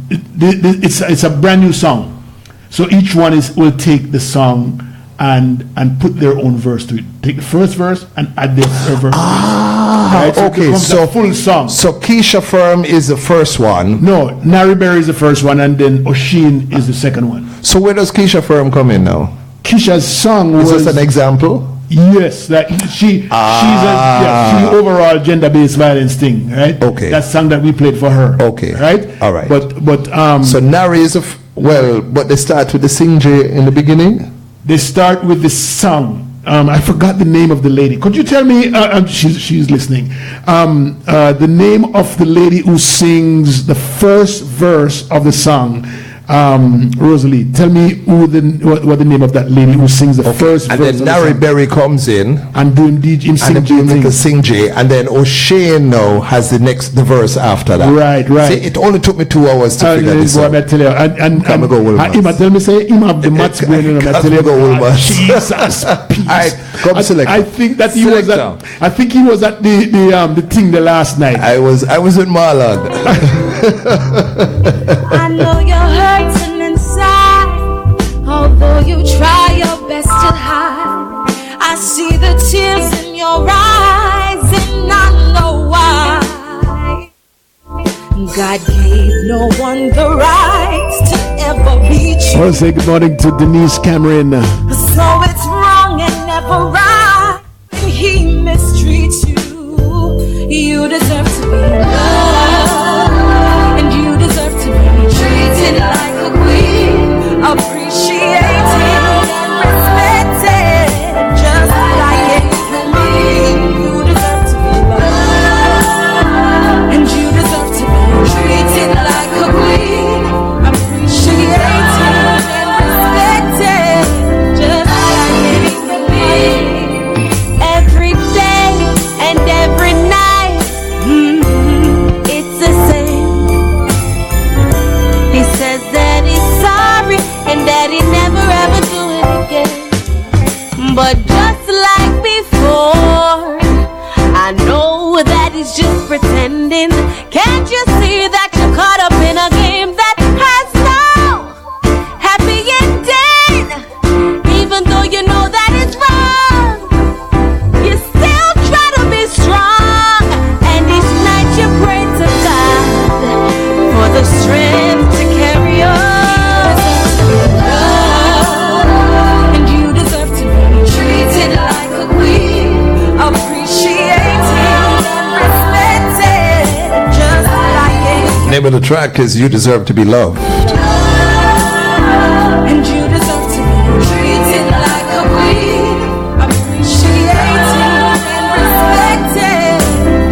it's a brand new song, so each one will take the song and put their own verse to it. Take the first verse and add their verse. Right? So okay, so full song. So Keisha Firm is the first one. No, Nari Berry is the first one, and then O'Shane is the second one. So where does Keisha Firm come in now? Keisha's song was this an example? Yes, that she's overall gender-based violence thing, right? Okay, that song that we played for her. Okay, right. All right. But so Nari is but they start with the sing J in the beginning. They start with the song. I forgot the name of the lady. Could you tell me? She's listening. The name of the lady who sings the first verse of the song. Rosalie, tell me what the name of that lady who sings the first and verse. then Larry Berry comes in and doing DJ sing J, and then O'Shane now has the verse after that. Right. See, it only took me 2 hours to figure this out. I tell you, and tell me say him have the maths brain, and I tell you, Jesus, I think that he was at. I think he was at the thing the last night. I was in Marlon. I know you're hurting inside, although you try your best to hide. I see the tears in your eyes, and I know why. God gave no one the right to ever be true. I want to say good morning to Denise Cameron. So it's wrong and never right when he mistreats you. You deserve to be loved, and you deserve to be treated like a queen, appreciated and respected, just like it can be. You deserve to be loved, and you deserve to be treated like a queen, appreciated and respected, just like it can be. Every day and every night. It's the same. He says that he's sorry and that he never ever do it again. But just like before, I know that he's just pretending. Can't you see that you're caught up in a game that has no happy ending? Even though you know that it's wrong, you still try to be strong. And each night you pray to God for the strength to carry on. And you deserve to be treated like a queen, appreciated and respected, just like it. Name of the track is You Deserve to Be Loved. And you deserve to be treated like a queen, appreciated and respected,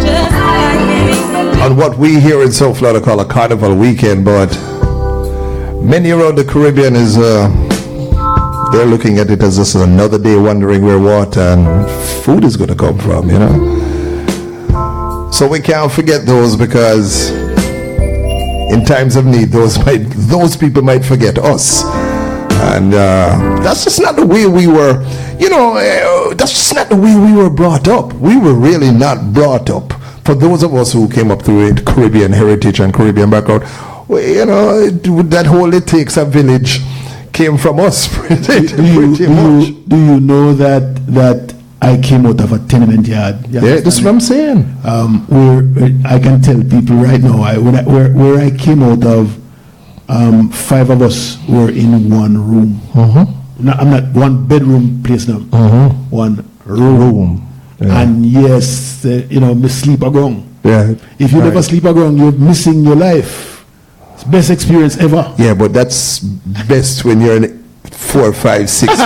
just like it. On what we here in South Florida call a carnival weekend, but many around the Caribbean is they're looking at it as just another day, wondering where water and food is going to come from, you know. So we can't forget those, because in times of need, those people might forget us, and that's just not the way we were. You know, that's just not the way we were brought up. We were really not brought up. For those of us who came up through it, Caribbean heritage and Caribbean background, well, you know, that whole "it takes a village" came from us pretty much. Do you know that I came out of a tenement yard? Yeah, that's what I'm saying. Where I can tell people right now, where I came out of, 5 of us were in one room. No, I'm not one bedroom place now. One room. Yeah. And yes, you know, me sleep aground. Yeah. If you never sleep aground, you're missing your life. It's best experience ever. Yeah, but that's best when you're in 4, 5, 6.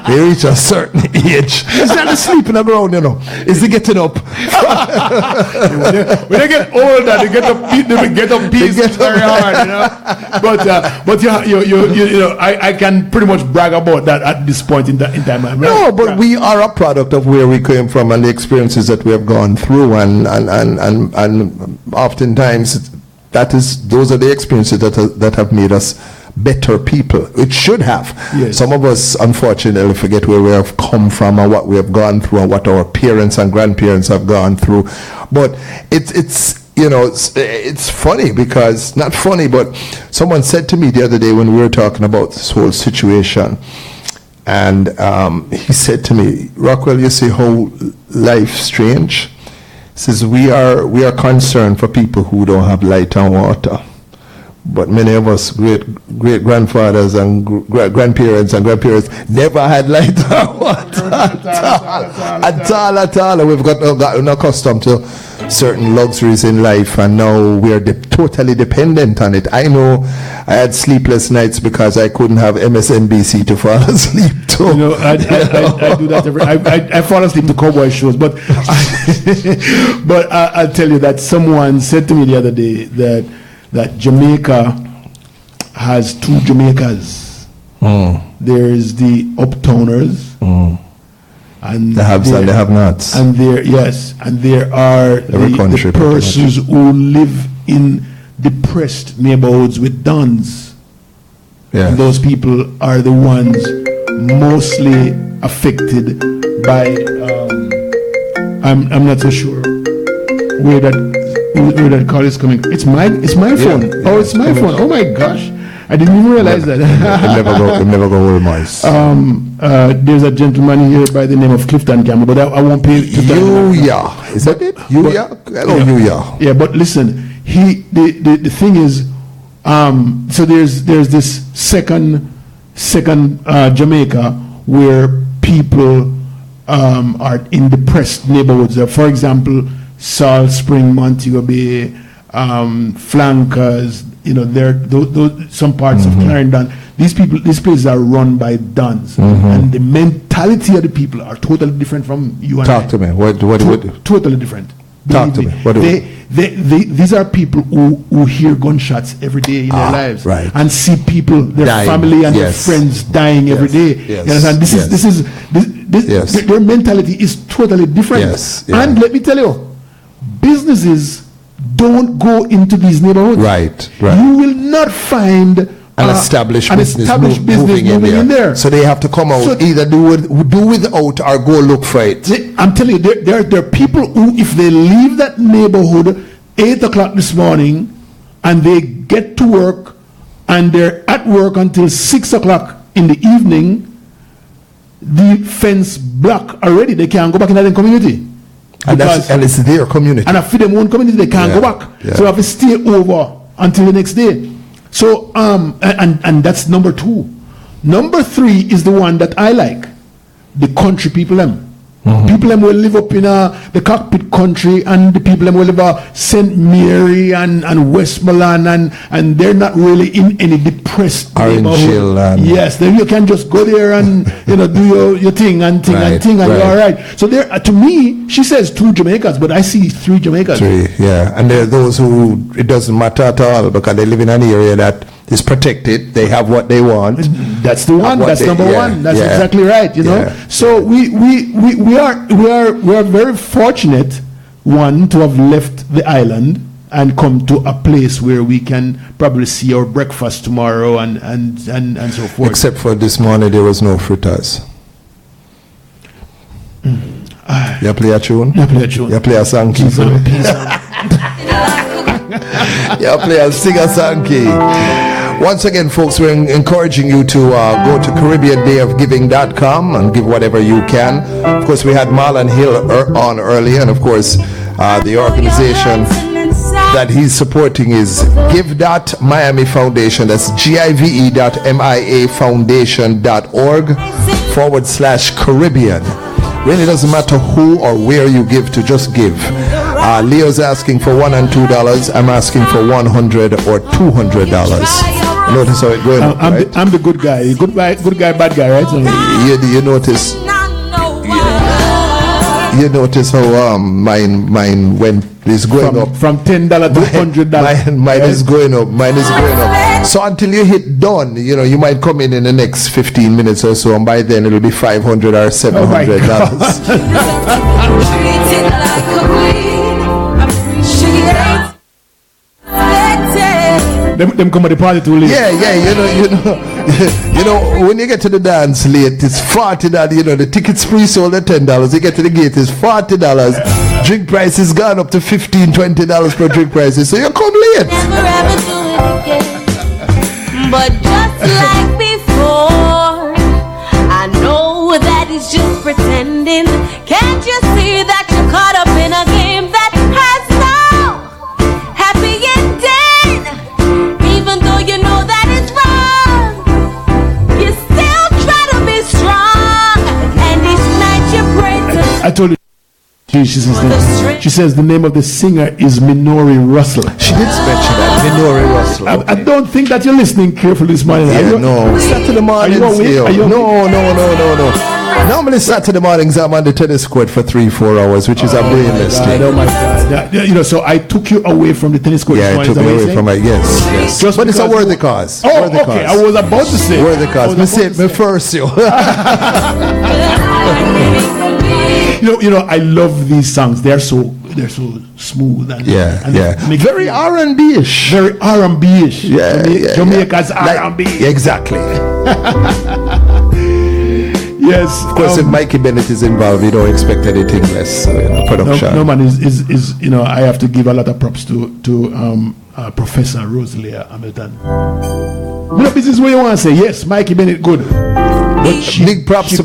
They reach a certain age. It's not the sleeping around, you know. It's the getting up. When they get older, they get up very hard, you know. But you know, I can pretty much brag about that at this point in time. Right? No, but we are a product of where we came from and the experiences that we have gone through, and oftentimes those are the experiences that have made us better people. It should have. Yes. Some of us unfortunately forget where we have come from and what we have gone through and what our parents and grandparents have gone through. But it's you know, it's funny, because not funny, but someone said to me the other day when we were talking about this whole situation, and he said to me, "Rockwell, you see how life's strange?" He says, we are concerned for people who don't have light and water. But many of us great grandfathers and grandparents never had light and water at all. We've gotten accustomed to certain luxuries in life, and now we're totally dependent on it. I know I had sleepless nights because I couldn't have MSNBC to fall asleep to. You know, I do that I fall asleep to cowboy shows, but I'll tell you that someone said to me the other day that Jamaica has two Jamaicas. There is the uptowners, and the haves and the have-nots. And there, yes, and there are the persons who live in depressed neighborhoods with dons. Yeah. And those people are the ones mostly affected by. I'm not so sure where that call is coming. It's my phone. Yeah, oh, it's my phone. Oh my gosh, I didn't even realize that. It never go with mice. There's a gentleman here by the name of Clifton Campbell, but I won't pay. Yuya, is that it? Yuya, hello Yuya. Yeah, but listen, the thing is, so there's this second Jamaica where people are in depressed neighborhoods. For example, Salt Spring, Montego Bay, Flankers. There some parts of Clarendon. These places are run by dons, and the mentality of the people are totally different from you and I. Talk to me. What? Totally different. Talk to me. What do these are people who hear gunshots every day in their lives, right, and see people, their dying. family and their friends dying every day. Yes. You understand? Their mentality is totally different. Yes. Yeah. And let me tell you, businesses don't go into these neighborhoods. Right. You will not find an established business moving in there. So they have to come out, either do without or go look for it. I'm telling you, there are people who, if they leave that neighborhood 8 o'clock this morning and they get to work and they're at work until 6 o'clock in the evening, the fence block already. They can't go back in that community. And it's their community. And after them own community, they can't go back. Yeah. So they have to stay over until the next day. So, and that's number 2. Number 3 is the one that I like. The country people them. People them will live up in the cockpit country, and the people them will live St. Mary and Westmoreland, and they're not really in any depressed neighborhood. Yes, then you can just go there and do your thing and you're all right. So there, to me, she says 2 Jamaicas, but I see 3 Jamaicas. 3, yeah, and there are those who it doesn't matter at all because they live in an area that is protected. They have what they want. That's the one. That's number 1. That's exactly right. So we are very fortunate, one, to have left the island and come to a place where we can probably see our breakfast tomorrow and so forth. Except for this morning, there was no fritters. You play a tune? You play a tune. You play a song key. You play a singer song key. Once again, folks, we're encouraging you to go to CaribbeanDayOfGiving.com and give whatever you can. Of course, we had Marlon Hill on earlier, and of course, the organization that he's supporting is Give.Miami Foundation. That's give.miafoundation.org/Caribbean. Really doesn't matter who or where you give to, just give. Leo's asking for $1 and $2. I'm asking for $100 or $200. Notice how it going. I'm the good guy. Good guy, bad guy, right? So you notice. You notice how mine when it's going up from $10 to $100. Mine is going up. Mine is going up. So until you hit done, you might come in the next 15 minutes or so, and by then it'll be $500 or $700. Them come at the party too late. Yeah, when you get to the dance late, it's $40. The tickets pre-sold at $10. You get to the gate, it's $40. Drink price has gone up to $15-20 per drink prices. So you come late. Never ever do it again. But just like before, I know that he's just pretending. Can't you see that you're caught up in a game that has no happy ending? Even though you know that it's wrong, you still try to be strong. And each night you pray to. I told you. She says the name of the singer is Minori Russell. She did mention that, Minori Russell. I don't think that you're listening carefully this morning. Yeah, no. Saturday morning. Are you awake? No. Normally Saturday mornings I'm on the tennis court for 3-4 hours, which is a brainless thing. Oh my God! So I took you away from the tennis court. Yeah, I took me away from it. Yes. Just but it's a worthy cause. Oh, okay. Cause. I was about to say worthy cause. Me say me first, you. I love these songs. They're so smooth and very R&B-ish. Very R&B-ish. Jamaica's R&B. Exactly. Yes. Of course, if Mikey Bennett is involved, you don't expect anything less. Production. No man is I have to give a lot of props to Professor Rosalie Hamilton. This is what you want to say. Yes, Mikey Bennett good. But big props to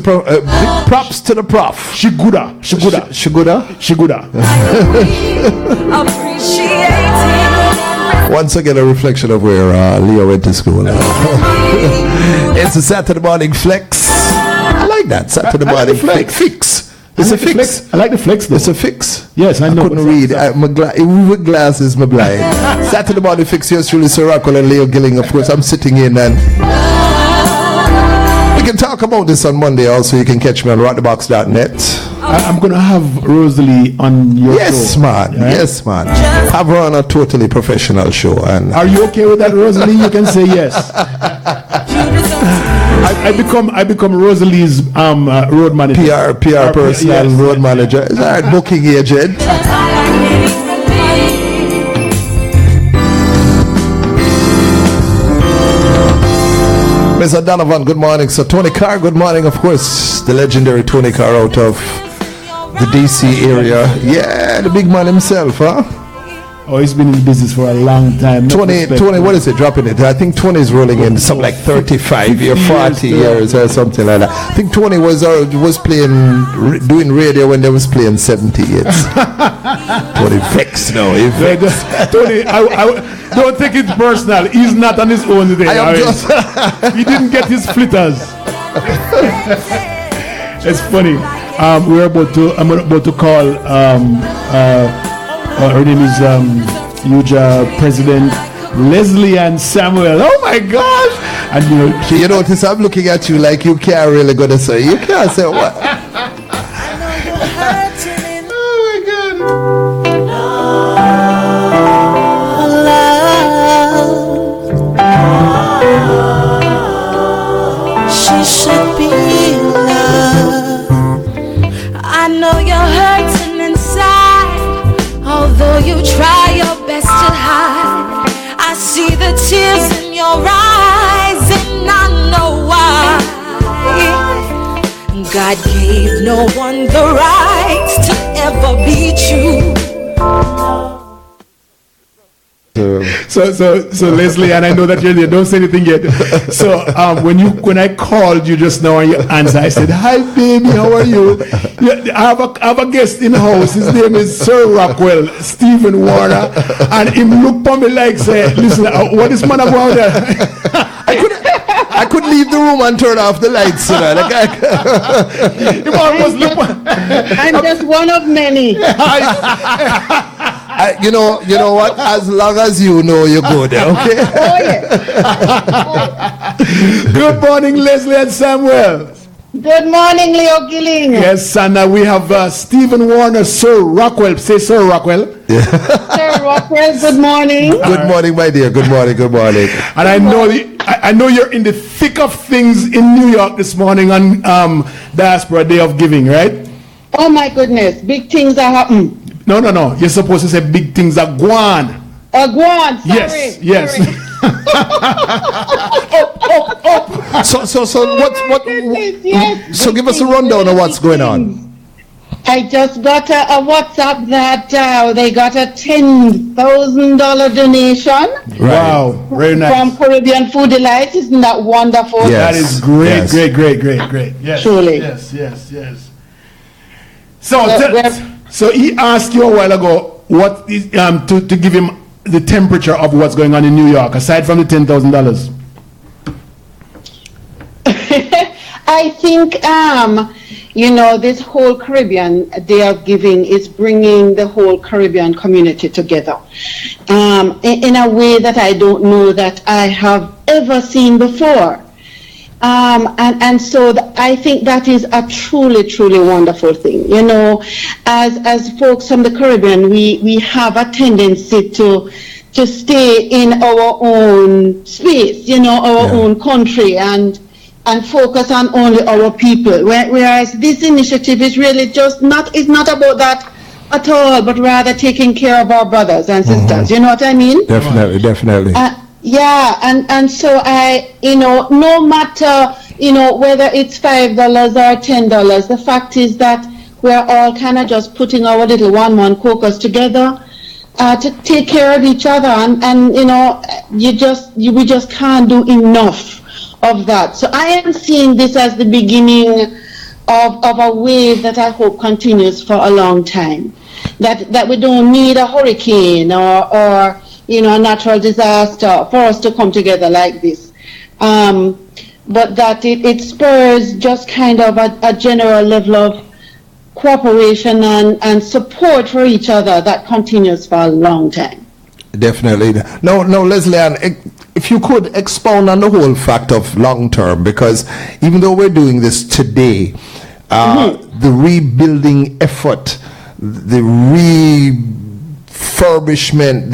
the prof. She gooda. Once again, a reflection of where Leo went to school. It's a Saturday morning flex. I like that Saturday morning fix. It's a fix. I like the flex though. It's a fix. Yes, I know. I couldn't read. With glasses, my blind. Saturday morning fix. Yours truly, Sir Rockwell and Leo Gilling. Of course, I'm sitting in and we can talk about this on Monday. Also, you can catch me on rockthebox.net. I'm gonna have Rosalie on your show. Yes, man. Right? Yes, man. Have her on a totally professional show. And are you okay with that, Rosalie? You can say yes. I become Rosalie's road manager. PR person and road manager. Is that booking agent? Mr. Donovan, good morning. So Tony Carr, good morning. Of course, the legendary Tony Carr out of the DC area. Yeah, the big man himself, huh? Oh, he's been in business for a long time. 20, what is it, dropping it? I think 20 is rolling in something like 35 years, 40 years or something like that. I think 20 was playing, doing radio when they was playing 70 years. 20 vexed now. Tony, I don't take it personal. He's not on his own today. He didn't get his flitters. It's funny. I'm about to call her name is Uja President Leslie Ann Samuel. Oh my gosh! And you notice I'm looking at you like you can't really go to say. You can't say what? Oh my God! She should be loved. I know you're hurting inside. Although you try your best to hide, I see the tears in your eyes and I know why. God gave no one the right to ever beat you. So Leslie, and I know that you're there, don't say anything yet. So when I called you just now and you answered, I said, hi baby, how are you? I have a guest in the house. His name is Sir Rockwell, Stephen Warner, and him look for me like say, listen, what is man about there? I could leave the room and turn off the lights. I'm just one of many. You know what? As long as you know you're good, okay? Oh, yeah. Good morning, Leslie and Samuel. Good morning, Leo Gilling. Yes, and we have Stephen Warner, Sir Rockwell. Say Sir Rockwell. Yeah. Sir Rockwell, good morning. Good morning, my dear. Good morning. And I know you're in the thick of things in New York this morning on Diaspora Day of Giving, right? Oh my goodness, big things are happening. No. You're supposed to say big things are gone. Gone. Sorry. Yes. So what? Yes, so give us a rundown of what's going on. I just got a WhatsApp that they got a $10,000 donation. Wow, very nice. From Caribbean Food Delight. Isn't that wonderful? Yes. That is great, yes. Great. Yes. Truly. Yes. So he asked you a while ago what is to give him the temperature of what's going on in New York, aside from the $10,000. I think this whole Caribbean Day of Giving is bringing the whole Caribbean community together in a way that I don't know that I have ever seen before. And so I think that is a truly, truly wonderful thing. You know, as folks from the Caribbean, we have a tendency to stay in our own space, you know, our own country, and focus on only our people. Whereas this initiative is really just it's not about that at all, but rather taking care of our brothers and sisters. You know what I mean? Definitely. And so no matter, whether it's $5 or $10, the fact is that we're all kind of just putting our little one-man caucus together to take care of each other, and we just can't do enough of that. So I am seeing this as the beginning of a wave that I hope continues for a long time. That we don't need a hurricane or a natural disaster for us to come together like this. But that it spurs just kind of a general level of cooperation and support for each other that continues for a long time. Definitely. No, Leslie Ann, if you could expound on the whole fact of long term, because even though we're doing this today, the rebuilding effort, the refurbishment,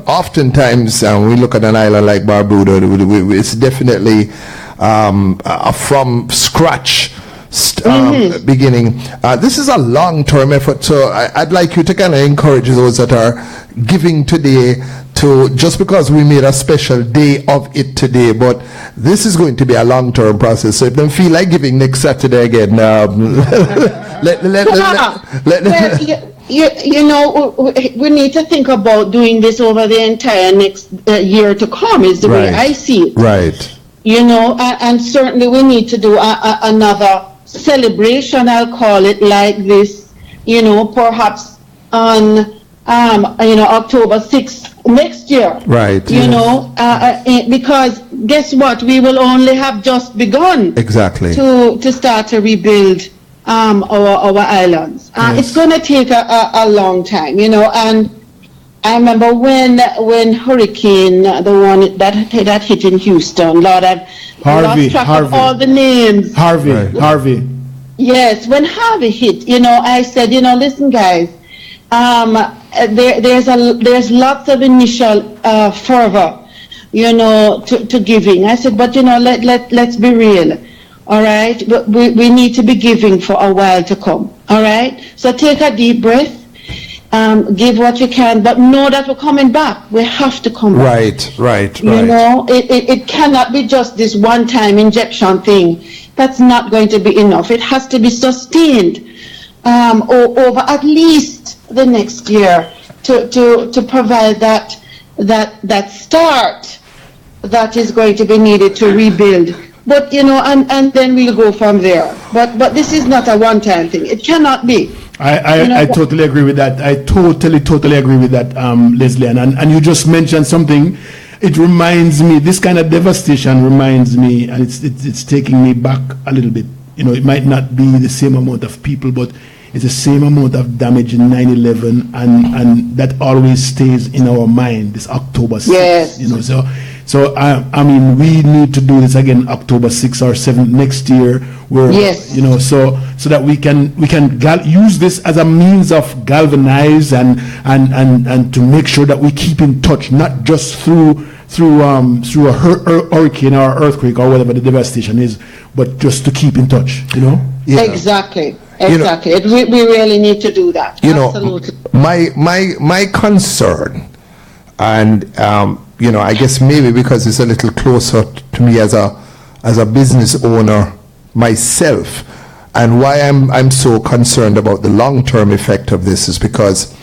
oftentimes we look at an island like Barbuda, it's definitely a from scratch beginning. This is a long-term effort, so I'd like you to kind of encourage those that are giving today to, just because we made a special day of it today, but this is going to be a long-term process. So if they feel like giving next Saturday again, we need to think about doing this over the entire next year to come, is the way I see it. Right. And certainly we need to do another celebration, I'll call it, like this, perhaps on October 6th next year. Right. Because guess what? We will only have just begun. Exactly. To start to rebuild our islands. It's going to take a long time, and I remember when hurricane, the one that hit in Houston, Lord, I've lost track of all the names. Harvey. Yes, when Harvey hit, I said, listen, guys, there's lots of initial fervor, to giving. I said, but let's be real. All right, but we need to be giving for a while to come. All right, so take a deep breath. Give what you can, but know that we're coming back. We have to come back. Right. It cannot be just this one-time injection thing. That's not going to be enough. It has to be sustained over at least the next year to provide that start that is going to be needed to rebuild. But and then we'll go from there. But this is not a one-time thing. It cannot be. I totally agree with that. I totally agree with that, Leslie Ann. And you just mentioned something. It reminds me, this kind of devastation reminds me, and it's taking me back a little bit. It might not be the same amount of people, but it's the same amount of damage in 9/11, and that always stays in our mind. This October 6th. Yes. So I mean, we need to do this again October 6th or 7th next year, where so that we can use this as a means of galvanize and to make sure that we keep in touch, not just through a hurricane or earthquake or whatever the devastation is, but just to keep in touch. Exactly. We really need to do that. Absolutely. My concern, and I guess maybe because it's a little closer to me as a business owner myself, and why I'm so concerned about the long-term effect of this is because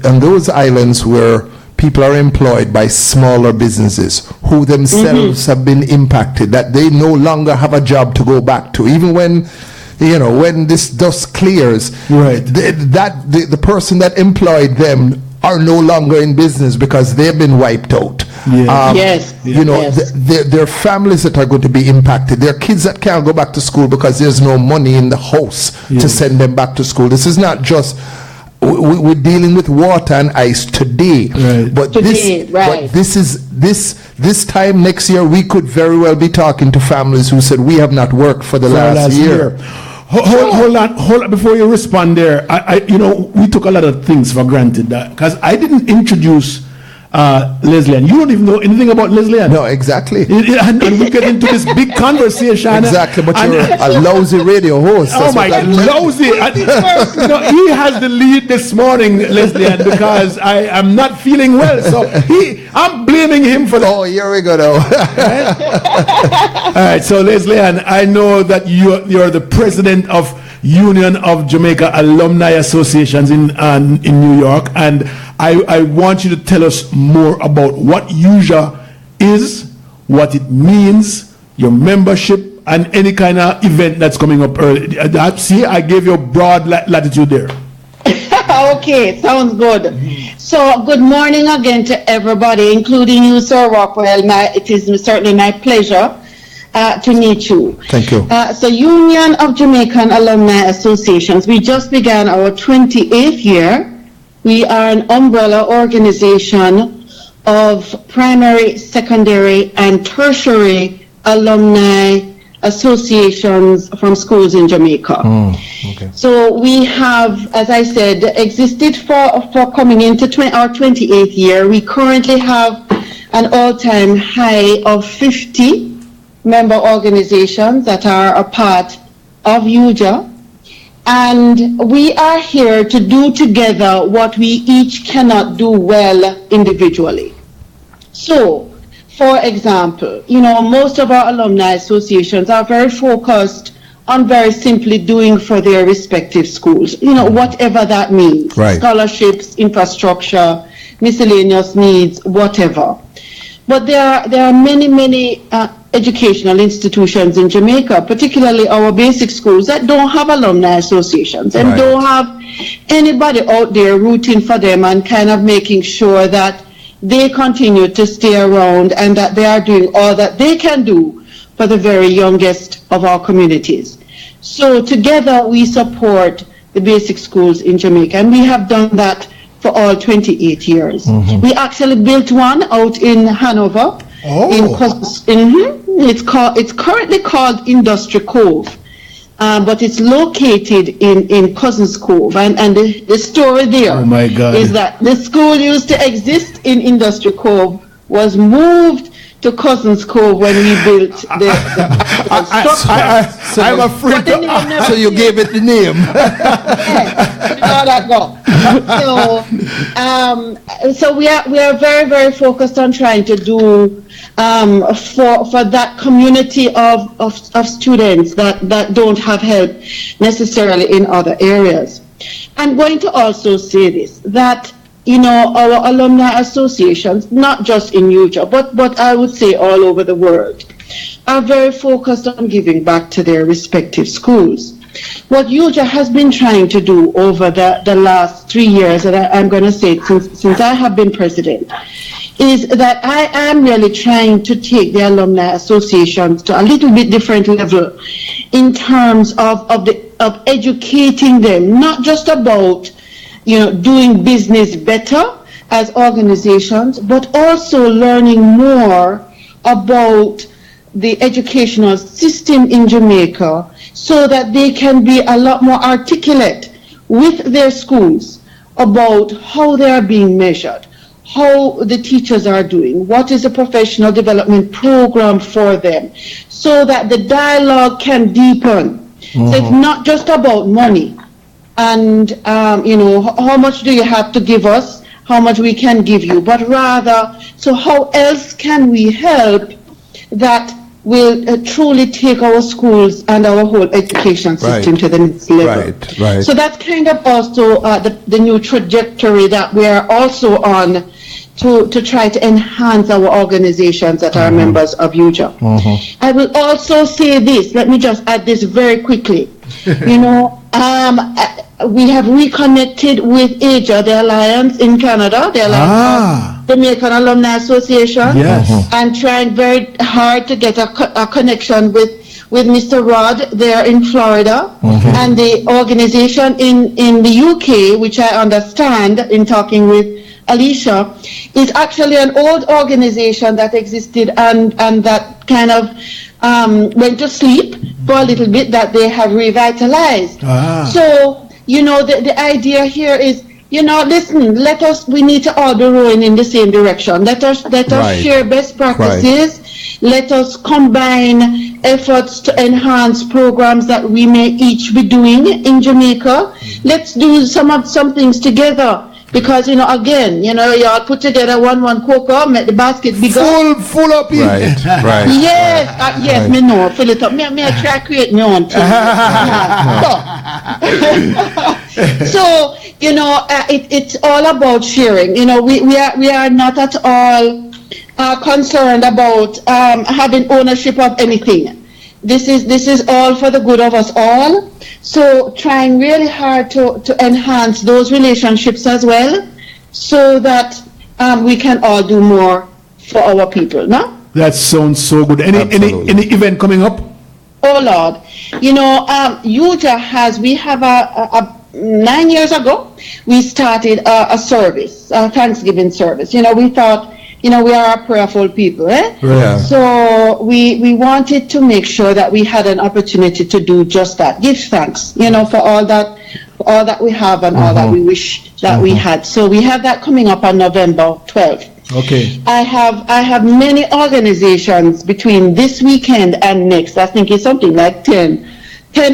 on those islands where people are employed by smaller businesses who themselves have been impacted, that they no longer have a job to go back to, even when this dust clears, right? The person that employed them are no longer in business because they've been wiped out. Their families that are going to be impacted, their kids that can't go back to school because there's no money in the house to send them back to school. This is not just, we're dealing with water and ice today, but this this time next year, we could very well be talking to families who said, we have not worked for the last year. Hold on, before you respond there. We took a lot of things for granted, because I didn't introduce Leslie, and you don't even know anything about Leslie. No, exactly. And we get into this big conversation. Exactly, but you're a lousy radio host. Oh my God, lousy. He has the lead this morning, Leslie, because I am not feeling well. So I'm blaming him for that. Oh, here we go now. All right, so Leslie, I know that you're the president of Union of Jamaica Alumni Associations in New York, and I want you to tell us more about what UJA is, what it means, your membership, and any kind of event that's coming up early. See, I gave you a broad latitude there. Okay, sounds good. So, good morning again to everybody, including you, Sir Rockwell. It is certainly my pleasure to meet you. Thank you. So, Union of Jamaican Alumni Associations, we just began our 28th year. We are an umbrella organization of primary, secondary, and tertiary alumni associations from schools in Jamaica. Okay. So we have, as I said, existed for coming into our 28th year. We currently have an all-time high of 50 member organizations that are a part of UJA. And we are here to do together what we each cannot do well individually. So, for example, most of our alumni associations are very focused on very simply doing for their respective schools, whatever that means. Right. Scholarships, infrastructure, miscellaneous needs, whatever. But there are many educational institutions in Jamaica, particularly our basic schools, that don't have alumni associations and don't have anybody out there rooting for them and kind of making sure that they continue to stay around and that they are doing all that they can do for the very youngest of our communities. So together we support the basic schools in Jamaica, and we have done that for all 28 years. Mm-hmm. We actually built one out in Hanover. It's currently called Industry Cove, but it's located in Cousins Cove. And the story there is that the school used to exist in Industry Cove, was moved to Cousins Cove when we built the structure. I'm afraid so you gave it the name. How that go? So we are very, very focused on trying to do for that community of students that don't have help necessarily in other areas. I'm going to also say this, that our alumni associations, not just in UJA, but I would say all over the world, are very focused on giving back to their respective schools. What UJA has been trying to do over the last 3 years, and I'm going to say since I have been president, is that I am really trying to take the alumni associations to a little bit different level in terms of educating them, not just about doing business better as organizations, but also learning more about the educational system in Jamaica so that they can be a lot more articulate with their schools about how they are being measured, how the teachers are doing, what is a professional development program for them, so that the dialogue can deepen. Mm-hmm. So it's not just about money and how much do you have to give us, how much we can give you, but rather, so how else can we help that will truly take our schools and our whole education system to the next level. Right. So that's kind of also the new trajectory that we are also on to try to enhance our organizations that are members of UJA. Mm-hmm. I will also say this, let me just add this very quickly. We have reconnected with AJA, the Alliance in Canada, the Alliance of Jamaican Alumni Association, and trying very hard to get a connection with Mr. Rod there in Florida, and the organization in the UK, which I understand in talking with Alicia, is actually an old organization that existed and that kind of went to sleep for a little bit, that they have revitalized. So, the idea here is, listen, we need to all be rowing in the same direction. Let us share best practices. Let us combine efforts to enhance programs that we may each be doing in Jamaica. Let's do some things together. Because, again, y'all put together one cocoa, make the basket bigger. Full up here. Right. Yes, me know. Fill it up. Me try to create my own thing. So, it's all about sharing. We are not at all concerned about having ownership of anything. This is all for the good of us all. So trying really hard to enhance those relationships as well, so that we can all do more for our people. No? That sounds so good. Any event coming up? Oh Lord, UJA we have 9 years ago, we started a service, a Thanksgiving service. We thought, we are a prayerful people, Yeah. So we wanted to make sure that we had an opportunity to do just that. Give thanks, for all that we have and all that we wish that we had. So we have that coming up on November 12th. Okay. I have many organizations between this weekend and next. I think it's something like 10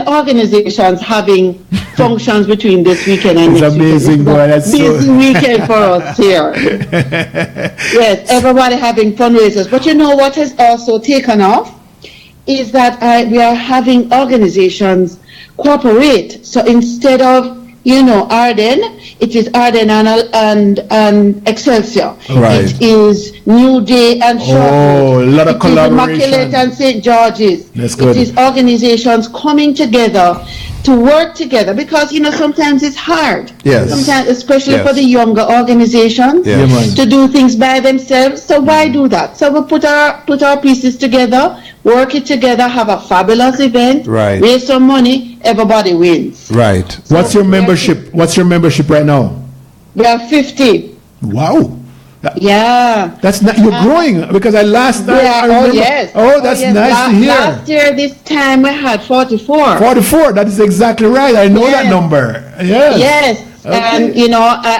organizations having functions between this weekend and next weekend. It's amazing, boy. That's busy weekend for us here. Yes, everybody having fundraisers. But what has also taken off is that we are having organizations cooperate. So instead of Arden, it is Arden and Excelsior. Right. It is New Day and Shortwood. A lot of collaboration. Immaculate and St. George's. That's good. It is organizations coming together to work together, because sometimes it's hard. Yes. Sometimes, especially for the younger organizations, to do things by themselves. So why do that? So we put our pieces together, work it together, have a fabulous event, raise some money, everybody wins. Right. So What's your membership? What's your membership right now? We are 50. Wow. Yeah. That's not, you're growing, because I remember. Yes. That's nice to hear. Last year, this time we had 44. 44, that is exactly right. I know that number. Yes. Okay. And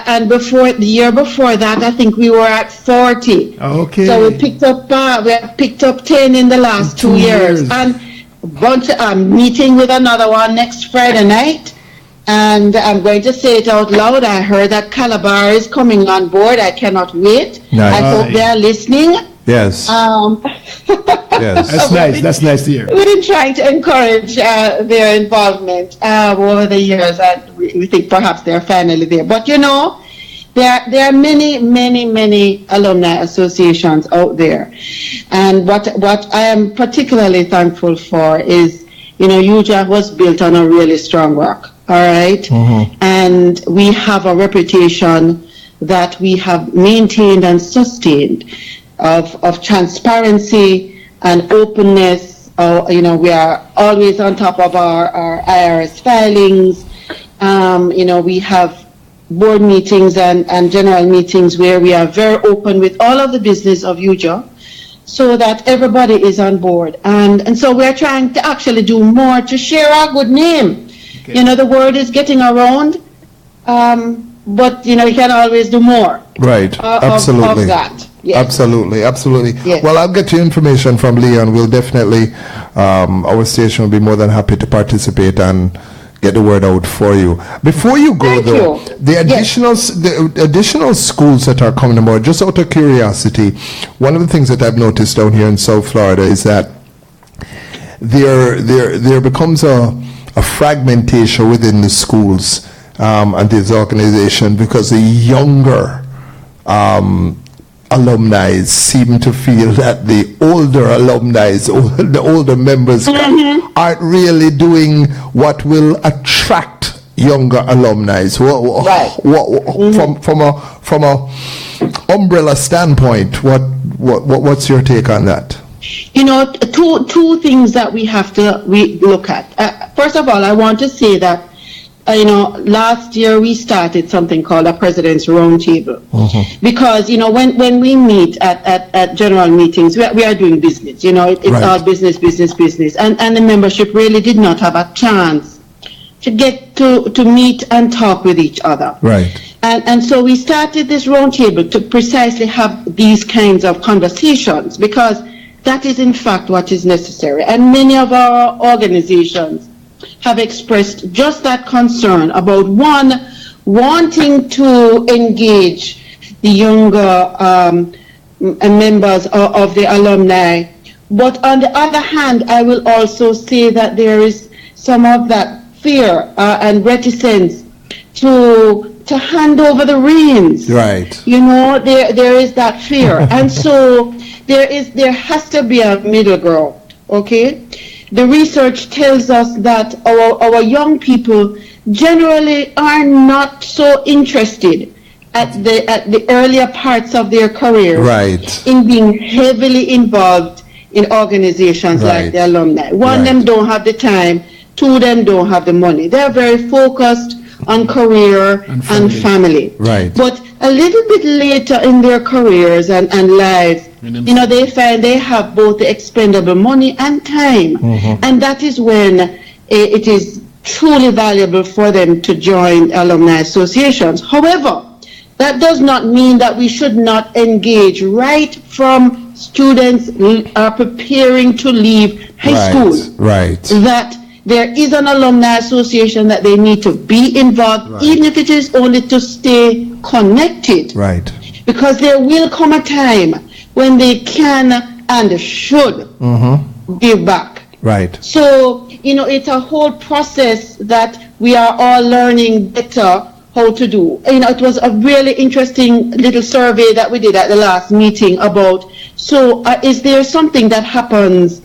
and before the year before that, I think we were at 40. Okay. So we picked up 10 in the last 2 years, and a bunch of meeting with another one next Friday night. And I'm going to say it out loud. I heard that Calabar is coming on board. I cannot wait. Nice. I hope they are listening. Yes. Yes. That's nice. That's nice to hear. We've been trying to encourage their involvement over the years, and we think perhaps they're finally there. But there are many alumni associations out there, and what I am particularly thankful for is, UJA was built on a really strong rock. All right, and we have a reputation that we have maintained and sustained of transparency and openness. We are always on top of our IRS filings. We have board meetings and general meetings where we are very open with all of the business of UJA, so that everybody is on board. And so we're trying to actually do more to share our good name. Okay. The word is getting around, but you can always do more. Right. Absolutely. Of that. Yes. Absolutely. Yes. Well, I'll get you information from Leon. We'll definitely, our station will be more than happy to participate and get the word out for you. Before you go, the additional schools that are coming aboard, just out of curiosity, one of the things that I've noticed down here in South Florida is that there becomes a fragmentation within the schools and this organization, because the younger alumni seem to feel that the older alumni, the older members, aren't really doing what will attract younger alumni. From a umbrella standpoint, what's your take on that? Two things that we have to look at. First of all, I want to say that last year we started something called a President's Roundtable. Because, when we meet at general meetings, we are doing business. It's all business. And the membership really did not have a chance to get to meet and talk with each other. Right. And so we started this roundtable to precisely have these kinds of conversations, because that is in fact what is necessary. And many of our organizations have expressed just that concern about, one, wanting to engage the younger members of the alumni. But on the other hand, I will also say that there is some of that fear and reticence to hand over the reins. Right. There is that fear. And so there has to be a middle ground, okay? The research tells us that our young people generally are not so interested at the earlier parts of their careers in being heavily involved in organizations like the alumni. One, them don't have the time. Two, them don't have the money. They're very focused on career and family. Right. But a little bit later in their careers and lives, they find they have both the expendable money and time. And that is when it is truly valuable for them to join alumni associations. However, that does not mean that we should not engage right from students are preparing to leave high school. Right. That there is an alumni association that they need to be involved, even if it is only to stay connected. Right. Because there will come a time when they can and should give back. Right. So, it's a whole process that we are all learning better how to do. It was a really interesting little survey that we did at the last meeting about, is there something that happens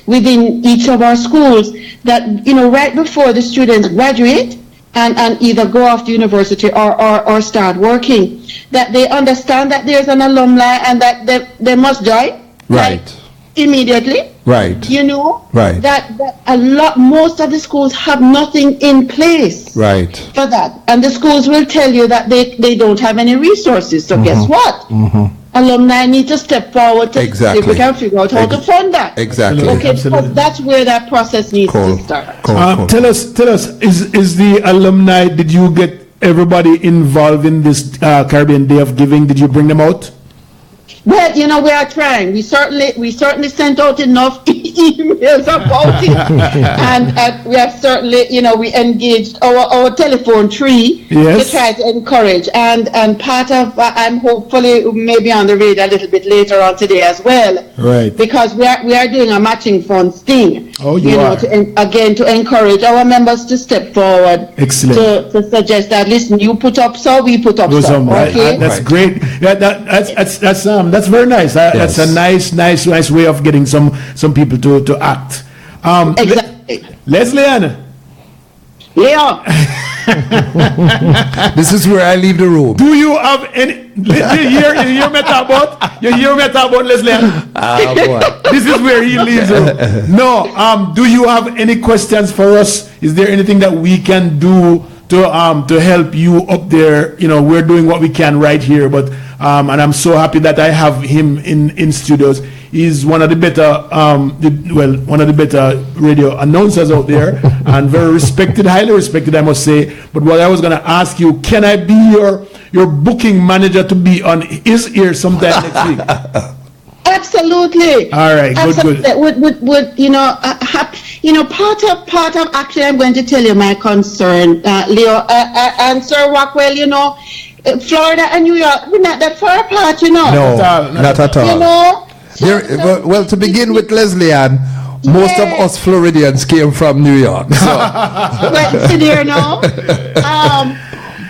within each of our schools that, right before the students graduate and either go off to university or start working, that they understand that there's an alumni and that they must join immediately. Right. Right. That most of the schools have nothing in place for that. And the schools will tell you that they don't have any resources. So guess what? Alumni need to step forward to see if we can figure out how to fund that. Exactly. Okay, so that's where that process needs to start. Tell us, is the alumni, did you get everybody involved in this Caribbean Day of Giving? Did you bring them out? Well, we are trying. We certainly sent out enough emails about it, and we have certainly, we engaged our telephone tree to try to encourage. And part of, I'm hopefully maybe on the radar a little bit later on today as well, right? Because we are doing a matching funds thing. Oh, you are. To encourage our members to step forward. Excellent. To suggest that, listen, you put up so, we put up so. Okay, that's great. Yeah, that's very nice. That's a nice way of getting some people to act. Exactly. Leslie Ann. Yeah. This is where I leave the room. Do you have any? You hear me talk about? You hear me talk about Leslie Ann? Boy. This is where he leaves the room. No. Do you have any questions for us? Is there anything that we can do to help you up there? We're doing what we can right here, but and I'm so happy that I have him in studios. He's one of the better radio announcers out there, and very respected, highly respected, I must say. But what I was going to ask you, can I be your booking manager to be on his ear sometime next week? Absolutely. All right. Absolutely. Good. Part of actually, I'm going to tell you my concern, Leo, and Sir Rockwell. Florida and New York, we're not that far apart. No, not at all. Well, to begin with, Leslie Ann, most of us Floridians came from New York. So. Well, so there now.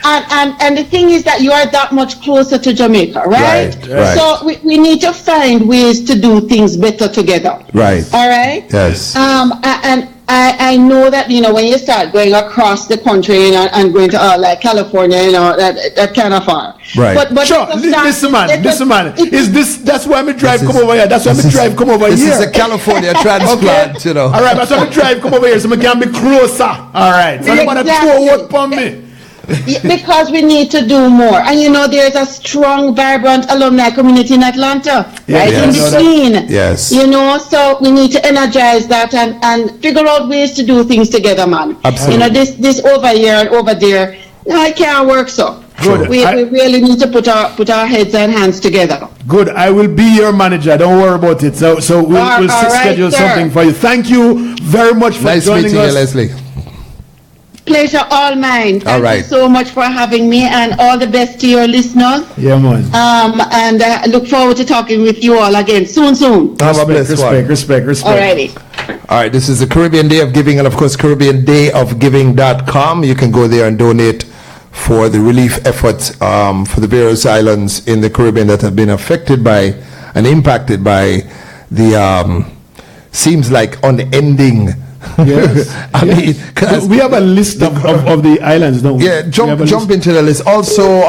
And the thing is that you are that much closer to Jamaica, right? So we need to find ways to do things better together. Right. All right? Yes. And I know that, when you start going across the country, and going to like California, that kind of far. Right. But sure, listen, man. That's why I drive come over here. That's why I drive come over here. This is a California transplant, okay. All right, that's why I drive come over here so I can be closer. All right. So I don't want to throw out upon me. Because we need to do more, and there's a strong, vibrant alumni community in Atlanta, right in between. Yes. So we need to energize that and figure out ways to do things together, man. Absolutely. This over here and over there, it can't work. So good. We really need to put our heads and hands together. Good. I will be your manager. Don't worry about it. So we'll schedule something for you. Thank you very much for joining us. Nice meeting you, Leslie. Pleasure all mine. Thank you so much for having me, and all the best to your listeners. Yeah, man. And I look forward to talking with you all again soon. Respect. Alrighty. All right, this is the Caribbean Day of Giving, and of course, CaribbeanDayofGiving.com. You can go there and donate for the relief efforts for the various islands in the Caribbean that have been affected by and impacted by the seems like unending. Yes. I mean, we have a list of the islands, don't we? Yeah, jump into the list. Also,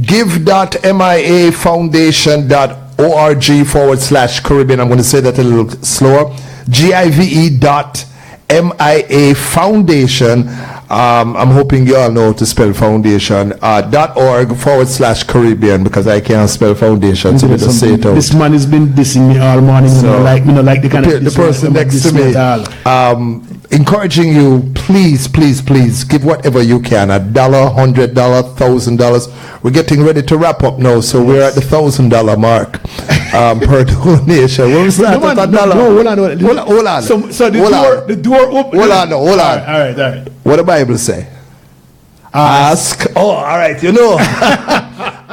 give.miafoundation.org/Caribbean. I'm going to say that a little slower. GIVE.MIA Foundation. I'm hoping you all know how to spell foundation. .org/Caribbean, because I can't spell foundation, so we just say it out. This man has been dissing me all morning, so, like the kind of the person next to me. Encouraging you, please give whatever you can. $1, $100, $1,000. We're getting ready to wrap up now, so we're at the $1,000 mark per donation. What was that? Hold on. So the door open. Hold on. All right. What the Bible say? Ask. Oh, all right.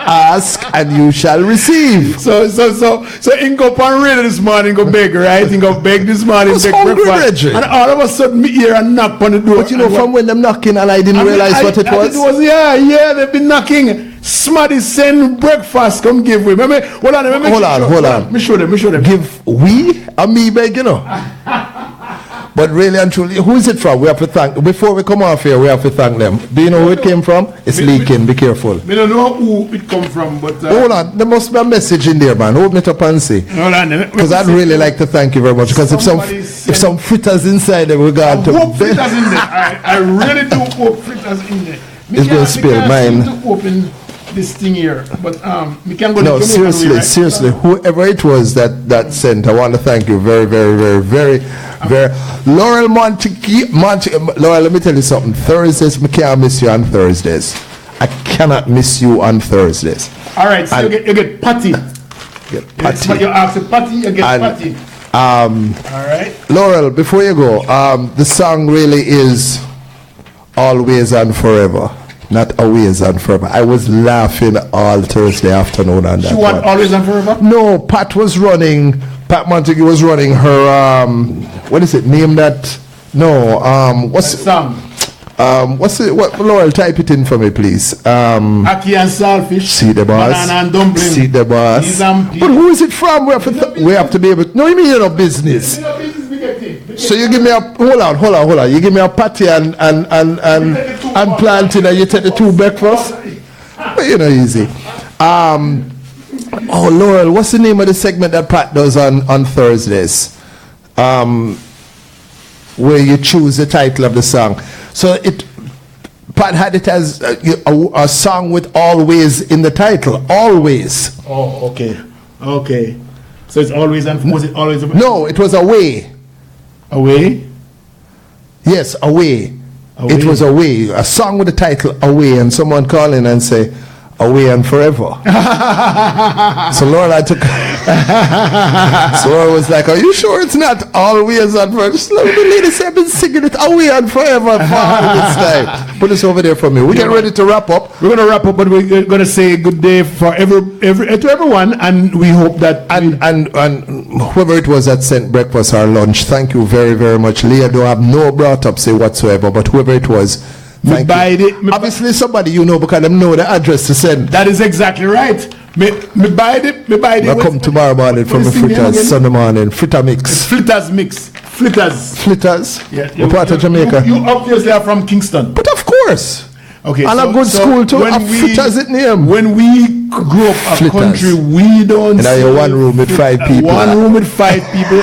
Ask and you shall receive. So in go pan radio this morning, go beg, right? In go beg this morning, beg breakfast. And all of a sudden me hear a knock on the door. But from when them knocking and I didn't realize what it was. Yeah, they've been knocking. Smarty send breakfast, come give we. Hold on. Me show them. Give we and me beg, But really and truly, who is it from? We have to thank. Before we come off here, we have to thank them. Do you know who it came from? It's leaking. Be careful. We don't know who it come from, but hold on. There must be a message in there, man. Open it up and see. Hold on. Because I'd really like to thank you very much. Because if some fritters inside there, we're going to. Hope fritters in there. I really do hope fritters in there. It's going to spill mine. To open this thing here, but we can go. No, seriously, whoever it was that sent, I want to thank you very. Laurel Laurel, let me tell you something. Thursdays, I can't miss you on Thursdays. I cannot miss you on Thursdays. All right, so you get patty. You ask the patty, you get patty. All right, Laurel, before you go, the song really is Always and Forever. Not Always and Forever. I was laughing all Thursday afternoon on that. She want Always and Forever? No, Pat Montague was running her what is it? Name that? No, what's the song? What's it? What, Laurel, type it in for me, please. Ackee and saltfish. See the boss. Banana and dumpling. See the boss. But who is it from? We have to be able to. No, you mean you're not business. So you give me a hold on. You give me a patty and plantain, and you take the two breakfast. But easy. Oh, Laurel, what's the name of the segment that Pat does on Thursdays? Where you choose the title of the song. So Pat had it as a song with Always in the title. Always. Oh, okay. So it's Always and was it Always? No, it was Away. Away? Yes, Away. It was Away. A song with the title Away, and someone call in and say, Away and Forever. So Laura so Laura was like, are you sure it's not Always and Forever? Just let the lady say I've been singing it Away and Forever for all this time. Put this over there for me. We're getting ready to wrap up. We're going to wrap up, but we're going to say good day for to everyone, and we hope that and whoever it was that sent breakfast or lunch, thank you very, very much. Leah don't have no brought up say whatsoever, but whoever it was, thank you. Obviously somebody because they know the address to send. That is exactly right. Me buy it. We'll come tomorrow morning from the fritters, Sunday morning. Fritter mix. Fritters mix. Flitters. Flitters. Yeah, What part of Jamaica? You obviously are from Kingston. But of course. Okay. And a good school too. Flitters it name. When we grew up a country, we don't. And now one room with 5 people. One room with 5 people.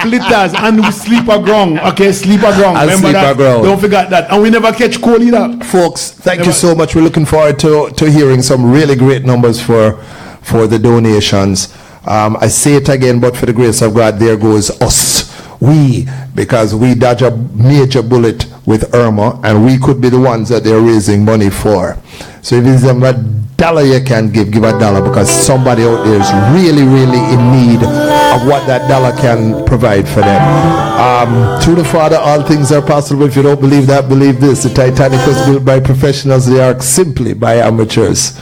Flitters and we sleeper ground. Okay, sleeper ground. And remember sleeper that? ground. Don't forget that. And we never catch cold either. Folks, thank you so much. We're looking forward to hearing some really great numbers for the donations. I say it again, but for the grace of God, there goes us. We, because we dodge a major bullet with Irma, and we could be the ones that they're raising money for. So if it's $1 you can give $1, because somebody out there is really, really in need of what that dollar can provide for them. Through the Father, all things are possible. If you don't believe that, believe this. The Titanic was built by professionals, the Ark simply by amateurs.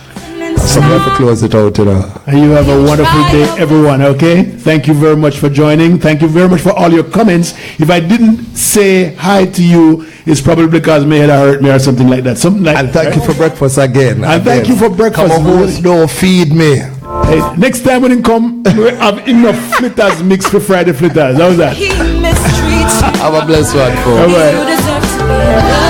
Somebody have to close it out, you know. You have a wonderful day, everyone, okay? Thank you very much for joining. Thank you very much for all your comments. If I didn't say hi to you, it's probably because my head hurt me or something like that. And thank you for breakfast again. And thank you for breakfast. Come on, no, feed me. Hey, next time when you come, we have enough flitters mixed for Friday flitters. How's that? Have a blessed one, folks. All right.